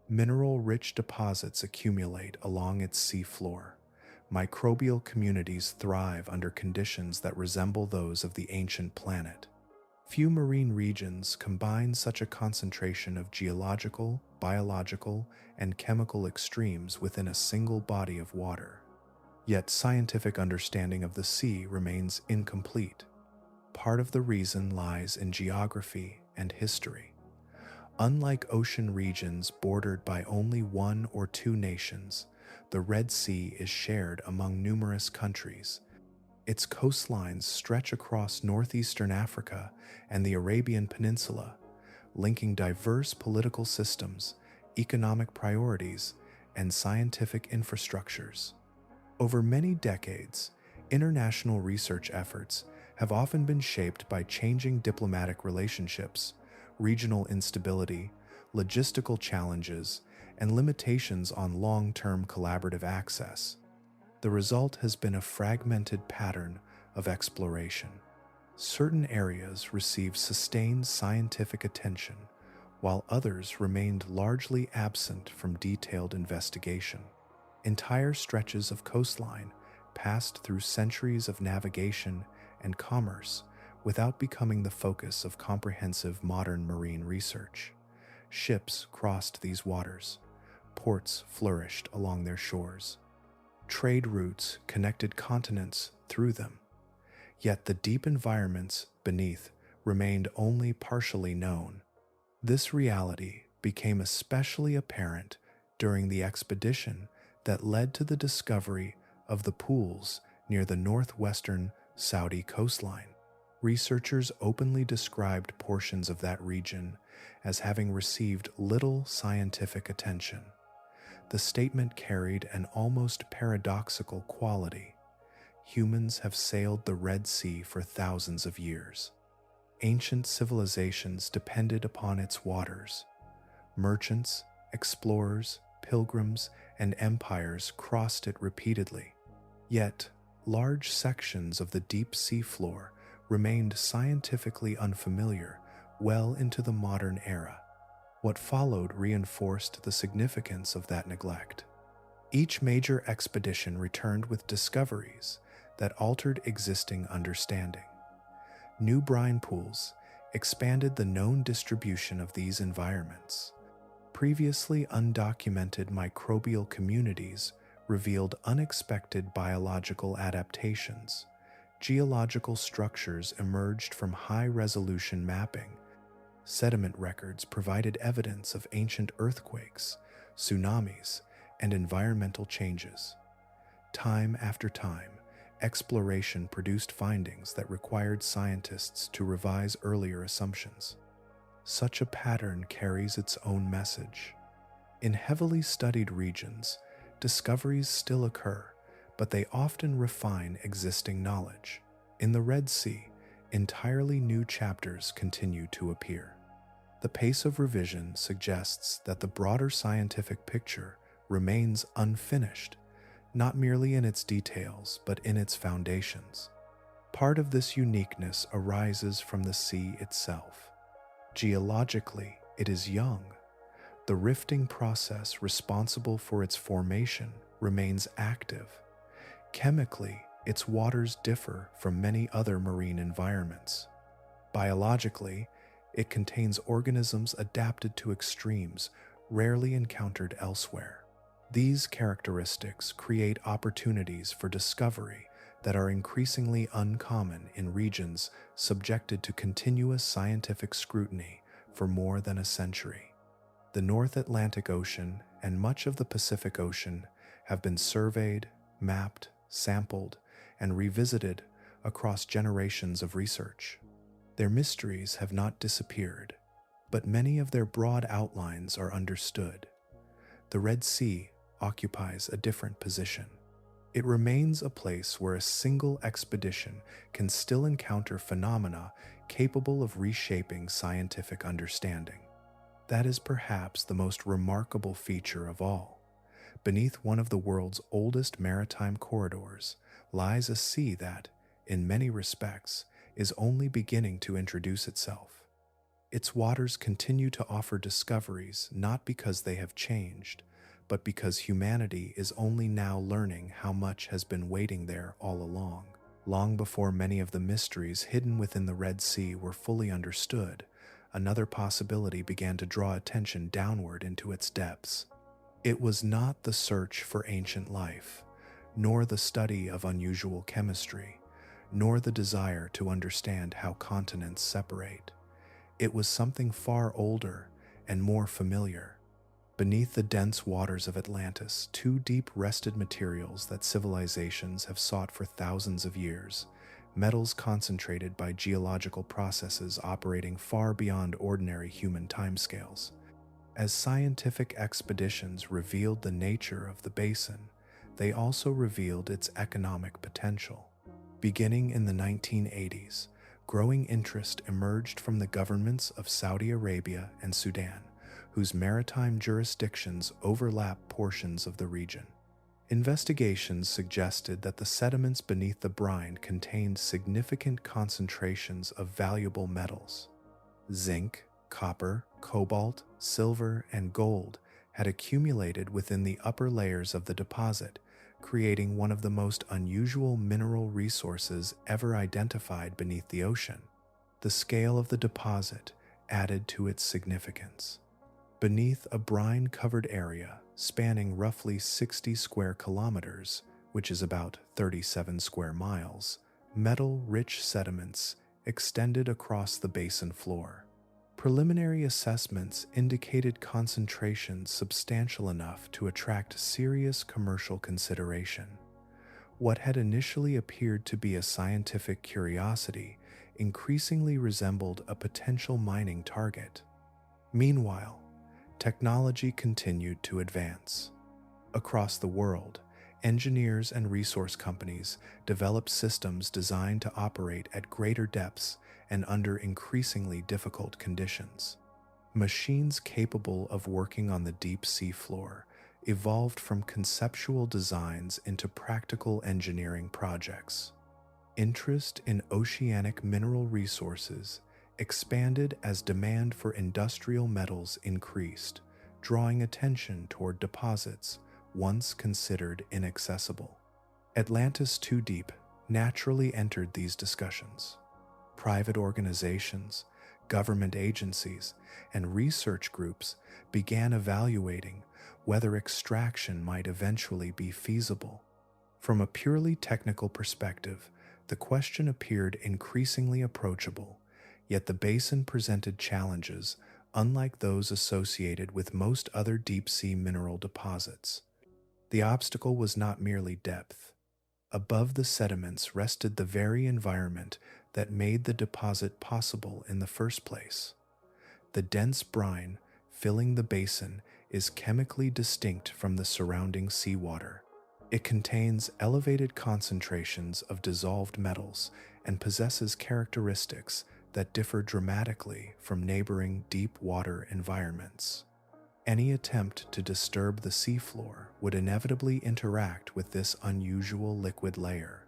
Mineral-rich deposits accumulate along its seafloor. Microbial communities thrive under conditions that resemble those of the ancient planet. Few marine regions combine such a concentration of geological, biological, and chemical extremes within a single body of water. Yet scientific understanding of the sea remains incomplete. Part of the reason lies in geography and history. Unlike ocean regions bordered by only one or two nations, the Red Sea is shared among numerous countries. Its coastlines stretch across northeastern Africa and the Arabian Peninsula, linking diverse political systems, economic priorities, and scientific infrastructures. Over many decades, international research efforts have often been shaped by changing diplomatic relationships, regional instability, logistical challenges, and limitations on long-term collaborative access. The result has been a fragmented pattern of exploration. Certain areas received sustained scientific attention, while others remained largely absent from detailed investigation. Entire stretches of coastline passed through centuries of navigation and commerce without becoming the focus of comprehensive modern marine research. Ships crossed these waters. Ports flourished along their shores. Trade routes connected continents through them. Yet the deep environments beneath remained only partially known. This reality became especially apparent during the expedition that led to the discovery of the pools near the northwestern Saudi coastline. Researchers openly described portions of that region as having received little scientific attention. The statement carried an almost paradoxical quality. Humans have sailed the Red Sea for thousands of years. Ancient civilizations depended upon its waters. Merchants, explorers, pilgrims, and empires crossed it repeatedly. Yet, large sections of the deep sea floor remained scientifically unfamiliar well into the modern era. What followed reinforced the significance of that neglect. Each major expedition returned with discoveries that altered existing understanding. New brine pools expanded the known distribution of these environments. Previously undocumented microbial communities revealed unexpected biological adaptations. Geological structures emerged from high-resolution mapping. Sediment records provided evidence of ancient earthquakes, tsunamis, and environmental changes. Time after time, exploration produced findings that required scientists to revise earlier assumptions. Such a pattern carries its own message. In heavily studied regions, discoveries still occur, but they often refine existing knowledge. In the Red Sea, entirely new chapters continue to appear. The pace of revision suggests that the broader scientific picture remains unfinished, not merely in its details, but in its foundations. Part of this uniqueness arises from the sea itself. Geologically, it is young. The rifting process responsible for its formation remains active. Chemically, its waters differ from many other marine environments. Biologically, it contains organisms adapted to extremes rarely encountered elsewhere. These characteristics create opportunities for discovery that are increasingly uncommon in regions subjected to continuous scientific scrutiny for more than a century. The North Atlantic Ocean and much of the Pacific Ocean have been surveyed, mapped, sampled, and revisited across generations of research. Their mysteries have not disappeared, but many of their broad outlines are understood. The Red Sea occupies a different position. It remains a place where a single expedition can still encounter phenomena capable of reshaping scientific understanding. That is perhaps the most remarkable feature of all. Beneath one of the world's oldest maritime corridors lies a sea that, in many respects, is only beginning to introduce itself. Its waters continue to offer discoveries not because they have changed, but because humanity is only now learning how much has been waiting there all along. Long before many of the mysteries hidden within the Red Sea were fully understood, another possibility began to draw attention downward into its depths. It was not the search for ancient life, nor the study of unusual chemistry, nor the desire to understand how continents separate. It was something far older and more familiar. Beneath the dense waters of Atlantis II Deep rested materials that civilizations have sought for thousands of years, metals concentrated by geological processes operating far beyond ordinary human timescales. As scientific expeditions revealed the nature of the basin, they also revealed its economic potential. Beginning in the 1980s, growing interest emerged from the governments of Saudi Arabia and Sudan, whose maritime jurisdictions overlap portions of the region. Investigations suggested that the sediments beneath the brine contained significant concentrations of valuable metals. Zinc, copper, cobalt, silver, and gold had accumulated within the upper layers of the deposit, creating one of the most unusual mineral resources ever identified beneath the ocean. The scale of the deposit added to its significance. Beneath a brine-covered area spanning roughly 60 square kilometers, which is about 37 square miles, metal-rich sediments extended across the basin floor. Preliminary assessments indicated concentrations substantial enough to attract serious commercial consideration. What had initially appeared to be a scientific curiosity increasingly resembled a potential mining target. Meanwhile, technology continued to advance. Across the world, engineers and resource companies developed systems designed to operate at greater depths and under increasingly difficult conditions. Machines capable of working on the deep sea floor evolved from conceptual designs into practical engineering projects. Interest in oceanic mineral resources expanded as demand for industrial metals increased, drawing attention toward deposits once considered inaccessible. Atlantis II Deep naturally entered these discussions. Private organizations, government agencies, and research groups began evaluating whether extraction might eventually be feasible. From a purely technical perspective, The question appeared increasingly approachable, yet the basin presented challenges unlike those associated with most other deep-sea mineral deposits. The obstacle was not merely depth. Above the sediments rested the very environment that made the deposit possible in the first place. The dense brine filling the basin is chemically distinct from the surrounding seawater. It contains elevated concentrations of dissolved metals and possesses characteristics that differ dramatically from neighboring deep water environments. Any attempt to disturb the seafloor would inevitably interact with this unusual liquid layer.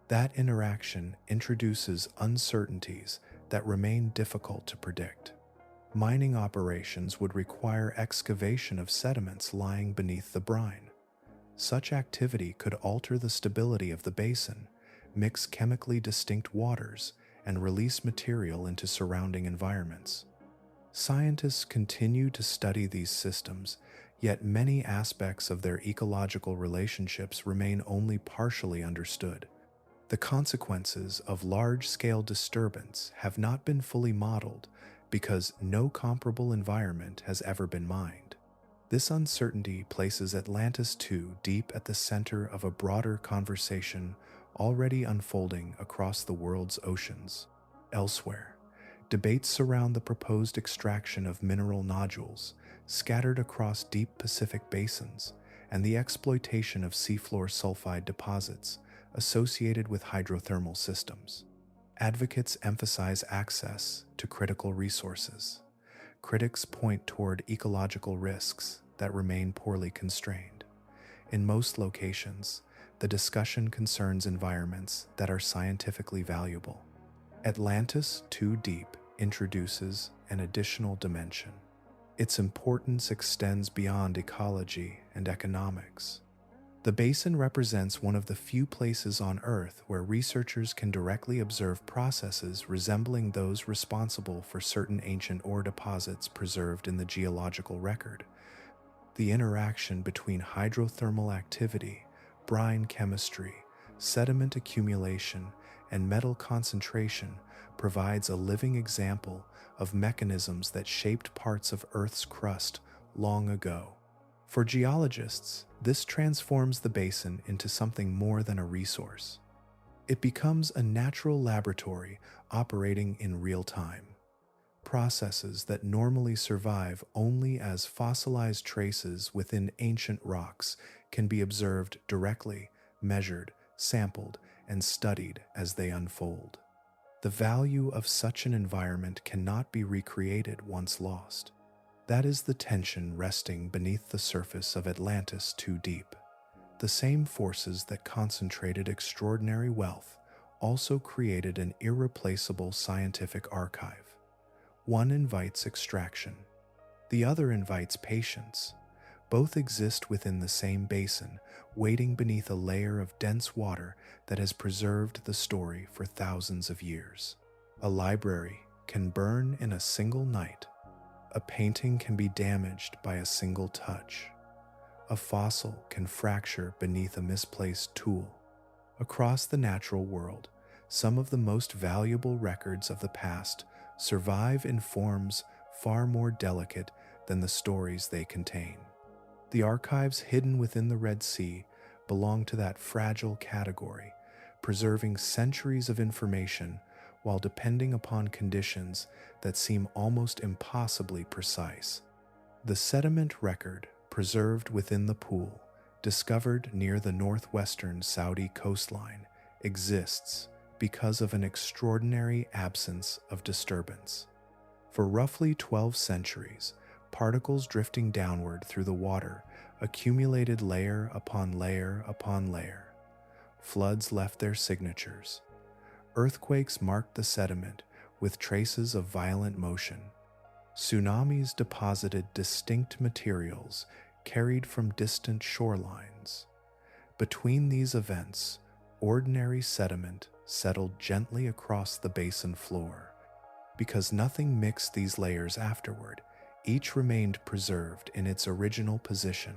That interaction introduces uncertainties that remain difficult to predict. Mining operations would require excavation of sediments lying beneath the brine. Such activity could alter the stability of the basin, mix chemically distinct waters, and release material into surrounding environments. Scientists continue to study these systems, yet many aspects of their ecological relationships remain only partially understood. The consequences of large-scale disturbance have not been fully modeled because no comparable environment has ever been mined. This uncertainty places Atlantis II Deep at the center of a broader conversation already unfolding across the world's oceans. Elsewhere, debates surround the proposed extraction of mineral nodules scattered across deep Pacific basins and the exploitation of seafloor sulfide deposits associated with hydrothermal systems. Advocates emphasize access to critical resources. Critics point toward ecological risks that remain poorly constrained. In most locations, the discussion concerns environments that are scientifically valuable. Atlantis II Deep introduces an additional dimension. Its importance extends beyond ecology and economics. The basin represents one of the few places on Earth where researchers can directly observe processes resembling those responsible for certain ancient ore deposits preserved in the geological record. The interaction between hydrothermal activity, brine chemistry, sediment accumulation, and metal concentration provides a living example of mechanisms that shaped parts of Earth's crust long ago. For geologists, this transforms the basin into something more than a resource. It becomes a natural laboratory operating in real time. Processes that normally survive only as fossilized traces within ancient rocks can be observed directly, measured, sampled, and studied as they unfold. The value of such an environment cannot be recreated once lost. That is the tension resting beneath the surface of Atlantis II Deep. The same forces that concentrated extraordinary wealth also created an irreplaceable scientific archive. One invites extraction. The other invites patience. Both exist within the same basin, waiting beneath a layer of dense water that has preserved the story for thousands of years. A library can burn in a single night. A painting can be damaged by a single touch. A fossil can fracture beneath a misplaced tool. Across the natural world, some of the most valuable records of the past survive in forms far more delicate than the stories they contain. The archives hidden within the Red Sea belong to that fragile category, preserving centuries of information while depending upon conditions that seem almost impossibly precise. The sediment record preserved within the pool, discovered near the northwestern Saudi coastline, exists because of an extraordinary absence of disturbance. For roughly 12 centuries, particles drifting downward through the water accumulated layer upon layer upon layer. Floods left their signatures. Earthquakes marked the sediment with traces of violent motion. Tsunamis deposited distinct materials carried from distant shorelines. Between these events, ordinary sediment settled gently across the basin floor. Because nothing mixed these layers afterward, each remained preserved in its original position,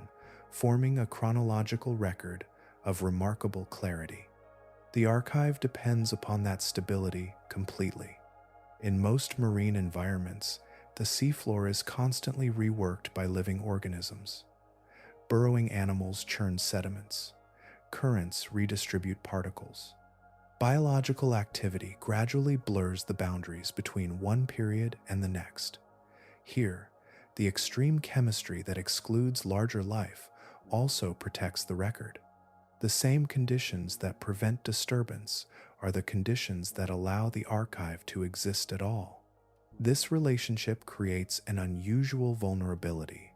forming a chronological record of remarkable clarity. The archive depends upon that stability completely. In most marine environments, the seafloor is constantly reworked by living organisms. Burrowing animals churn sediments. Currents redistribute particles. Biological activity gradually blurs the boundaries between one period and the next. Here, the extreme chemistry that excludes larger life also protects the record. The same conditions that prevent disturbance are the conditions that allow the archive to exist at all. This relationship creates an unusual vulnerability.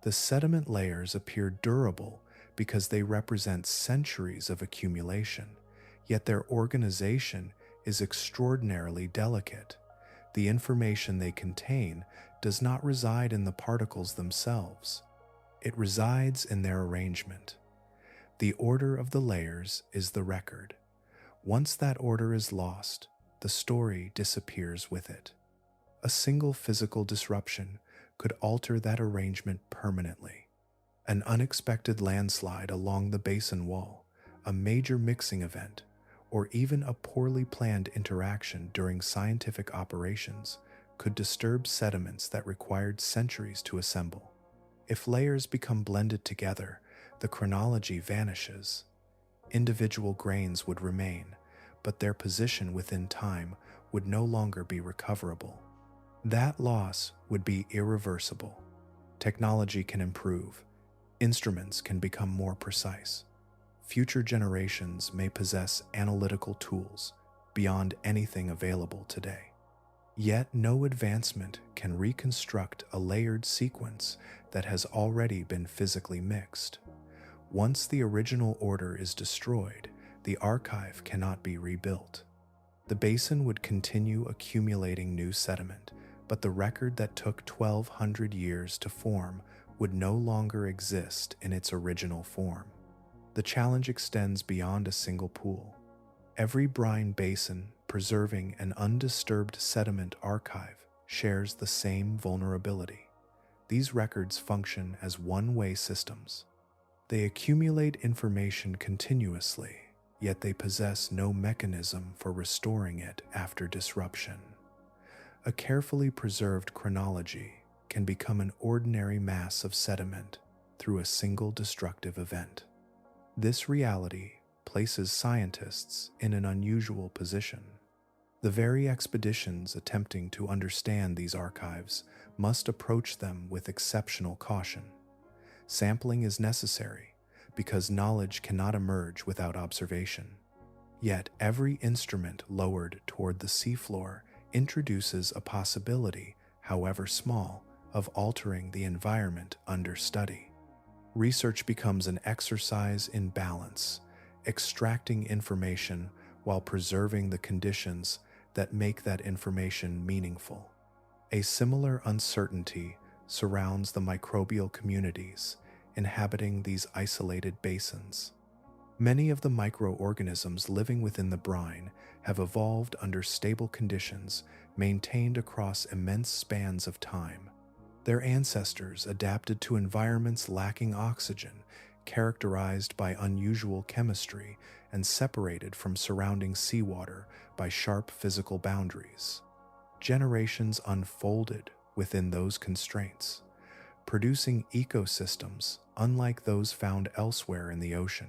The sediment layers appear durable because they represent centuries of accumulation, yet their organization is extraordinarily delicate. The information they contain does not reside in the particles themselves. It resides in their arrangement. The order of the layers is the record. Once that order is lost, the story disappears with it. A single physical disruption could alter that arrangement permanently. An unexpected landslide along the basin wall, a major mixing event, or even a poorly planned interaction during scientific operations could disturb sediments that required centuries to assemble. If layers become blended together, the chronology vanishes. Individual grains would remain, but their position within time would no longer be recoverable. That loss would be irreversible. Technology can improve. Instruments can become more precise. Future generations may possess analytical tools beyond anything available today. Yet no advancement can reconstruct a layered sequence that has already been physically mixed. Once the original order is destroyed, the archive cannot be rebuilt. The basin would continue accumulating new sediment, but the record that took 1,200 years to form would no longer exist in its original form. The challenge extends beyond a single pool. Every brine basin preserving an undisturbed sediment archive shares the same vulnerability. These records function as one-way systems. They accumulate information continuously, yet they possess no mechanism for restoring it after disruption. A carefully preserved chronology can become an ordinary mass of sediment through a single destructive event. This reality places scientists in an unusual position. The very expeditions attempting to understand these archives must approach them with exceptional caution. Sampling is necessary because knowledge cannot emerge without observation. Yet every instrument lowered toward the seafloor introduces a possibility, however small, of altering the environment under study. Research becomes an exercise in balance, extracting information while preserving the conditions that make that information meaningful. A similar uncertainty surrounds the microbial communities inhabiting these isolated basins. Many of the microorganisms living within the brine have evolved under stable conditions maintained across immense spans of time. Their ancestors adapted to environments lacking oxygen, characterized by unusual chemistry, and separated from surrounding seawater by sharp physical boundaries. Generations unfolded within those constraints, producing ecosystems unlike those found elsewhere in the ocean.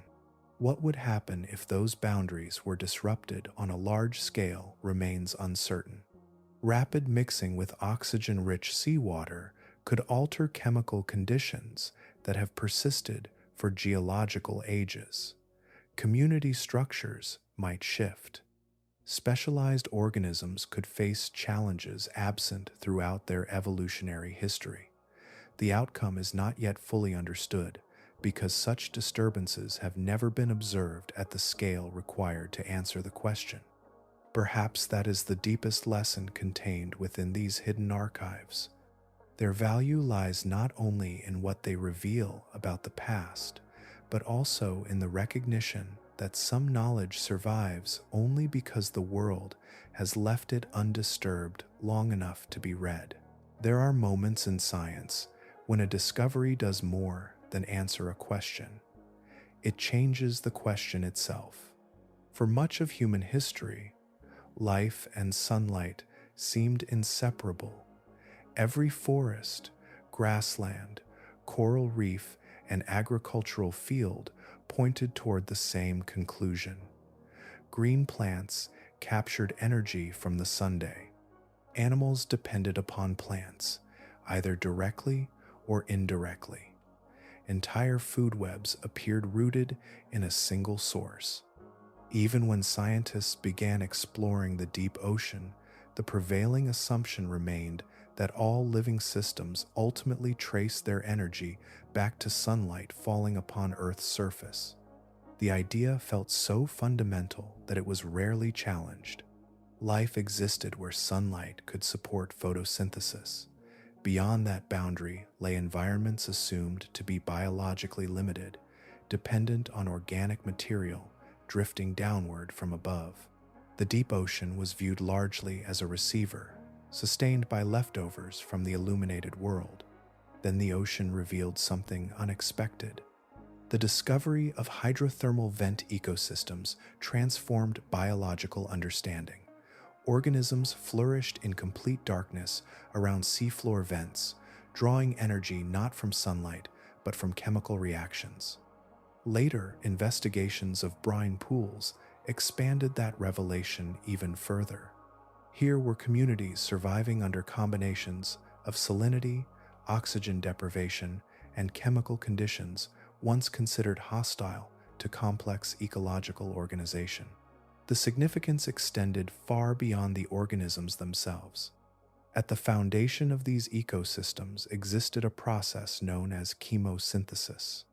What would happen if those boundaries were disrupted on a large scale remains uncertain. Rapid mixing with oxygen-rich seawater could alter chemical conditions that have persisted for geological ages. Community structures might shift. Specialized organisms could face challenges absent throughout their evolutionary history. The outcome is not yet fully understood because such disturbances have never been observed at the scale required to answer the question. Perhaps that is the deepest lesson contained within these hidden archives. Their value lies not only in what they reveal about the past, but also in the recognition that some knowledge survives only because the world has left it undisturbed long enough to be read. There are moments in science when a discovery does more than answer a question. It changes the question itself. For much of human history, life and sunlight seemed inseparable. Every forest, grassland, coral reef, and agricultural field pointed toward the same conclusion. Green plants captured energy from the sunday. Animals depended upon plants, either directly or indirectly. Entire food webs appeared rooted in a single source. Even when scientists began exploring the deep ocean, the prevailing assumption remained that all living systems ultimately trace their energy back to sunlight falling upon Earth's surface. The idea felt so fundamental that it was rarely challenged. Life existed where sunlight could support photosynthesis. Beyond that boundary lay environments assumed to be biologically limited, dependent on organic material drifting downward from above. The deep ocean was viewed largely as a receiver, sustained by leftovers from the illuminated world. Then the ocean revealed something unexpected. The discovery of hydrothermal vent ecosystems transformed biological understanding. Organisms flourished in complete darkness around seafloor vents, drawing energy not from sunlight, but from chemical reactions. Later, investigations of brine pools expanded that revelation even further. Here were communities surviving under combinations of salinity, oxygen deprivation, and chemical conditions once considered hostile to complex ecological organization. The significance extended far beyond the organisms themselves. At the foundation of these ecosystems existed a process known as chemosynthesis.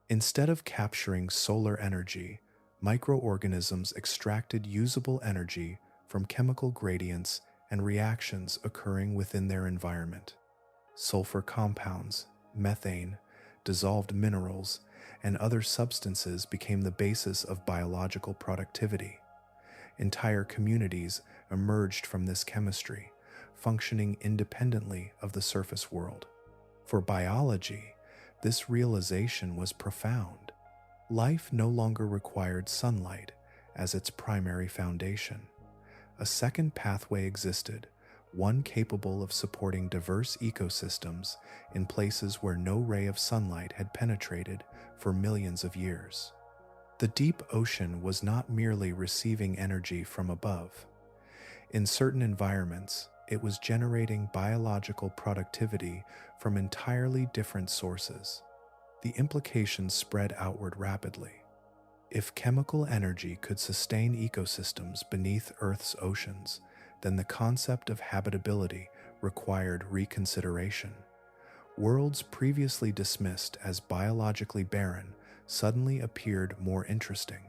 Instead of capturing solar energy, microorganisms extracted usable energy from chemical gradients and reactions occurring within their environment. Sulfur compounds, methane, dissolved minerals, and other substances became the basis of biological productivity. Entire communities emerged from this chemistry, functioning independently of the surface world. For biology, this realization was profound. Life no longer required sunlight as its primary foundation. A second pathway existed, one capable of supporting diverse ecosystems in places where no ray of sunlight had penetrated for millions of years. The deep ocean was not merely receiving energy from above. In certain environments, it was generating biological productivity from entirely different sources. The implications spread outward rapidly. If chemical energy could sustain ecosystems beneath Earth's oceans, then the concept of habitability required reconsideration. Worlds previously dismissed as biologically barren suddenly appeared more interesting.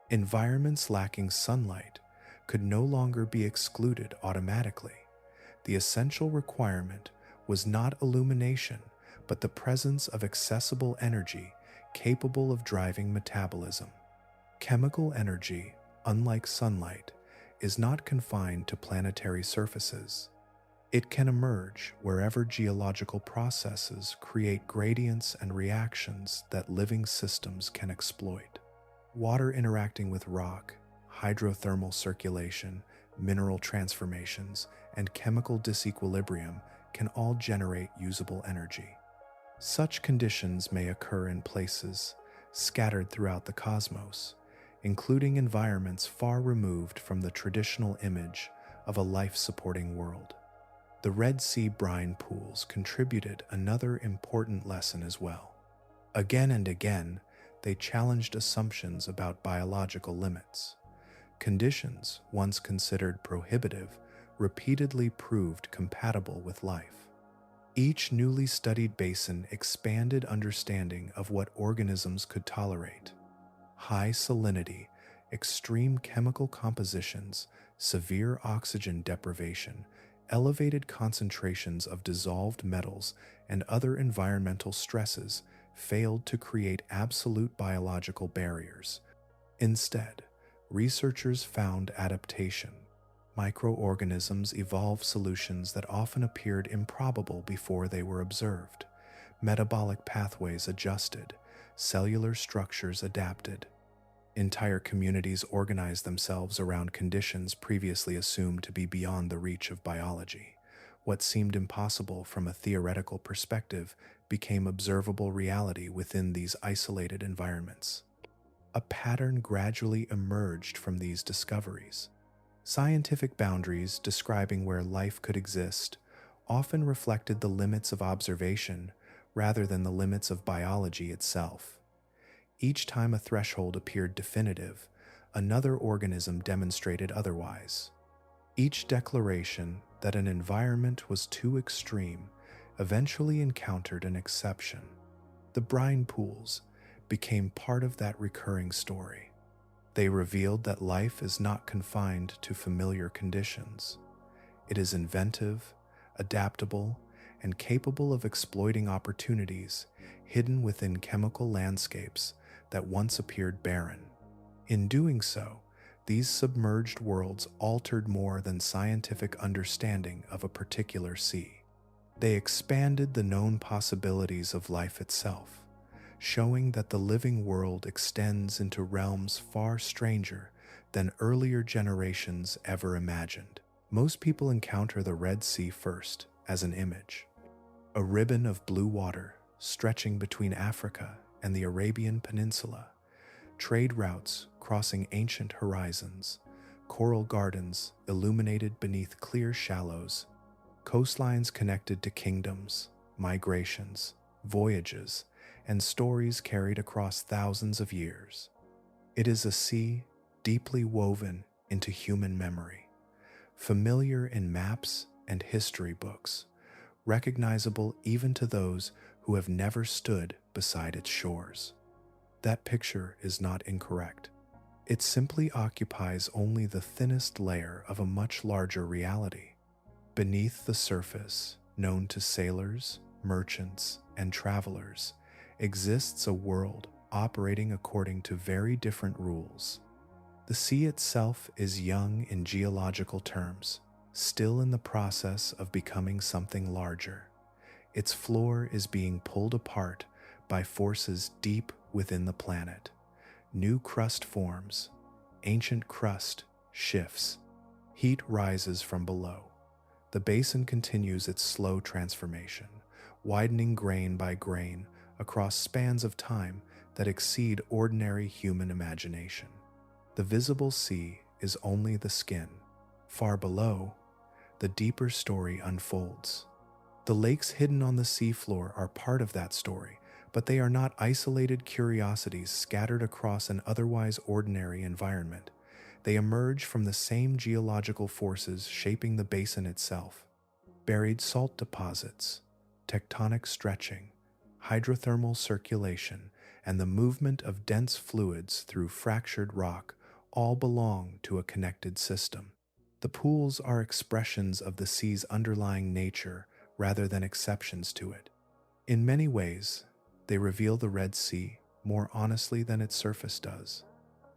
Environments lacking sunlight could no longer be excluded automatically. The essential requirement was not illumination, but the presence of accessible energy capable of driving metabolism. Chemical energy, unlike sunlight, is not confined to planetary surfaces. It can emerge wherever geological processes create gradients and reactions that living systems can exploit. Water interacting with rock, hydrothermal circulation, mineral transformations, and chemical disequilibrium can all generate usable energy. Such conditions may occur in places scattered throughout the cosmos, including environments far removed from the traditional image of a life-supporting world. The Red Sea brine pools contributed another important lesson as well. Again and again, they challenged assumptions about biological limits. Conditions once considered prohibitive repeatedly proved compatible with life. Each newly studied basin expanded understanding of what organisms could tolerate. High salinity, extreme chemical compositions, severe oxygen deprivation, elevated concentrations of dissolved metals, and other environmental stresses failed to create absolute biological barriers. Instead, researchers found adaptation. Microorganisms evolved solutions that often appeared improbable before they were observed. Metabolic pathways adjusted, cellular structures adapted. Entire communities organize themselves around conditions previously assumed to be beyond the reach of biology. What seemed impossible from a theoretical perspective became observable reality within these isolated environments. A pattern gradually emerged from these discoveries. Scientific boundaries describing where life could exist often reflected the limits of observation rather than the limits of biology itself. Each time a threshold appeared definitive, another organism demonstrated otherwise. Each declaration that an environment was too extreme eventually encountered an exception. The brine pools became part of that recurring story. They revealed that life is not confined to familiar conditions. It is inventive, adaptable, and capable of exploiting opportunities hidden within chemical landscapes that once appeared barren. In doing so, these submerged worlds altered more than scientific understanding of a particular sea. They expanded the known possibilities of life itself, showing that the living world extends into realms far stranger than earlier generations ever imagined. Most people encounter the Red Sea first as an image, a ribbon of blue water stretching between Africa and the Arabian Peninsula, trade routes crossing ancient horizons, coral gardens illuminated beneath clear shallows, coastlines connected to kingdoms, migrations, voyages, and stories carried across thousands of years. It is a sea deeply woven into human memory, familiar in maps and history books, recognizable even to those who have never stood beside its shores. That picture is not incorrect. It simply occupies only the thinnest layer of a much larger reality. Beneath the surface, known to sailors, merchants, and travelers, exists a world operating according to very different rules. The sea itself is young in geological terms, still in the process of becoming something larger. Its floor is being pulled apart by forces deep within the planet. New crust forms, ancient crust shifts, heat rises from below. The basin continues its slow transformation, widening grain by grain across spans of time that exceed ordinary human imagination. The visible sea is only the skin. Far below, the deeper story unfolds. The lakes hidden on the seafloor are part of that story, but they are not isolated curiosities scattered across an otherwise ordinary environment. They emerge from the same geological forces shaping the basin itself. Buried salt deposits, tectonic stretching, hydrothermal circulation, and the movement of dense fluids through fractured rock all belong to a connected system. The pools are expressions of the sea's underlying nature rather than exceptions to it. In many ways, they reveal the Red Sea more honestly than its surface does.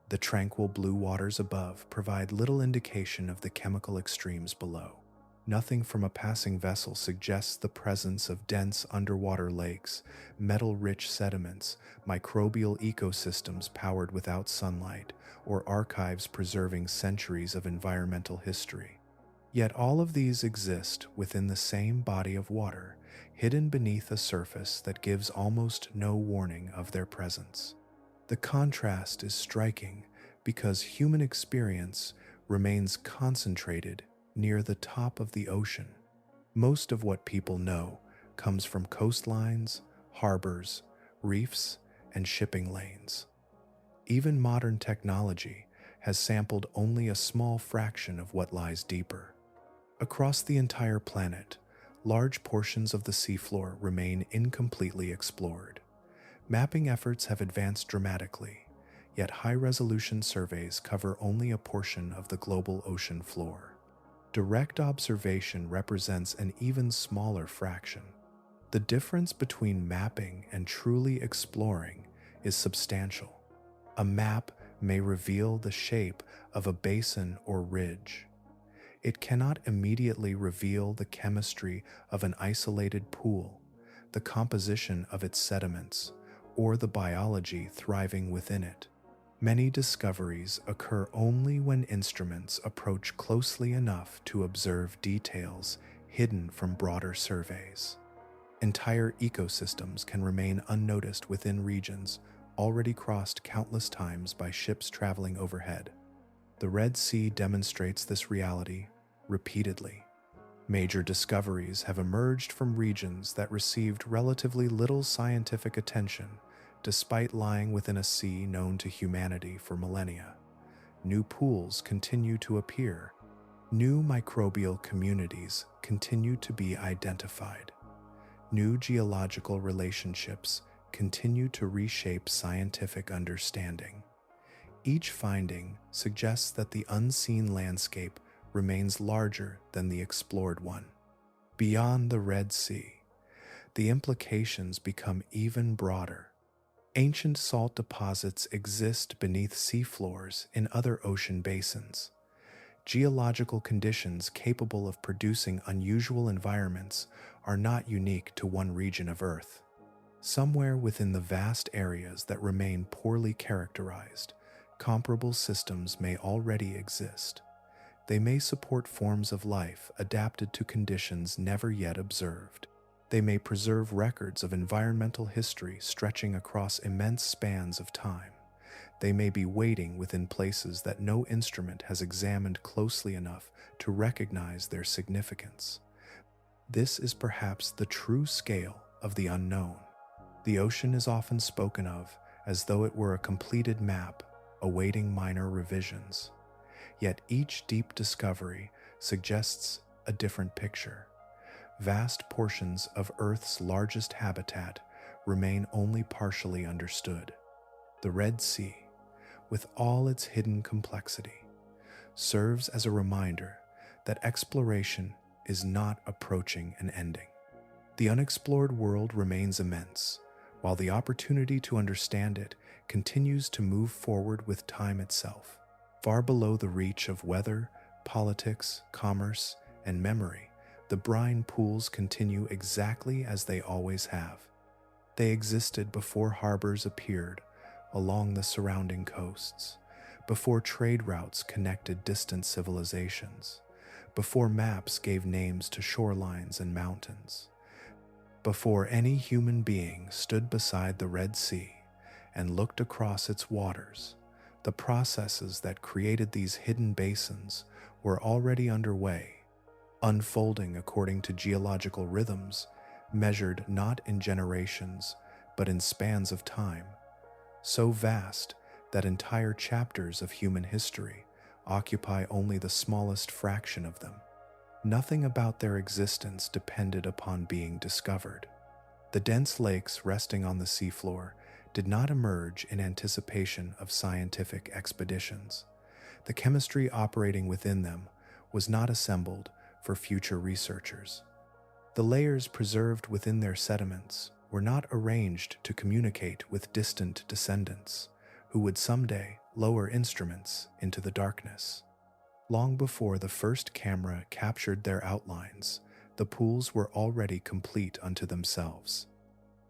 The tranquil blue waters above provide little indication of the chemical extremes below. Nothing from a passing vessel suggests the presence of dense underwater lakes, metal-rich sediments, microbial ecosystems powered without sunlight, or archives preserving centuries of environmental history. Yet all of these exist within the same body of water, hidden beneath a surface that gives almost no warning of their presence. The contrast is striking because human experience remains concentrated near the top of the ocean. Most of what people know comes from coastlines, harbors, reefs, and shipping lanes. Even modern technology has sampled only a small fraction of what lies deeper. Across the entire planet, large portions of the seafloor remain incompletely explored. Mapping efforts have advanced dramatically, yet high-resolution surveys cover only a portion of the global ocean floor. Direct observation represents an even smaller fraction. The difference between mapping and truly exploring is substantial. A map may reveal the shape of a basin or ridge. It cannot immediately reveal the chemistry of an isolated pool, the composition of its sediments, or the biology thriving within it. Many discoveries occur only when instruments approach closely enough to observe details hidden from broader surveys. Entire ecosystems can remain unnoticed within regions already crossed countless times by ships traveling overhead. The Red Sea demonstrates this reality repeatedly. Major discoveries have emerged from regions that received relatively little scientific attention despite lying within a sea known to humanity for millennia. New pools continue to appear. New microbial communities continue to be identified. New geological relationships continue to reshape scientific understanding. Each finding suggests that the unseen landscape remains larger than the explored one. Beyond the Red Sea, the implications become even broader. Ancient salt deposits exist beneath seafloors in other ocean basins. Geological conditions capable of producing unusual environments are not unique to one region of Earth. Somewhere within the vast areas that remain poorly characterized, comparable systems may already exist. They may support forms of life adapted to conditions never yet observed. They may preserve records of environmental history stretching across immense spans of time. They may be waiting within places that no instrument has examined closely enough to recognize their significance. This is perhaps the true scale of the unknown. The ocean is often spoken of as though it were a completed map awaiting minor revisions. Yet each deep discovery suggests a different picture. Vast portions of Earth's largest habitat remain only partially understood. The Red Sea, with all its hidden complexity, serves as a reminder that exploration is not approaching an ending. The unexplored world remains immense, while the opportunity to understand it continues to move forward with time itself. Far below the reach of weather, politics, commerce, and memory, the brine pools continue exactly as they always have. They existed before harbors appeared along the surrounding coasts, before trade routes connected distant civilizations, before maps gave names to shorelines and mountains, before any human being stood beside the Red Sea and looked across its waters. The processes that created these hidden basins were already underway, unfolding according to geological rhythms measured not in generations but in spans of time, so vast that entire chapters of human history occupy only the smallest fraction of them. Nothing about their existence depended upon being discovered. The dense lakes resting on the seafloor did not emerge in anticipation of scientific expeditions. The chemistry operating within them was not assembled for future researchers. The layers preserved within their sediments were not arranged to communicate with distant descendants, who would someday lower instruments into the darkness. Long before the first camera captured their outlines, the pools were already complete unto themselves.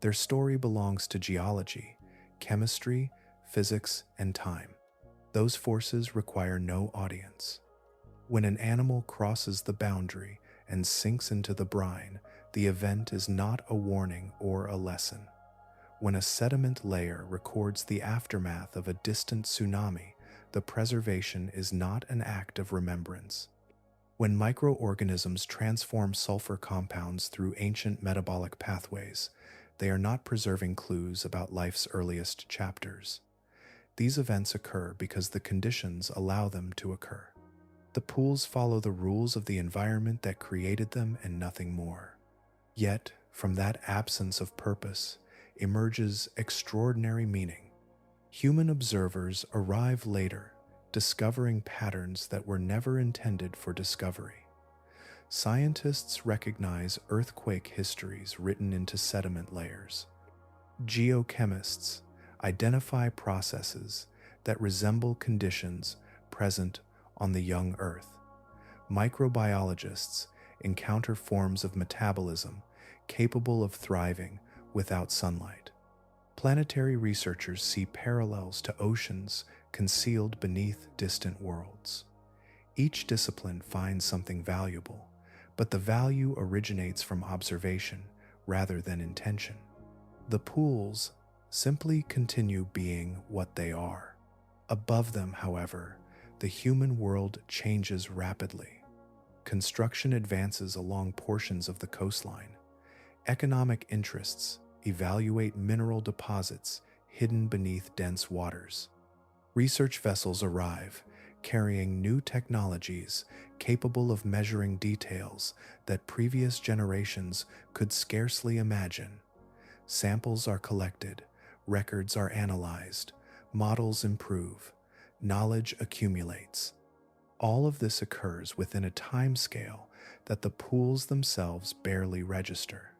Their story belongs to geology, chemistry, physics, and time. Those forces require no audience. When an animal crosses the boundary and sinks into the brine, the event is not a warning or a lesson. When a sediment layer records the aftermath of a distant tsunami, the preservation is not an act of remembrance. When microorganisms transform sulfur compounds through ancient metabolic pathways, they are not preserving clues about life's earliest chapters. These events occur because the conditions allow them to occur. The pools follow the rules of the environment that created them and nothing more. Yet, from that absence of purpose emerges extraordinary meaning. Human observers arrive later, discovering patterns that were never intended for discovery. Scientists recognize earthquake histories written into sediment layers. Geochemists identify processes that resemble conditions present on the young Earth. Microbiologists encounter forms of metabolism capable of thriving without sunlight. Planetary researchers see parallels to oceans concealed beneath distant worlds. Each discipline finds something valuable, but the value originates from observation rather than intention. The pools simply continue being what they are. Above them, however, the human world changes rapidly. Construction advances along portions of the coastline. Economic interests evaluate mineral deposits hidden beneath dense waters. Research vessels arrive, carrying new technologies capable of measuring details that previous generations could scarcely imagine. Samples are collected, records are analyzed, models improve, knowledge accumulates. All of this occurs within a timescale that the pools themselves barely register.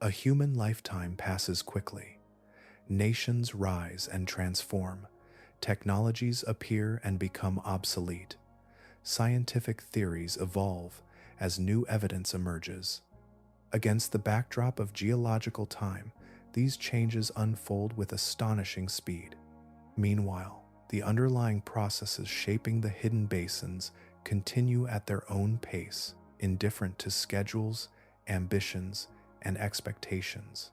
A human lifetime passes quickly. Nations rise and transform. Technologies appear and become obsolete. Scientific theories evolve as new evidence emerges. Against the backdrop of geological time, these changes unfold with astonishing speed. Meanwhile, the underlying processes shaping the hidden basins continue at their own pace, indifferent to schedules, ambitions, and expectations.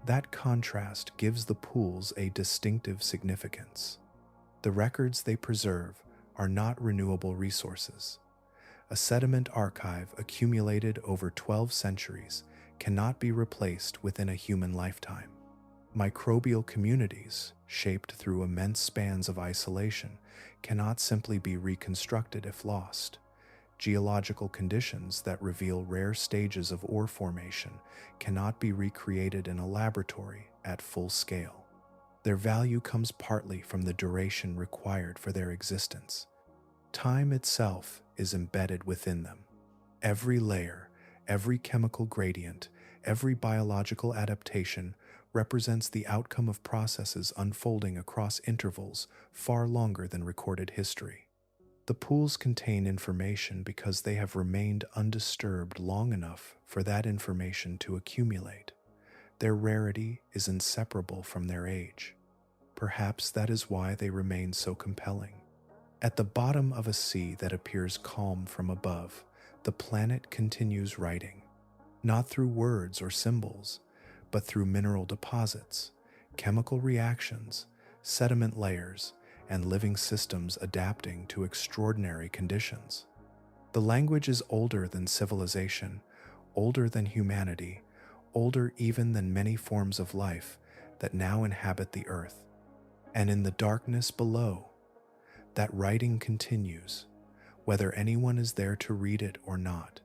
That contrast gives the pools a distinctive significance. The records they preserve are not renewable resources. A sediment archive accumulated over 12 centuries cannot be replaced within a human lifetime. Microbial communities, shaped through immense spans of isolation, cannot simply be reconstructed if lost. Geological conditions that reveal rare stages of ore formation cannot be recreated in a laboratory at full scale. Their value comes partly from the duration required for their existence. Time itself is embedded within them. Every layer, every chemical gradient, every biological adaptation represents the outcome of processes unfolding across intervals far longer than recorded history. The pools contain information because they have remained undisturbed long enough for that information to accumulate. Their rarity is inseparable from their age. Perhaps that is why they remain so compelling. At the bottom of a sea that appears calm from above, the planet continues writing, not through words or symbols, but through mineral deposits, chemical reactions, sediment layers, and living systems adapting to extraordinary conditions. The language is older than civilization, older than humanity, older even than many forms of life that now inhabit the earth. And in the darkness below, that writing continues, whether anyone is there to read it or not.